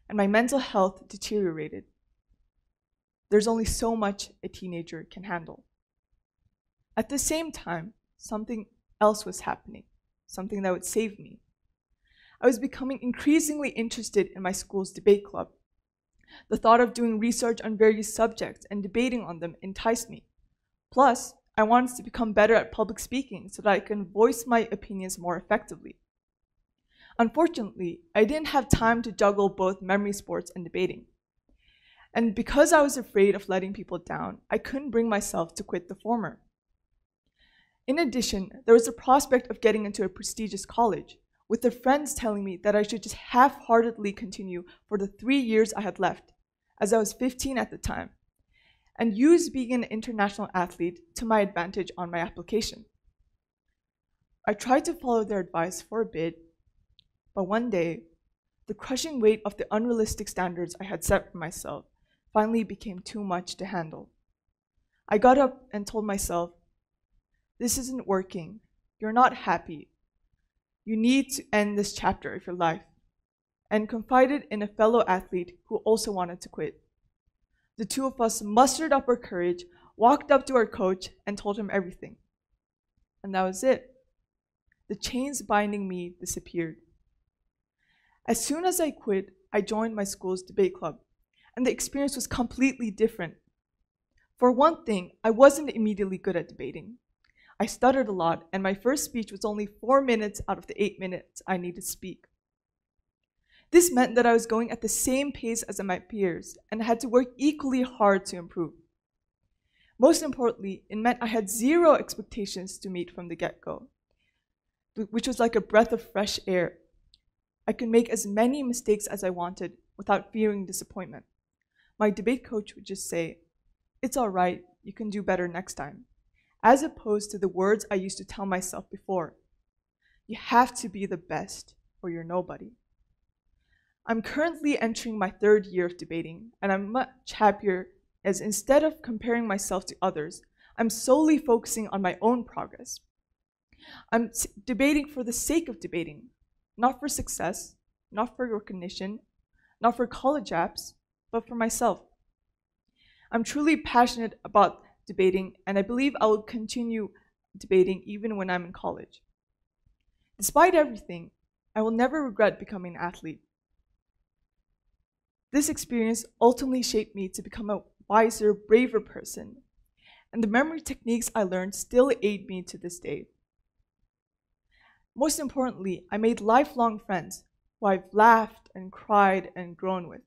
[SPEAKER 10] and my mental health deteriorated. There's only so much a teenager can handle. At the same time, something else was happening, something that would save me. I was becoming increasingly interested in my school's debate club. The thought of doing research on various subjects and debating on them enticed me. Plus, I wanted to become better at public speaking so that I can voice my opinions more effectively. Unfortunately, I didn't have time to juggle both memory sports and debating. And because I was afraid of letting people down, I couldn't bring myself to quit the former. In addition, there was the prospect of getting into a prestigious college, with the friends telling me that I should just half-heartedly continue for the 3 years I had left, as I was 15 at the time, and use being an international athlete to my advantage on my application. I tried to follow their advice for a bit, but one day, the crushing weight of the unrealistic standards I had set for myself finally became too much to handle. I got up and told myself, "This isn't working. You're not happy. You need to end this chapter of your life," and confided in a fellow athlete who also wanted to quit. The two of us mustered up our courage, walked up to our coach, and told him everything. And that was it. The chains binding me disappeared. As soon as I quit, I joined my school's debate club, and the experience was completely different. For one thing, I wasn't immediately good at debating. I stuttered a lot, and my first speech was only 4 minutes out of the 8 minutes I needed to speak. This meant that I was going at the same pace as my peers and had to work equally hard to improve. Most importantly, it meant I had zero expectations to meet from the get-go, which was like a breath of fresh air. I could make as many mistakes as I wanted without fearing disappointment. My debate coach would just say, "It's all right, you can do better next time," as opposed to the words I used to tell myself before. "You have to be the best or you're nobody." I'm currently entering my 3rd year of debating, and I'm much happier as instead of comparing myself to others, I'm solely focusing on my own progress. I'm debating for the sake of debating, not for success, not for recognition, not for college apps, but for myself. I'm truly passionate about debating, and I believe I will continue debating even when I'm in college. Despite everything, I will never regret becoming an athlete. This experience ultimately shaped me to become a wiser, braver person, and the memory techniques I learned still aid me to this day. Most importantly, I made lifelong friends who I've laughed and cried and grown with.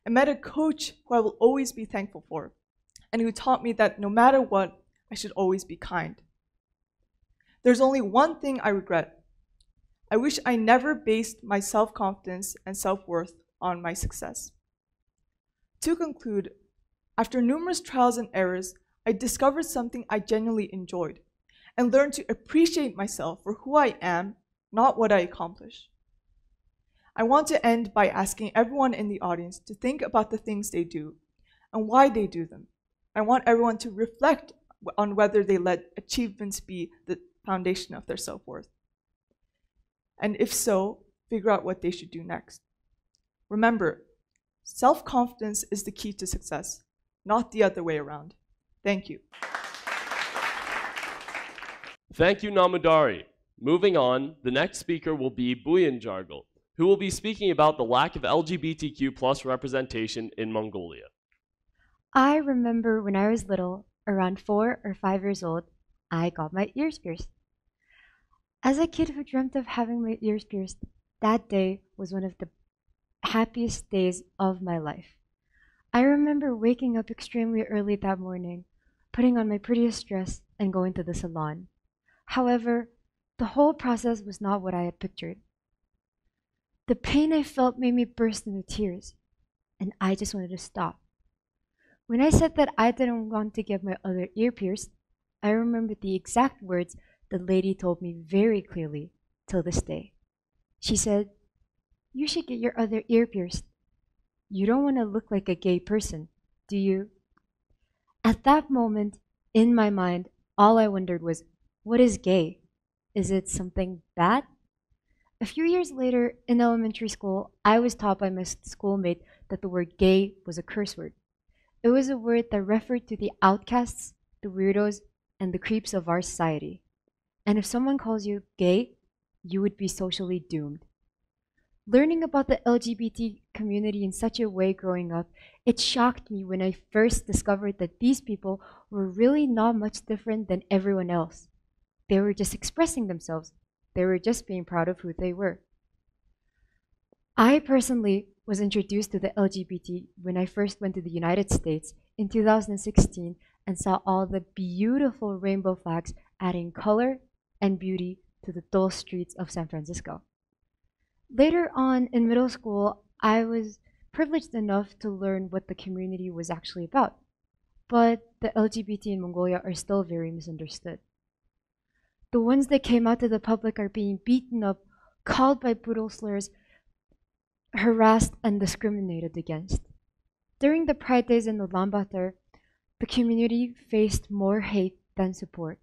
[SPEAKER 10] I met a coach who I will always be thankful for, and who taught me that no matter what, I should always be kind. There's only one thing I regret. I wish I never based my self-confidence and self-worth on my success. To conclude, after numerous trials and errors, I discovered something I genuinely enjoyed and learned to appreciate myself for who I am, not what I accomplish. I want to end by asking everyone in the audience to think about the things they do and why they do them. I want everyone to reflect on whether they let achievements be the foundation of their self-worth. And if so, figure out what they should do next. Remember, self-confidence is the key to success, not the other way around. Thank you.
[SPEAKER 2] Thank you, Namuundari. Moving on, the next speaker will be Buyanjargal, who will be speaking about the lack of LGBTQ+ representation in Mongolia.
[SPEAKER 11] I remember when I was little, around 4 or 5 years old, I got my ears pierced. As a kid who dreamt of having my ears pierced, that day was one of the happiest days of my life. I remember waking up extremely early that morning, putting on my prettiest dress, and going to the salon. However, the whole process was not what I had pictured. The pain I felt made me burst into tears, and I just wanted to stop. When I said that I didn't want to get my other ear pierced, I remember the exact words the lady told me very clearly till this day. She said, "You should get your other ear pierced. You don't want to look like a gay person, do you?" At that moment, in my mind, all I wondered was, what is gay? Is it something bad? A few years later, in elementary school, I was taught by my schoolmate that the word gay was a curse word. It was a word that referred to the outcasts, the weirdos, and the creeps of our society. And if someone calls you gay, you would be socially doomed. Learning about the LGBT community in such a way growing up, it shocked me when I first discovered that these people were really not much different than everyone else. They were just expressing themselves. They were just being proud of who they were. I personally was introduced to the LGBT when I first went to the United States in 2016 and saw all the beautiful rainbow flags adding color and beauty to the dull streets of San Francisco. Later on in middle school, I was privileged enough to learn what the community was actually about, but the LGBT in Mongolia are still very misunderstood. The ones that came out to the public are being beaten up, called by brutal slurs, harassed, and discriminated against. During the Pride Days in Ulaanbaatar, the community faced more hate than support.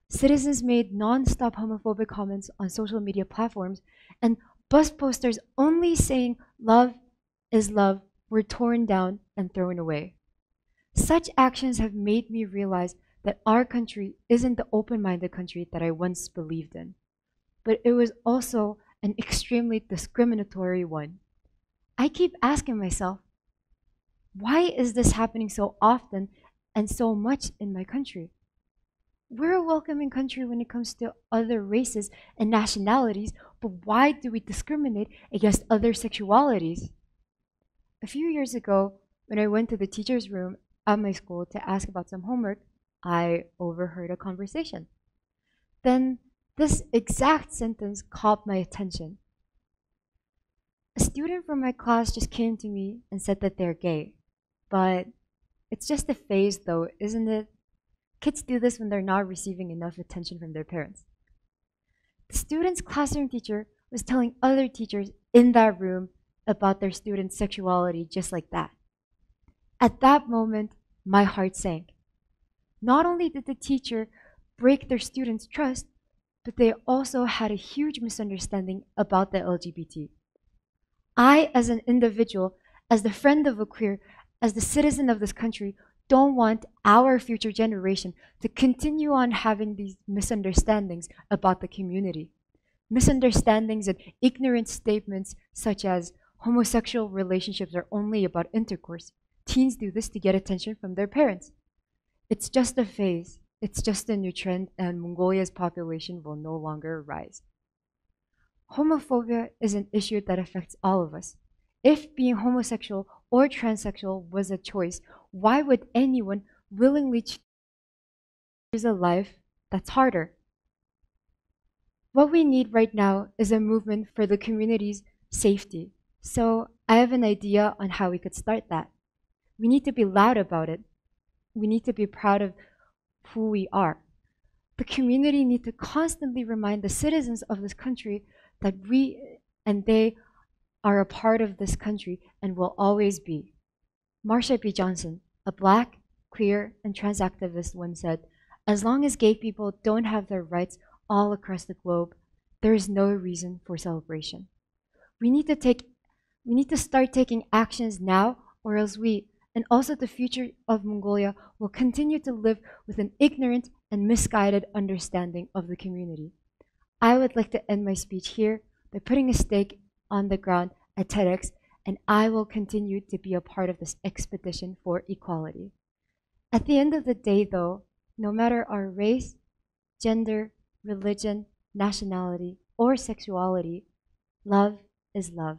[SPEAKER 11] Citizens made non-stop homophobic comments on social media platforms, and bus posters only saying "love is love" were torn down and thrown away. Such actions have made me realize that our country isn't the open-minded country that I once believed in, but it was also an extremely discriminatory one. I keep asking myself, why is this happening so often and so much in my country? We're a welcoming country when it comes to other races and nationalities, but why do we discriminate against other sexualities? A few years ago, when I went to the teacher's room at my school to ask about some homework, I overheard a conversation. Then this exact sentence caught my attention. A student from my class just came to me and said that they're gay. But it's just a phase though, isn't it? Kids do this when they're not receiving enough attention from their parents. The student's classroom teacher was telling other teachers in that room about their student's sexuality just like that. At that moment, my heart sank. Not only did the teacher break their students' trust, but they also had a huge misunderstanding about the LGBT. I, as an individual, as the friend of a queer, as the citizen of this country, don't want our future generation to continue on having these misunderstandings about the community. Misunderstandings and ignorant statements such as homosexual relationships are only about intercourse. Teens do this to get attention from their parents. It's just a phase, it's just a new trend, and Mongolia's population will no longer rise. Homophobia is an issue that affects all of us. If being homosexual or transsexual was a choice, why would anyone willingly choose a life that's harder? What we need right now is a movement for the community's safety. So I have an idea on how we could start that. We need to be loud about it. We need to be proud of who we are. The community need to constantly remind the citizens of this country that we and they are a part of this country and will always be. Marsha P. Johnson, a Black, queer, and trans activist, once said, "As long as gay people don't have their rights all across the globe, there is no reason for celebration." We need to start taking actions now, or else we, and also the future of Mongolia, will continue to live with an ignorant and misguided understanding of the community. I would like to end my speech here by putting a stake on the ground at TEDx, and I will continue to be a part of this expedition for equality. At the end of the day, though, no matter our race, gender, religion, nationality, or sexuality, love is love.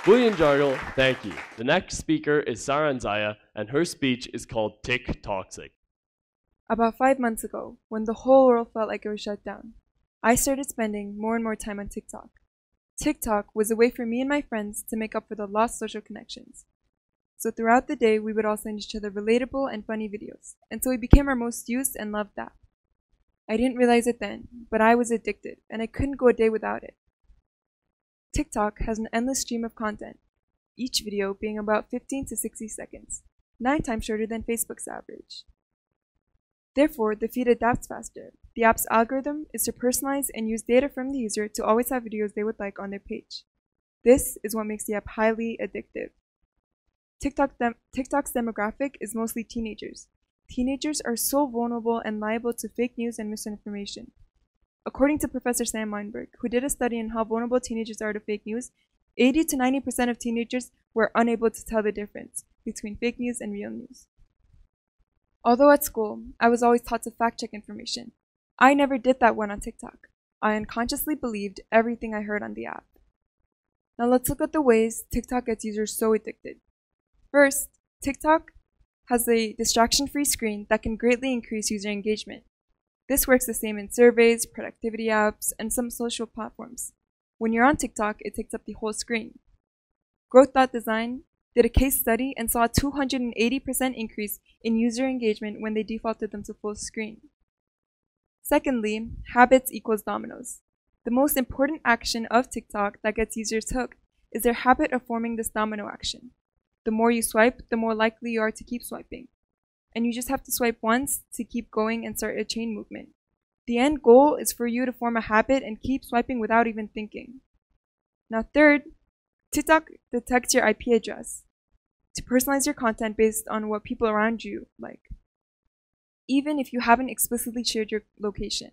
[SPEAKER 2] Buyanjargal, thank you. The next speaker is Saranzaya, and her speech is called TikToksic.
[SPEAKER 5] About 5 months ago, when the whole world felt like it was shut down, I started spending more and more time on TikTok. TikTok was a way for me and my friends to make up for the lost social connections. So throughout the day, we would all send each other relatable and funny videos, until it became our most used and loved app. I didn't realize it then, but I was addicted, and I couldn't go a day without it. TikTok has an endless stream of content, each video being about 15 to 60 seconds, 9 times shorter than Facebook's average. Therefore, the feed adapts faster. The app's algorithm is to personalize and use data from the user to always have videos they would like on their page. This is what makes the app highly addictive. TikTok's demographic is mostly teenagers. Teenagers are so vulnerable and liable to fake news and misinformation. According to Professor Sam Meinberg, who did a study on how vulnerable teenagers are to fake news, 80 to 90% of teenagers were unable to tell the difference between fake news and real news. Although at school, I was always taught to fact-check information, I never did that one on TikTok. I unconsciously believed everything I heard on the app. Now let's look at the ways TikTok gets users so addicted. First, TikTok has a distraction-free screen that can greatly increase user engagement. This works the same in surveys, productivity apps, and some social platforms. When you're on TikTok, it takes up the whole screen. Growth.design did a case study and saw a 280% increase in user engagement when they defaulted them to full screen. Secondly, habits equals dominoes. The most important action of TikTok that gets users hooked is their habit of forming this domino action. The more you swipe, the more likely you are to keep swiping. And you just have to swipe once to keep going and start a chain movement. The end goal is for you to form a habit and keep swiping without even thinking. Now third, TikTok detects your IP address to personalize your content based on what people around you like, even if you haven't explicitly shared your location.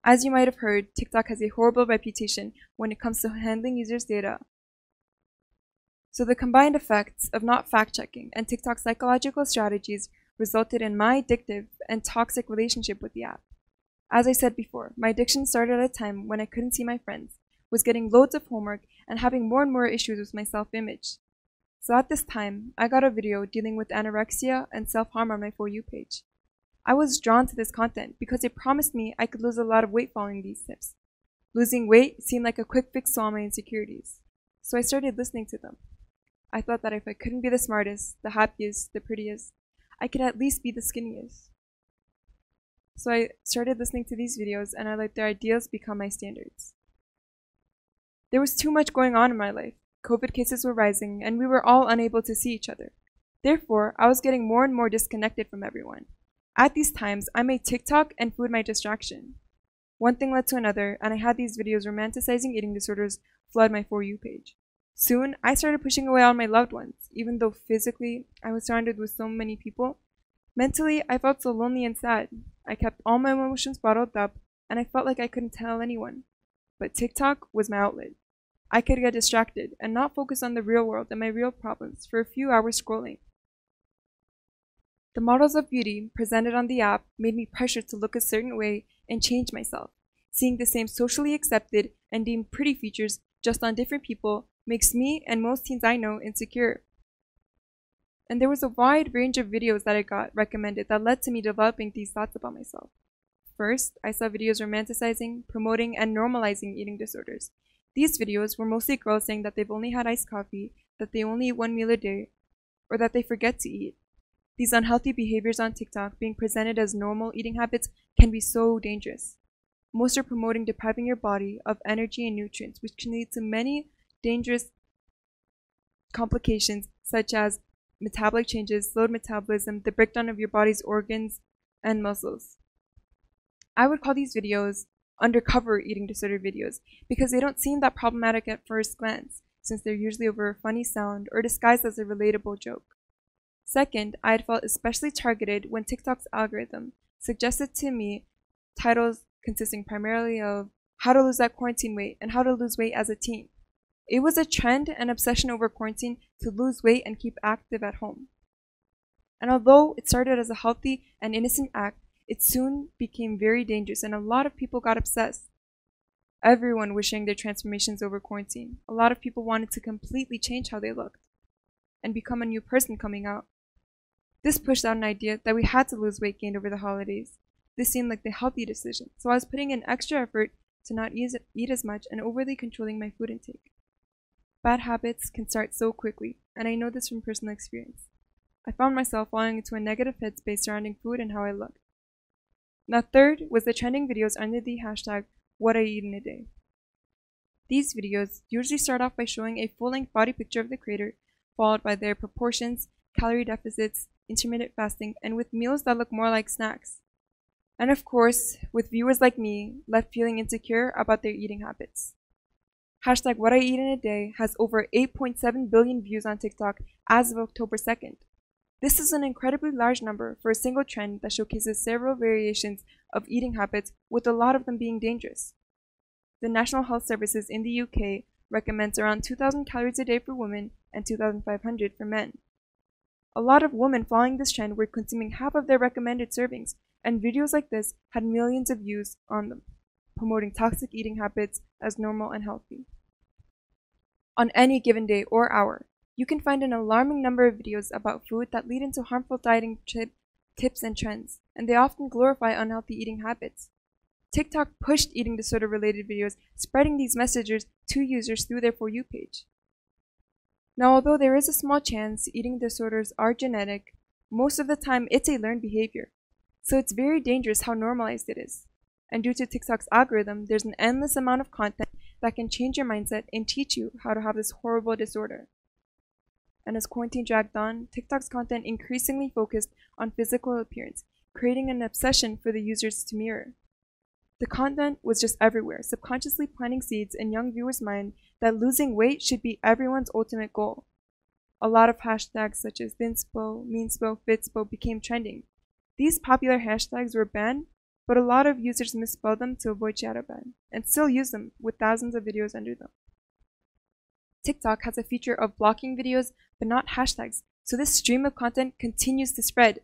[SPEAKER 5] As you might have heard, TikTok has a horrible reputation when it comes to handling users' data. So the combined effects of not fact-checking and TikTok's psychological strategies
[SPEAKER 12] resulted in my addictive and toxic relationship with the app. As I said before, my addiction started at a time when I couldn't see my friends, was getting loads of homework, and having more and more issues with my self-image. So at this time, I got a video dealing with anorexia and self-harm on my For You page. I was drawn to this content because it promised me I could lose a lot of weight following these tips. Losing weight seemed like a quick fix to all my insecurities, so I started listening to them. I thought that if I couldn't be the smartest, the happiest, the prettiest, I could at least be the skinniest. So I started listening to these videos and I let their ideals become my standards. There was too much going on in my life. COVID cases were rising and we were all unable to see each other. Therefore, I was getting more and more disconnected from everyone. At these times, I made TikTok and food my distraction. One thing led to another, and I had these videos romanticizing eating disorders flood my For You page. Soon, I started pushing away all my loved ones, even though physically I was surrounded with so many people. Mentally, I felt so lonely and sad. I kept all my emotions bottled up, and I felt like I couldn't tell anyone. But TikTok was my outlet. I could get distracted and not focus on the real world and my real problems for a few hours scrolling. The models of beauty presented on the app made me pressured to look a certain way and change myself. Seeing the same socially accepted and deemed pretty features just on different people makes me and most teens I know insecure. And there was a wide range of videos that I got recommended that led to me developing these thoughts about myself. First, I saw videos romanticizing, promoting, and normalizing eating disorders. These videos were mostly girls saying that they've only had iced coffee, that they only eat one meal a day, or that they forget to eat. These unhealthy behaviors on TikTok being presented as normal eating habits can be so dangerous. Most are promoting depriving your body of energy and nutrients, which can lead to many dangerous complications such as metabolic changes, slowed metabolism, the breakdown of your body's organs and muscles. I would call these videos undercover eating disorder videos because they don't seem that problematic at first glance, since they're usually over a funny sound or disguised as a relatable joke. Second, I had felt especially targeted when TikTok's algorithm suggested to me titles consisting primarily of how to lose that quarantine weight and how to lose weight as a teen. It was a trend and obsession over quarantine to lose weight and keep active at home. And although it started as a healthy and innocent act, it soon became very dangerous and a lot of people got obsessed. Everyone was sharing their transformations over quarantine. A lot of people wanted to completely change how they looked and become a new person coming out. This pushed out an idea that we had to lose weight gained over the holidays. This seemed like the healthy decision, so I was putting in extra effort to not eat as much and overly controlling my food intake. Bad habits can start so quickly, and I know this from personal experience. I found myself falling into a negative headspace surrounding food and how I looked. Now third was the trending videos under the hashtag what I eat in a day. These videos usually start off by showing a full-length body picture of the creator, followed by their proportions, calorie deficits, intermittent fasting, and with meals that look more like snacks. And of course, with viewers like me left feeling insecure about their eating habits. Hashtag what I eat in a day has over 8.7 billion views on TikTok as of October 2nd. This is an incredibly large number for a single trend that showcases several variations of eating habits, with a lot of them being dangerous. The National Health Services in the UK recommends around 2,000 calories a day for women and 2,500 for men. A lot of women following this trend were consuming half of their recommended servings, and videos like this had millions of views on them, promoting toxic eating habits as normal and healthy. On any given day or hour, you can find an alarming number of videos about food that lead into harmful dieting tips and trends, and they often glorify unhealthy eating habits. TikTok pushed eating disorder-related videos, spreading these messages to users through their For You page. Now, although there is a small chance eating disorders are genetic, most of the time it's a learned behavior. So it's very dangerous how normalized it is. And due to TikTok's algorithm, there's an endless amount of content that can change your mindset and teach you how to have this horrible disorder. And as quarantine dragged on, TikTok's content increasingly focused on physical appearance, creating an obsession for the users to mirror. The content was just everywhere, subconsciously planting seeds in young viewers' mind that losing weight should be everyone's ultimate goal. A lot of hashtags such as thinspo, meanspo, fitspo became trending. These popular hashtags were banned, but a lot of users misspelled them to avoid shadow ban, and still use them with thousands of videos under them. TikTok has a feature of blocking videos, but not hashtags, so this stream of content continues to spread.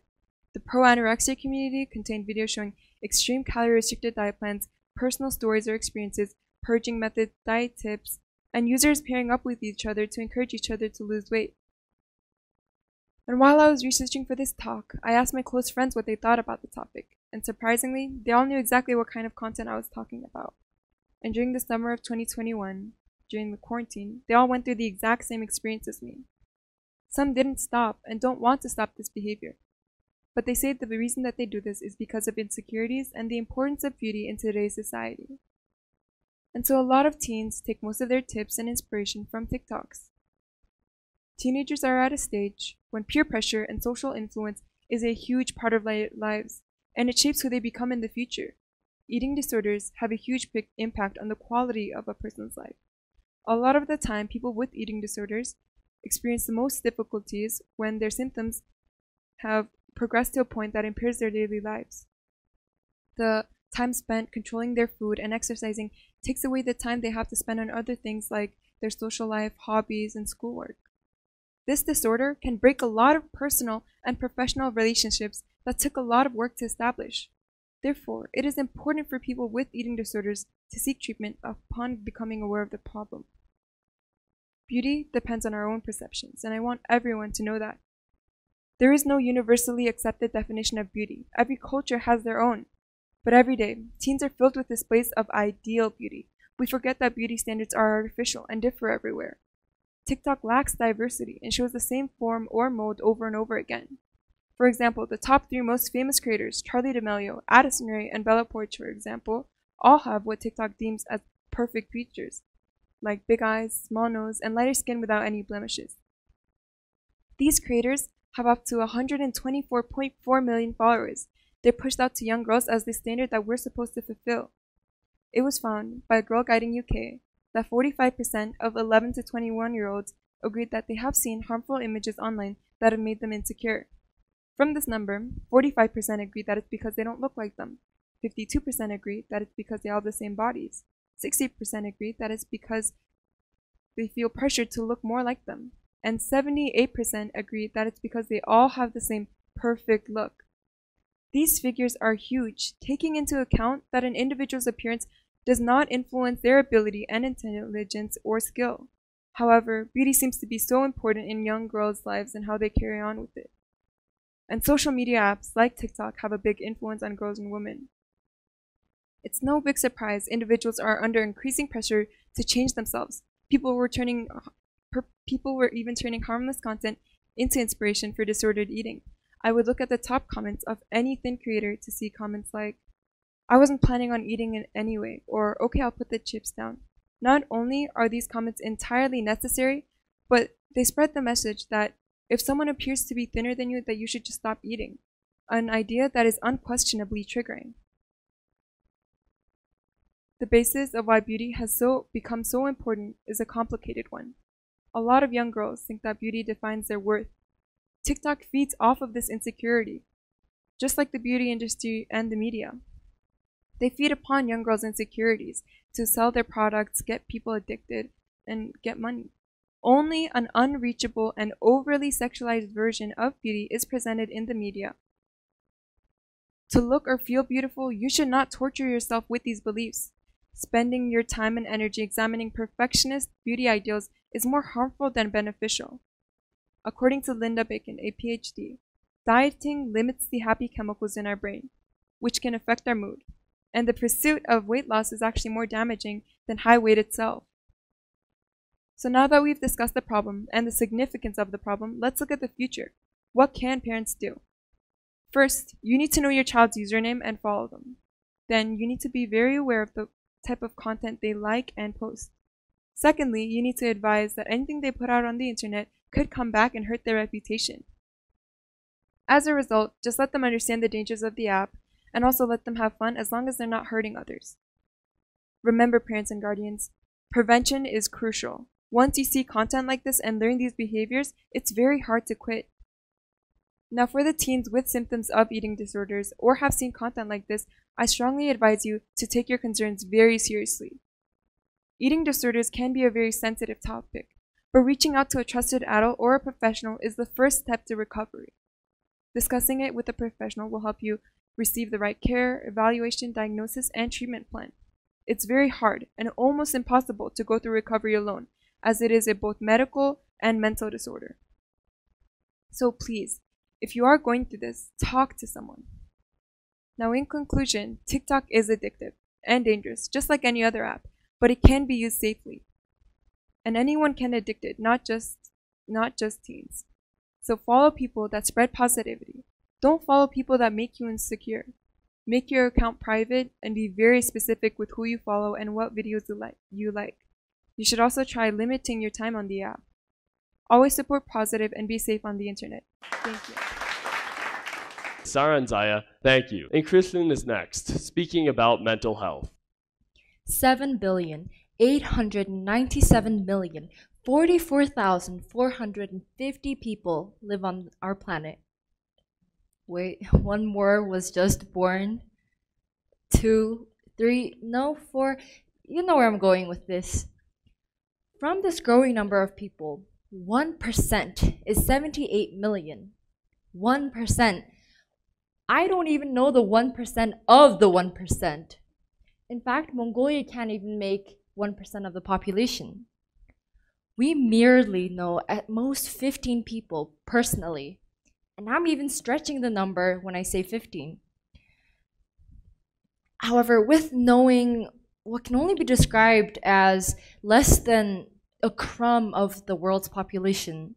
[SPEAKER 12] The pro-anorexia community contained videos showing extreme calorie-restricted diet plans, personal stories or experiences, purging methods, diet tips, and users pairing up with each other to encourage each other to lose weight. And while I was researching for this talk, I asked my close friends what they thought about the topic, and surprisingly, they all knew exactly what kind of content I was talking about. And during the summer of 2021, during the quarantine, they all went through the exact same experience as me. Some didn't stop and don't want to stop this behavior, but they say that the reason that they do this is because of insecurities and the importance of beauty in today's society. And so a lot of teens take most of their tips and inspiration from TikToks. Teenagers are at a stage when peer pressure and social influence is a huge part of their lives, and it shapes who they become in the future. Eating disorders have a huge impact on the quality of a person's life. A lot of the time, people with eating disorders experience the most difficulties when their symptoms have progressed to a point that impairs their daily lives. The time spent controlling their food and exercising takes away the time they have to spend on other things like their social life, hobbies, and schoolwork. This disorder can break a lot of personal and professional relationships that took a lot of work to establish. Therefore, it is important for people with eating disorders to seek treatment upon becoming aware of the problem. Beauty depends on our own perceptions, and I want everyone to know that. There is no universally accepted definition of beauty. Every culture has their own. But every day, teens are filled with displays of ideal beauty. We forget that beauty standards are artificial and differ everywhere. TikTok lacks diversity and shows the same form or mold over and over again. For example, the top 3 most famous creators, Charli D'Amelio, Addison Rae, and Bella Poarch, for example, all have what TikTok deems as perfect features, like big eyes, small nose, and lighter skin without any blemishes. These creators have up to 124.4 million followers. They're pushed out to young girls as the standard that we're supposed to fulfill. It was found by Girl Guiding UK that 45% of 11 to 21-year-olds agreed that they have seen harmful images online that have made them insecure. From this number, 45% agree that it's because they don't look like them, 52% agree that it's because they all have the same bodies, 60% agree that it's because they feel pressured to look more like them, and 78% agree that it's because they all have the same perfect look. These figures are huge, taking into account that an individual's appearance does not influence their ability and intelligence or skill. However, beauty seems to be so important in young girls' lives and how they carry on with it. And social media apps like TikTok have a big influence on girls and women. It's no big surprise individuals are under increasing pressure to change themselves. People were even turning harmless content into inspiration for disordered eating. I would look at the top comments of any thin creator to see comments like, "I wasn't planning on eating it anyway," or "Okay, I'll put the chips down." Not only are these comments entirely necessary, but they spread the message that if someone appears to be thinner than you, that you should just stop eating, an idea that is unquestionably triggering. The basis of why beauty has become so important is a complicated one. A lot of young girls think that beauty defines their worth. TikTok feeds off of this insecurity, just like the beauty industry and the media. They feed upon young girls' insecurities to sell their products, get people addicted, and get money. Only an unreachable and overly sexualized version of beauty is presented in the media. To look or feel beautiful, you should not torture yourself with these beliefs. Spending your time and energy examining perfectionist beauty ideals is more harmful than beneficial. According to Linda Bacon, a PhD, dieting limits the happy chemicals in our brain, which can affect our mood, and the pursuit of weight loss is actually more damaging than high weight itself. So now that we've discussed the problem and the significance of the problem, let's look at the future. What can parents do? First, you need to know your child's username and follow them. Then you need to be very aware of the type of content they like and post. Secondly, you need to advise that anything they put out on the internet could come back and hurt their reputation. As a result, just let them understand the dangers of the app and also let them have fun as long as they're not hurting others. Remember, parents and guardians, prevention is crucial. Once you see content like this and learn these behaviors, it's very hard to quit. Now, for the teens with symptoms of eating disorders or have seen content like this, I strongly advise you to take your concerns very seriously. Eating disorders can be a very sensitive topic, but reaching out to a trusted adult or a professional is the first step to recovery. Discussing it with a professional will help you receive the right care, evaluation, diagnosis, and treatment plan. It's very hard and almost impossible to go through recovery alone, as it is a both medical and mental disorder. So please, if you are going through this, talk to someone. Now in conclusion, TikTok is addictive and dangerous, just like any other app, but it can be used safely. And anyone can addict it, not just teens. So follow people that spread positivity. Don't follow people that make you insecure. Make your account private and be very specific with who you follow and what videos you like. You should also try limiting your time on the app. Always support positive and be safe on the internet. Thank you.
[SPEAKER 2] Saranzaya, thank you. Enkhriilen is next, speaking about mental health.
[SPEAKER 11] 7,897,044,450 people live on our planet. Wait, one more was just born. 2, 3, no, 4. You know where I'm going with this. From this growing number of people, 1% is 78 million. 1%. I don't even know the 1% of the 1%. In fact, Mongolia can't even make 1% of the population. We merely know at most 15 people personally. And I'm even stretching the number when I say 15. However, with knowing what can only be described as less than a crumb of the world's population,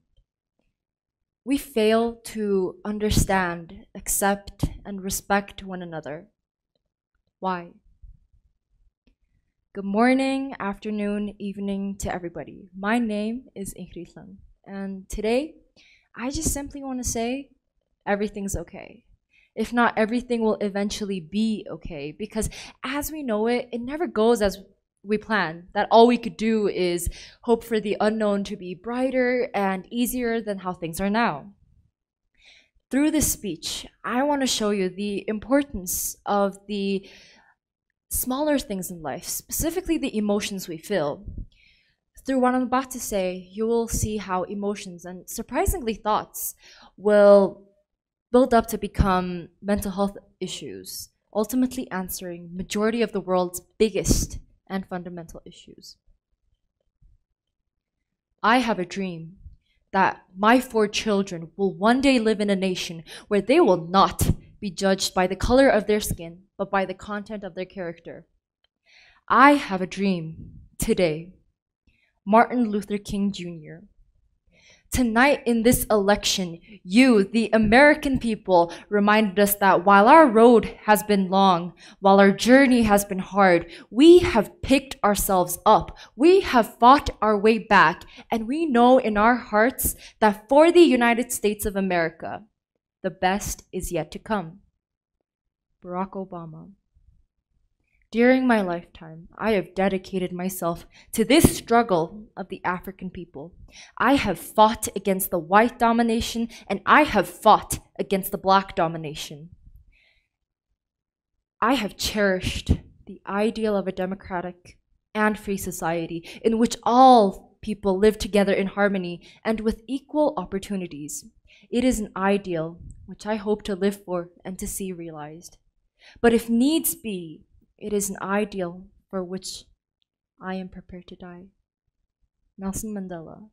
[SPEAKER 11] we fail to understand, accept, and respect one another. Why? Good morning, afternoon, evening to everybody. My name is Enkhriilen, and today I just simply want to say everything's okay. If not, everything will eventually be okay, because as we know it, it never goes as we plan. That all we could do is hope for the unknown to be brighter and easier than how things are now. Through this speech, I want to show you the importance of the smaller things in life, specifically the emotions we feel. Through what I'm about to say, you will see how emotions and surprisingly thoughts will build up to become mental health issues, ultimately answering majority of the world's biggest and fundamental issues. I have a dream that my 4 children will one day live in a nation where they will not be judged by the color of their skin, but by the content of their character. I have a dream today. Martin Luther King Jr. Tonight in this election, you, the American people, reminded us that while our road has been long, while our journey has been hard, we have picked ourselves up. We have fought our way back, and we know in our hearts that for the United States of America, the best is yet to come. Barack Obama. During my lifetime, I have dedicated myself to this struggle of the African people. I have fought against the white domination, and I have fought against the black domination. I have cherished the ideal of a democratic and free society in which all people live together in harmony and with equal opportunities. It is an ideal which I hope to live for and to see realized. But if needs be, it is an ideal for which I am prepared to die. Nelson Mandela.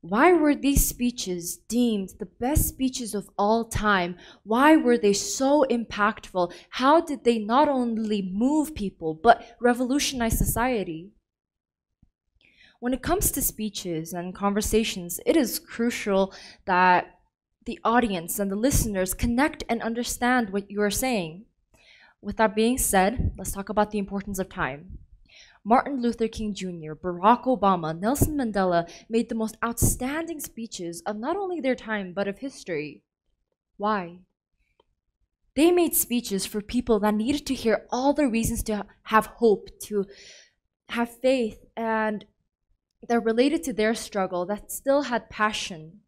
[SPEAKER 11] Why were these speeches deemed the best speeches of all time? Why were they so impactful? How did they not only move people, but revolutionize society? When it comes to speeches and conversations, it is crucial that the audience and the listeners connect and understand what you are saying. With that being said, let's talk about the importance of time. Martin Luther King Jr., Barack Obama, Nelson Mandela made the most outstanding speeches of not only their time, but of history. Why? They made speeches for people that needed to hear all the reasons to have hope, to have faith, and that related to their struggle, that still had passion.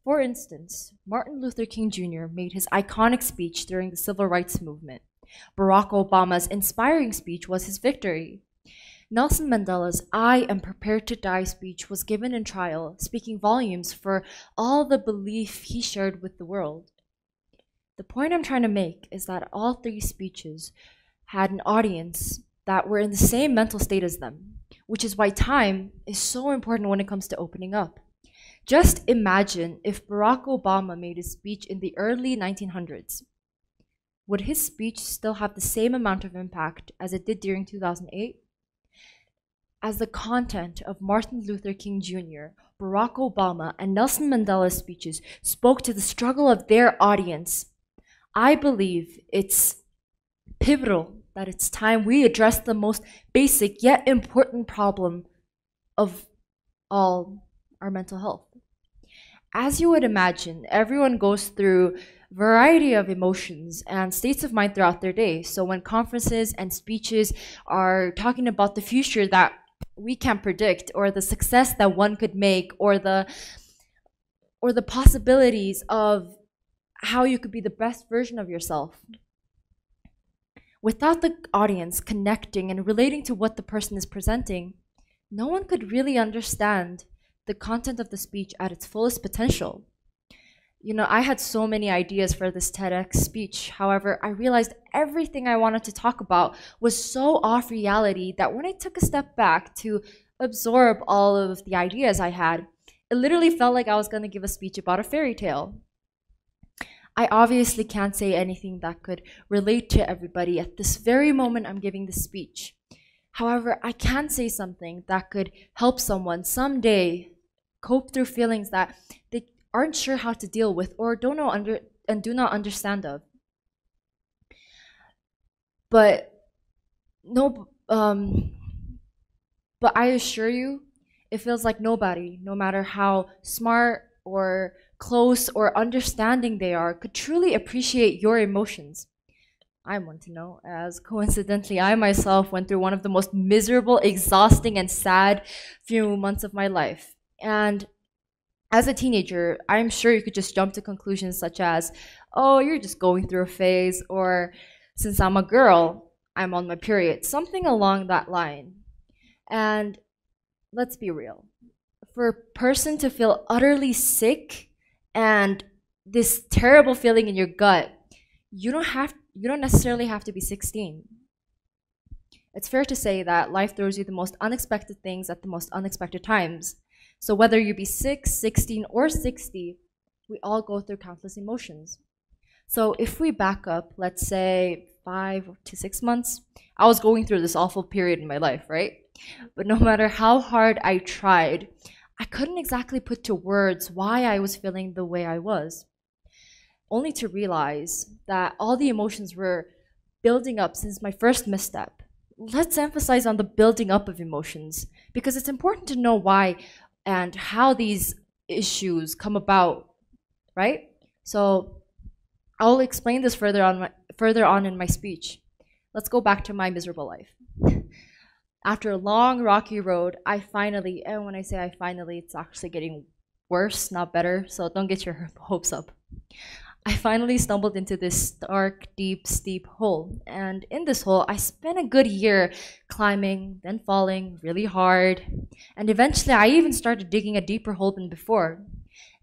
[SPEAKER 11] For instance, Martin Luther King Jr. made his iconic speech during the Civil Rights Movement. Barack Obama's inspiring speech was his victory. Nelson Mandela's "I am prepared to die" speech was given in trial, speaking volumes for all the belief he shared with the world. The point I'm trying to make is that all three speeches had an audience that were in the same mental state as them, which is why time is so important when it comes to opening up. Just imagine if Barack Obama made a speech in the early 1900s. Would his speech still have the same amount of impact as it did during 2008? As the content of Martin Luther King Jr., Barack Obama, and Nelson Mandela's speeches spoke to the struggle of their audience, I believe it's pivotal that it's time we address the most basic yet important problem of all, our mental health. As you would imagine, everyone goes through a variety of emotions and states of mind throughout their day. So when conferences and speeches are talking about the future that we can't predict, or the success that one could make, or the possibilities of how you could be the best version of yourself, without the audience connecting and relating to what the person is presenting, no one could really understand the content of the speech at its fullest potential. You know, I had so many ideas for this TEDx speech. However, I realized everything I wanted to talk about was so off reality that when I took a step back to absorb all of the ideas I had, it literally felt like I was going to give a speech about a fairy tale. I obviously can't say anything that could relate to everybody at this very moment I'm giving this speech. However, I can say something that could help someone someday cope through feelings that they aren't sure how to deal with or do not understand of. But I assure you, it feels like nobody, no matter how smart or close or understanding they are, could truly appreciate your emotions. I want to know, as coincidentally I myself went through one of the most miserable, exhausting, and sad few months of my life. And as a teenager, I'm sure you could just jump to conclusions such as, oh, you're just going through a phase, or since I'm a girl, I'm on my period, something along that line. And let's be real. For a person to feel utterly sick and this terrible feeling in your gut, you don't necessarily have to be 16. It's fair to say that life throws you the most unexpected things at the most unexpected times. So whether you be 6, 16, or 60, we all go through countless emotions. So if we back up, let's say 5 to 6 months, I was going through this awful period in my life, right? But no matter how hard I tried, I couldn't exactly put to words why I was feeling the way I was, only to realize that all the emotions were building up since my first misstep. Let's emphasize on the building up of emotions, because it's important to know why and how these issues come about, right? So I'll explain this further on in my speech. Let's go back to my miserable life. After a long, rocky road, I finally, and when I say I finally, it's actually getting worse, not better, so don't get your hopes up. I finally stumbled into this dark, deep, steep hole. And in this hole, I spent a good year climbing, then falling really hard. And eventually, I even started digging a deeper hole than before.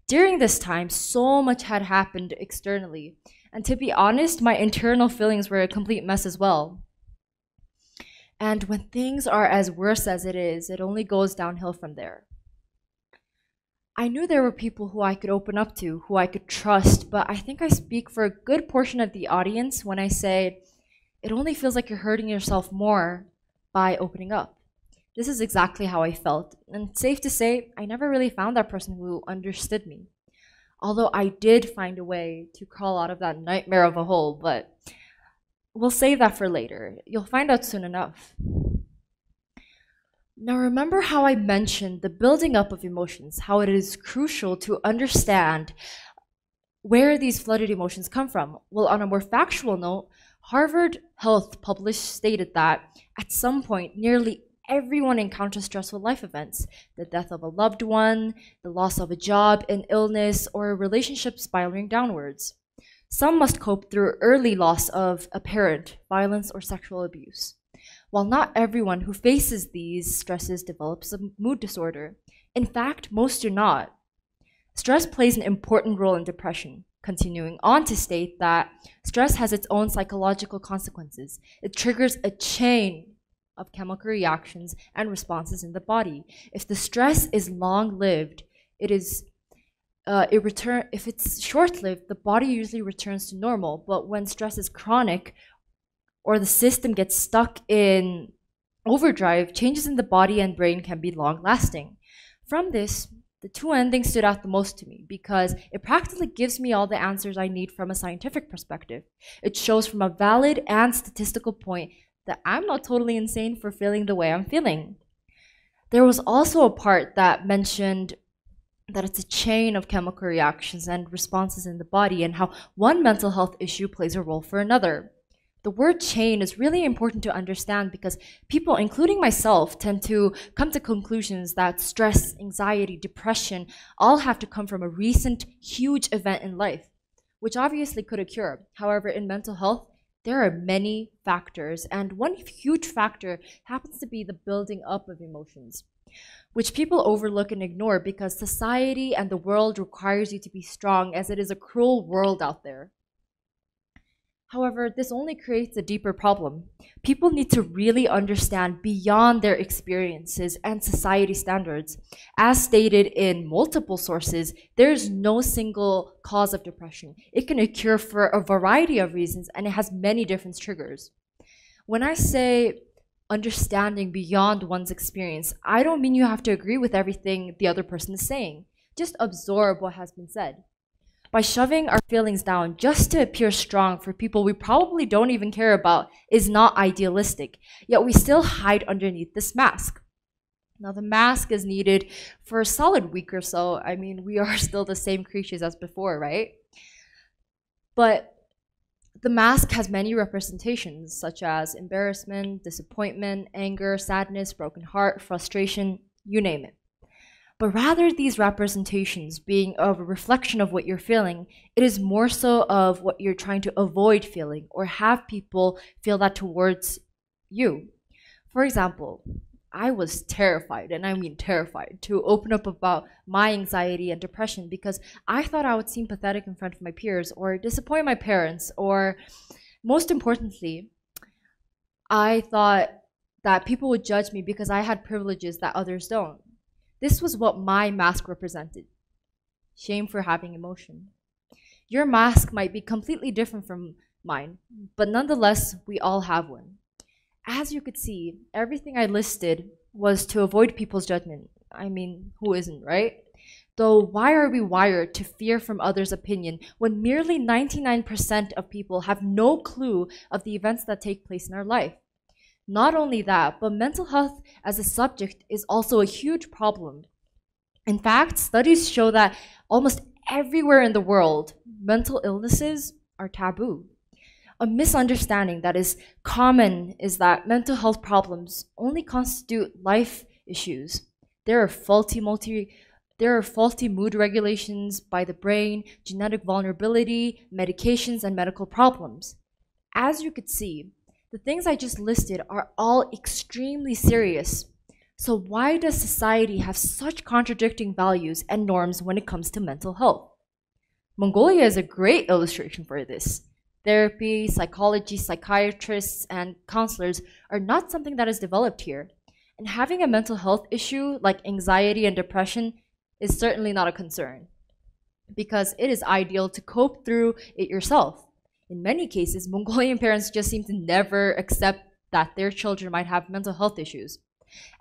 [SPEAKER 11] During this time, so much had happened externally. And to be honest, my internal feelings were a complete mess as well. And when things are as worse as it is, it only goes downhill from there. I knew there were people who I could open up to, who I could trust, but I think I speak for a good portion of the audience when I say it only feels like you're hurting yourself more by opening up. This is exactly how I felt, and safe to say, I never really found that person who understood me. Although I did find a way to crawl out of that nightmare of a hole, but we'll save that for later. You'll find out soon enough. Now remember how I mentioned the building up of emotions, how it is crucial to understand where these flooded emotions come from. Well, on a more factual note, Harvard Health stated that at some point, nearly everyone encounters stressful life events, the death of a loved one, the loss of a job, an illness, or a relationship spiraling downwards. Some must cope through early loss of a parent, violence, or sexual abuse. While not everyone who faces these stresses develops a mood disorder. In fact, most do not. Stress plays an important role in depression, continuing on to state that stress has its own psychological consequences. It triggers a chain of chemical reactions and responses in the body. If the stress is long-lived, if it's short-lived, the body usually returns to normal. But when stress is chronic or the system gets stuck in overdrive, changes in the body and brain can be long-lasting. From this, the two endings stood out the most to me because it practically gives me all the answers I need from a scientific perspective. It shows from a valid and statistical point that I'm not totally insane for feeling the way I'm feeling. There was also a part that mentioned that it's a chain of chemical reactions and responses in the body and how one mental health issue plays a role for another. The word chain is really important to understand because people, including myself, tend to come to conclusions that stress, anxiety, depression all have to come from a recent huge event in life, which obviously could occur. However, in mental health, there are many factors, and one huge factor happens to be the building up of emotions, which people overlook and ignore because society and the world requires you to be strong, as it is a cruel world out there. However, this only creates a deeper problem. People need to really understand beyond their experiences and society standards. As stated in multiple sources, there is no single cause of depression. It can occur for a variety of reasons, and it has many different triggers. When I say understanding beyond one's experience, I don't mean you have to agree with everything the other person is saying. Just absorb what has been said. By shoving our feelings down just to appear strong for people we probably don't even care about is not idealistic, yet we still hide underneath this mask. Now, the mask is needed for a solid week or so. I mean, we are still the same creatures as before, right? But the mask has many representations, such as embarrassment, disappointment, anger, sadness, broken heart, frustration, you name it. But rather these representations being a reflection of what you're feeling, it is more so of what you're trying to avoid feeling or have people feel that towards you. For example, I was terrified, and I mean terrified, to open up about my anxiety and depression because I thought I would seem pathetic in front of my peers or disappoint my parents, or most importantly, I thought that people would judge me because I had privileges that others don't. This was what my mask represented. Shame for having emotion. Your mask might be completely different from mine, but nonetheless, we all have one. As you could see, everything I listed was to avoid people's judgment. I mean, who isn't, right? Though, why are we wired to fear from others' opinion when merely 99% of people have no clue of the events that take place in our life? Not only that, but mental health as a subject is also a huge problem. In fact, studies show that almost everywhere in the world, mental illnesses are taboo. A misunderstanding that is common is that mental health problems only constitute life issues. There are faulty mood regulations by the brain, genetic vulnerability, medications, and medical problems. As you could see, the things I just listed are all extremely serious. So why does society have such contradicting values and norms when it comes to mental health? Mongolia is a great illustration for this. Therapy, psychology, psychiatrists, and counselors are not something that is developed here. And having a mental health issue like anxiety and depression is certainly not a concern, because it is ideal to cope through it yourself. In many cases, Mongolian parents just seem to never accept that their children might have mental health issues.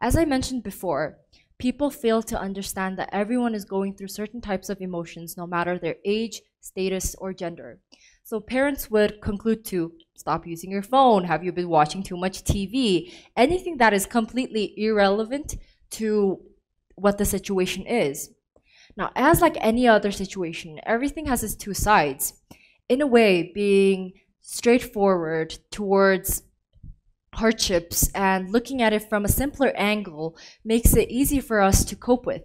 [SPEAKER 11] As I mentioned before, people fail to understand that everyone is going through certain types of emotions, no matter their age, status, or gender. So parents would conclude to stop using your phone, have you been watching too much TV, anything that is completely irrelevant to what the situation is. Now, as like any other situation, everything has its two sides. In a way, being straightforward towards hardships and looking at it from a simpler angle makes it easy for us to cope with,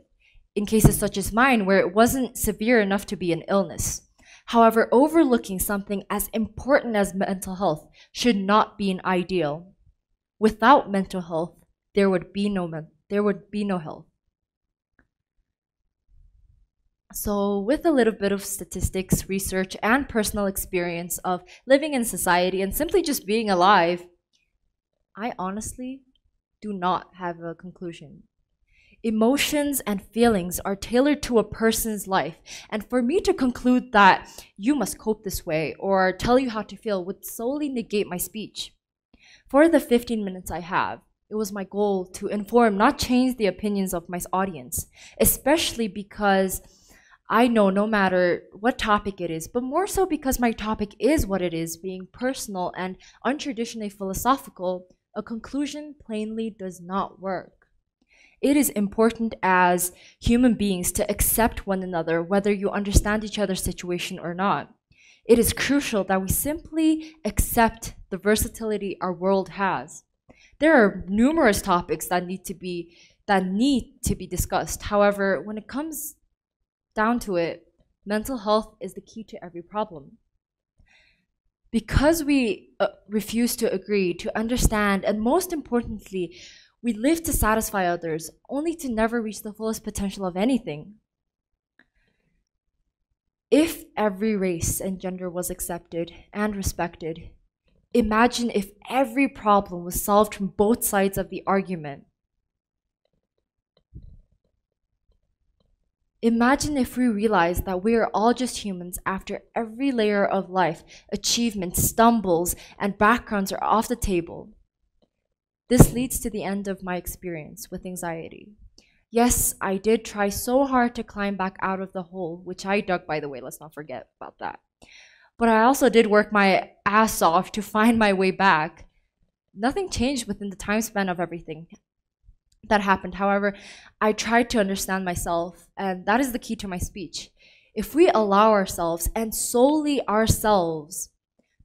[SPEAKER 11] in cases such as mine where it wasn't severe enough to be an illness. However, overlooking something as important as mental health should not be an ideal. Without mental health, there would be no health. So with a little bit of statistics, research, and personal experience of living in society and simply just being alive, I honestly do not have a conclusion. Emotions and feelings are tailored to a person's life, and for me to conclude that you must cope this way or tell you how to feel would solely negate my speech. For the 15 minutes I have, it was my goal to inform, not change the opinions of my audience, especially because I know no matter what topic it is, but more so because my topic is what it is, being personal and untraditionally philosophical, a conclusion plainly does not work. It is important as human beings to accept one another, whether you understand each other's situation or not. It is crucial that we simply accept the versatility our world has. There are numerous topics that need to be discussed. However, when it comes down to it, mental health is the key to every problem. Because we refuse to agree, to understand, and most importantly, we live to satisfy others, only to never reach the fullest potential of anything. If every race and gender was accepted and respected, imagine if every problem was solved from both sides of the argument. Imagine if we realized that we are all just humans after every layer of life, achievements, stumbles, and backgrounds are off the table. This leads to the end of my experience with anxiety. Yes, I did try so hard to climb back out of the hole, which I dug, by the way, let's not forget about that. But I also did work my ass off to find my way back. Nothing changed within the time span of everything that happened. However, I tried to understand myself, and that is the key to my speech. If we allow ourselves, and solely ourselves,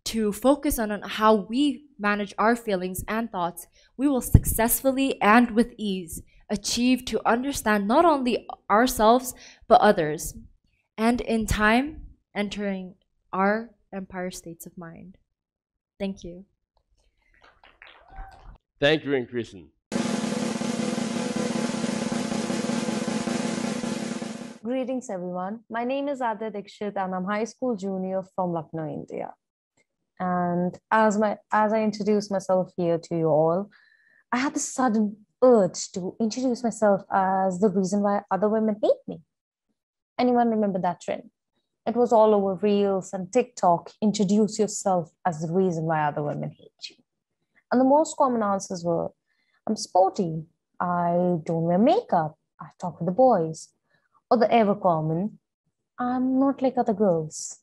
[SPEAKER 11] to focus on how we manage our feelings and thoughts, we will successfully and with ease achieve to understand not only ourselves, but others, and in time, entering our empire states of mind. Thank you.
[SPEAKER 2] Thank you, Enkhriilen.
[SPEAKER 13] Greetings, everyone. My name is Aadya Dixit, and I'm high school junior from Lucknow, India. And as I introduce myself here to you all, I had this sudden urge to introduce myself as the reason why other women hate me. Anyone remember that trend? It was all over Reels and TikTok. Introduce yourself as the reason why other women hate you. And the most common answers were, I'm sporty, I don't wear makeup, I talk with the boys. Or the ever common, I'm not like other girls.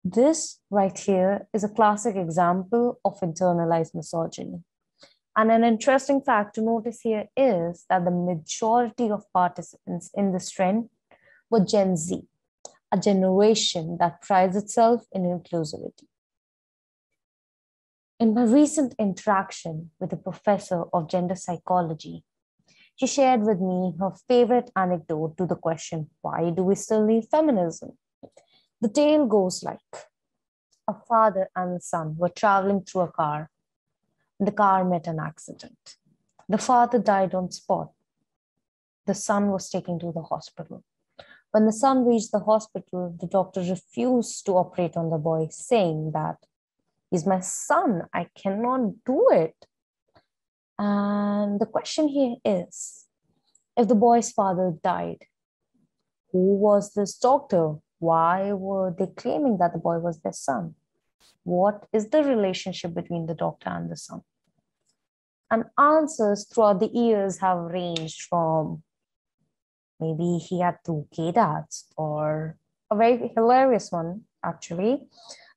[SPEAKER 13] This right here is a classic example of internalized misogyny. And an interesting fact to notice here is that the majority of participants in this trend were Gen Z, a generation that prides itself in inclusivity. In my recent interaction with a professor of gender psychology, she shared with me her favorite anecdote to the question, why do we still need feminism? The tale goes like, a father and a son were traveling through a car. The car met an accident. The father died on spot. The son was taken to the hospital. When the son reached the hospital, the doctor refused to operate on the boy, saying that, he's my son, I cannot do it. And the question here is, if the boy's father died, who was this doctor? Why were they claiming that the boy was their son? What is the relationship between the doctor and the son? And answers throughout the years have ranged from maybe he had two gay dads, or a very hilarious one, actually.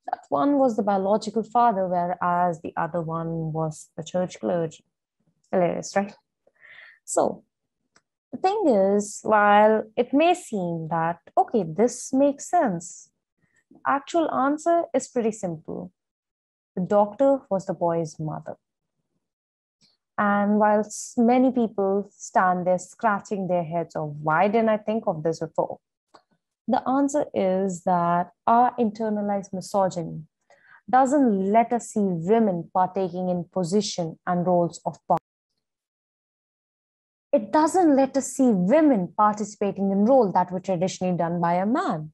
[SPEAKER 13] That one was the biological father, whereas the other one was the church clergy. Hilarious, right? So the thing is, while it may seem that, okay, this makes sense, the actual answer is pretty simple. The doctor was the boy's mother. And while many people stand there scratching their heads of why didn't I think of this before? The answer is that our internalized misogyny doesn't let us see women partaking in position and roles of power. It doesn't let us see women participating in roles that were traditionally done by a man.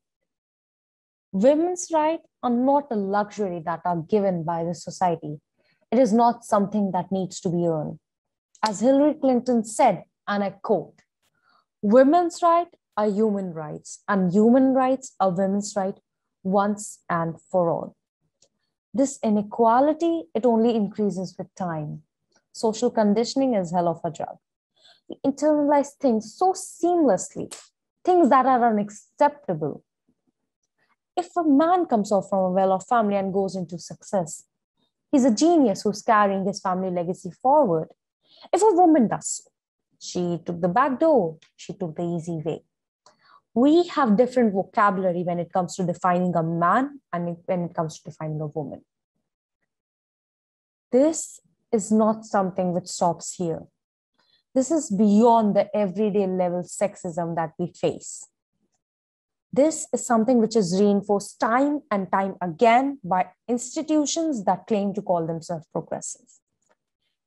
[SPEAKER 13] Women's rights are not a luxury that are given by the society. It is not something that needs to be earned. As Hillary Clinton said, and I quote, "Women's rights are human rights, and human rights are women's rights once and for all." This inequality, it only increases with time. Social conditioning is hell of a drug. We internalize things so seamlessly, things that are unacceptable. If a man comes off from a well-off family and goes into success, he's a genius who's carrying his family legacy forward. If a woman does so, she took the back door, she took the easy way. We have different vocabulary when it comes to defining a man and when it comes to defining a woman. This is not something which stops here. This is beyond the everyday level sexism that we face. This is something which is reinforced time and time again by institutions that claim to call themselves progressive.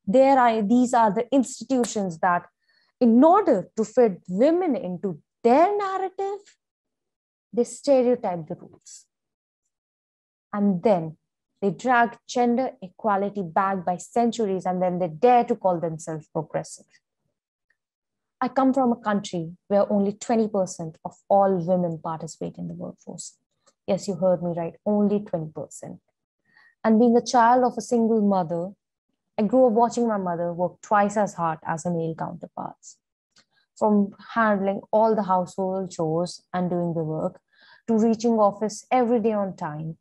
[SPEAKER 13] These are the institutions that, in order to fit women into their narrative, they stereotype the rules. And then they drag gender equality back by centuries, and then they dare to call themselves progressive. I come from a country where only 20% of all women participate in the workforce. Yes, you heard me right, only 20%. And being a child of a single mother, I grew up watching my mother work twice as hard as her male counterparts. From handling all the household chores and doing the work, to reaching office every day on time,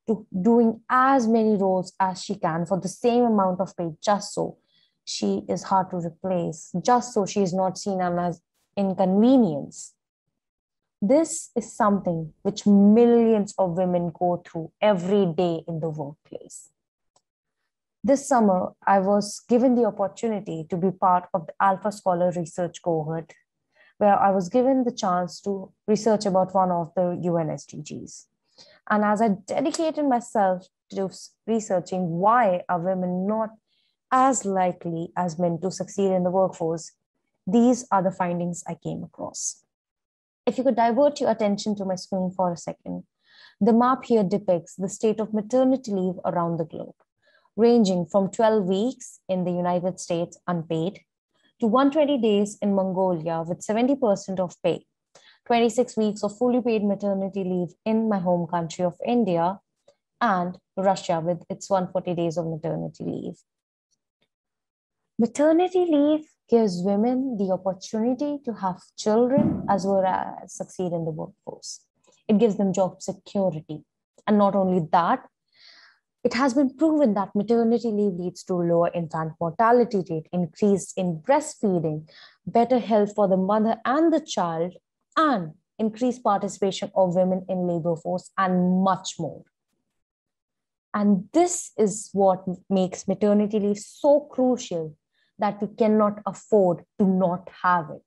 [SPEAKER 13] to doing as many roles as she can for the same amount of pay, just so she is hard to replace, just so she is not seen as inconvenience. This is something which millions of women go through every day in the workplace. This summer, I was given the opportunity to be part of the Alpha Scholar research cohort, where I was given the chance to research about one of the UN SDGs. And as I dedicated myself to researching why are women not as likely as men to succeed in the workforce, these are the findings I came across. If you could divert your attention to my screen for a second, the map here depicts the state of maternity leave around the globe, ranging from 12 weeks in the United States unpaid to 120 days in Mongolia with 70% of pay, 26 weeks of fully paid maternity leave in my home country of India, and Russia with its 140 days of maternity leave. Maternity leave gives women the opportunity to have children as well as succeed in the workforce. It gives them job security. And not only that, it has been proven that maternity leave leads to lower infant mortality rate, increase in breastfeeding, better health for the mother and the child, and increased participation of women in labor force, and much more. And this is what makes maternity leave so crucial that we cannot afford to not have it.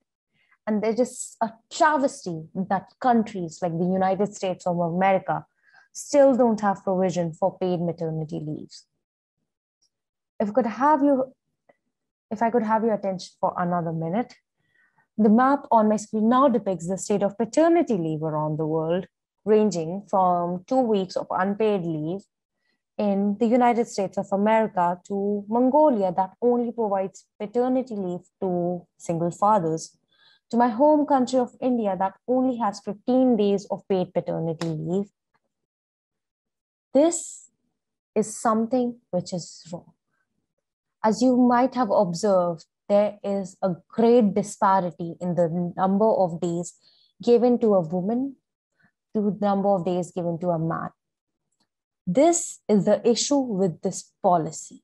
[SPEAKER 13] And there's just a travesty that countries like the United States of America still don't have provision for paid maternity leaves. If I could have your attention for another minute, the map on my screen now depicts the state of paternity leave around the world, ranging from 2 weeks of unpaid leave in the United States of America to Mongolia that only provides paternity leave to single fathers, to my home country of India that only has 15 days of paid paternity leave. This is something which is wrong. As you might have observed, there is a great disparity in the number of days given to a woman to the number of days given to a man. This is the issue with this policy.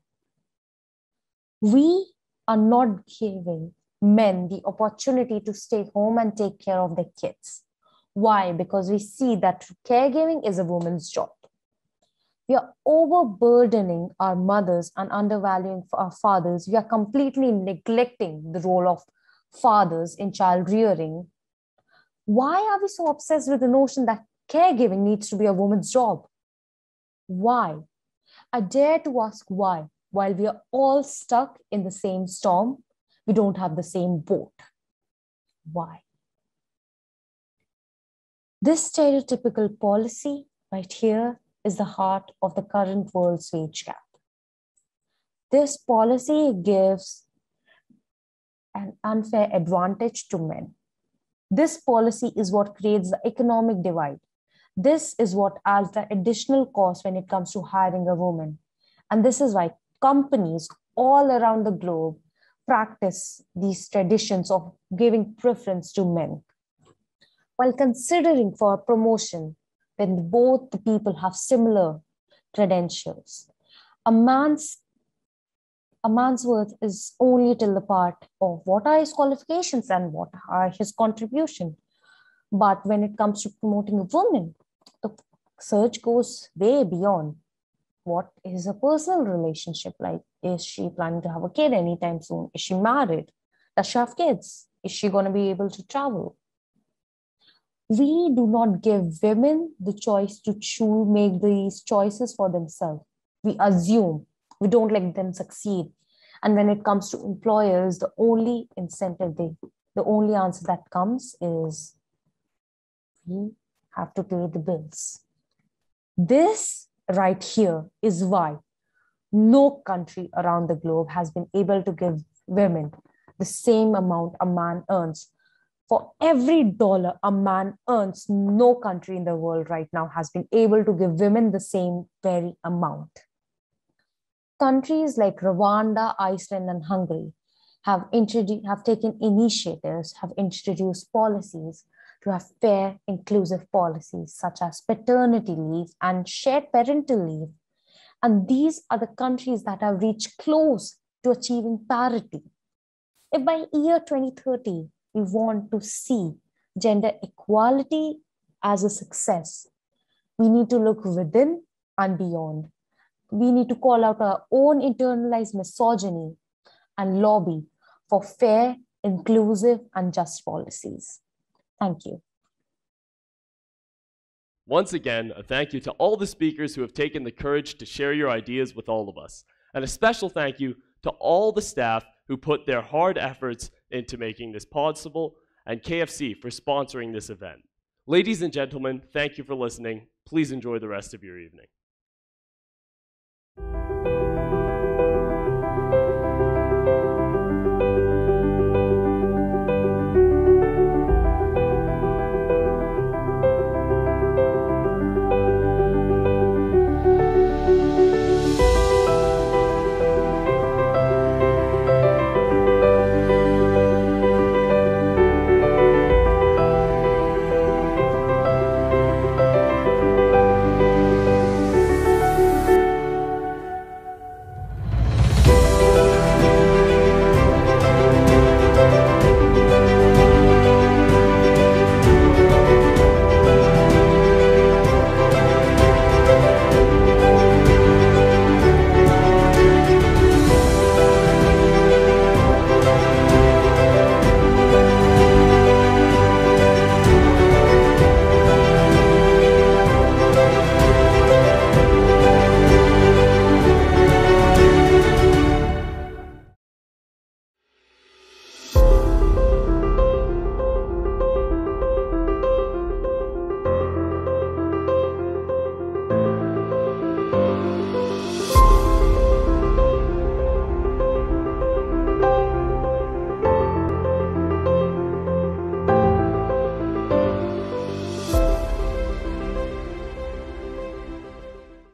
[SPEAKER 13] We are not giving men the opportunity to stay home and take care of their kids. Why? Because we see that caregiving is a woman's job. We are overburdening our mothers and undervaluing our fathers. We are completely neglecting the role of fathers in child rearing. Why are we so obsessed with the notion that caregiving needs to be a woman's job? Why? I dare to ask why, while we are all stuck in the same storm, we don't have the same boat. Why? This stereotypical policy right here is the heart of the current world's wage gap. This policy gives an unfair advantage to men. This policy is what creates the economic divide. This is what adds the additional cost when it comes to hiring a woman. And this is why companies all around the globe practice these traditions of giving preference to men. While considering for a promotion, when both the people have similar credentials, a man's worth is only till the part of what are his qualifications and what are his contribution. But when it comes to promoting a woman, the search goes way beyond. What is a personal relationship like? Is she planning to have a kid anytime soon? Is she married? Does she have kids? Is she going to be able to travel? We do not give women the choice to choose, make these choices for themselves. We assume, we don't let them succeed. And when it comes to employers, the only answer that comes is we have to pay the bills. This right here is why no country around the globe has been able to give women the same amount a man earns. For every dollar a man earns, no country in the world right now has been able to give women the same very amount. Countries like Rwanda, Iceland, and Hungary have taken initiatives, have introduced policies to have fair, inclusive policies such as paternity leave and shared parental leave. And these are the countries that have reached close to achieving parity. If by year 2030, we want to see gender equality as a success, we need to look within and beyond. We need to call out our own internalized misogyny and lobby for fair, inclusive, and just policies. Thank you.
[SPEAKER 2] Once again, a thank you to all the speakers who have taken the courage to share your ideas with all of us. And a special thank you to all the staff who put their hard efforts into making this possible, and KFC for sponsoring this event. Ladies and gentlemen, thank you for listening. Please enjoy the rest of your evening.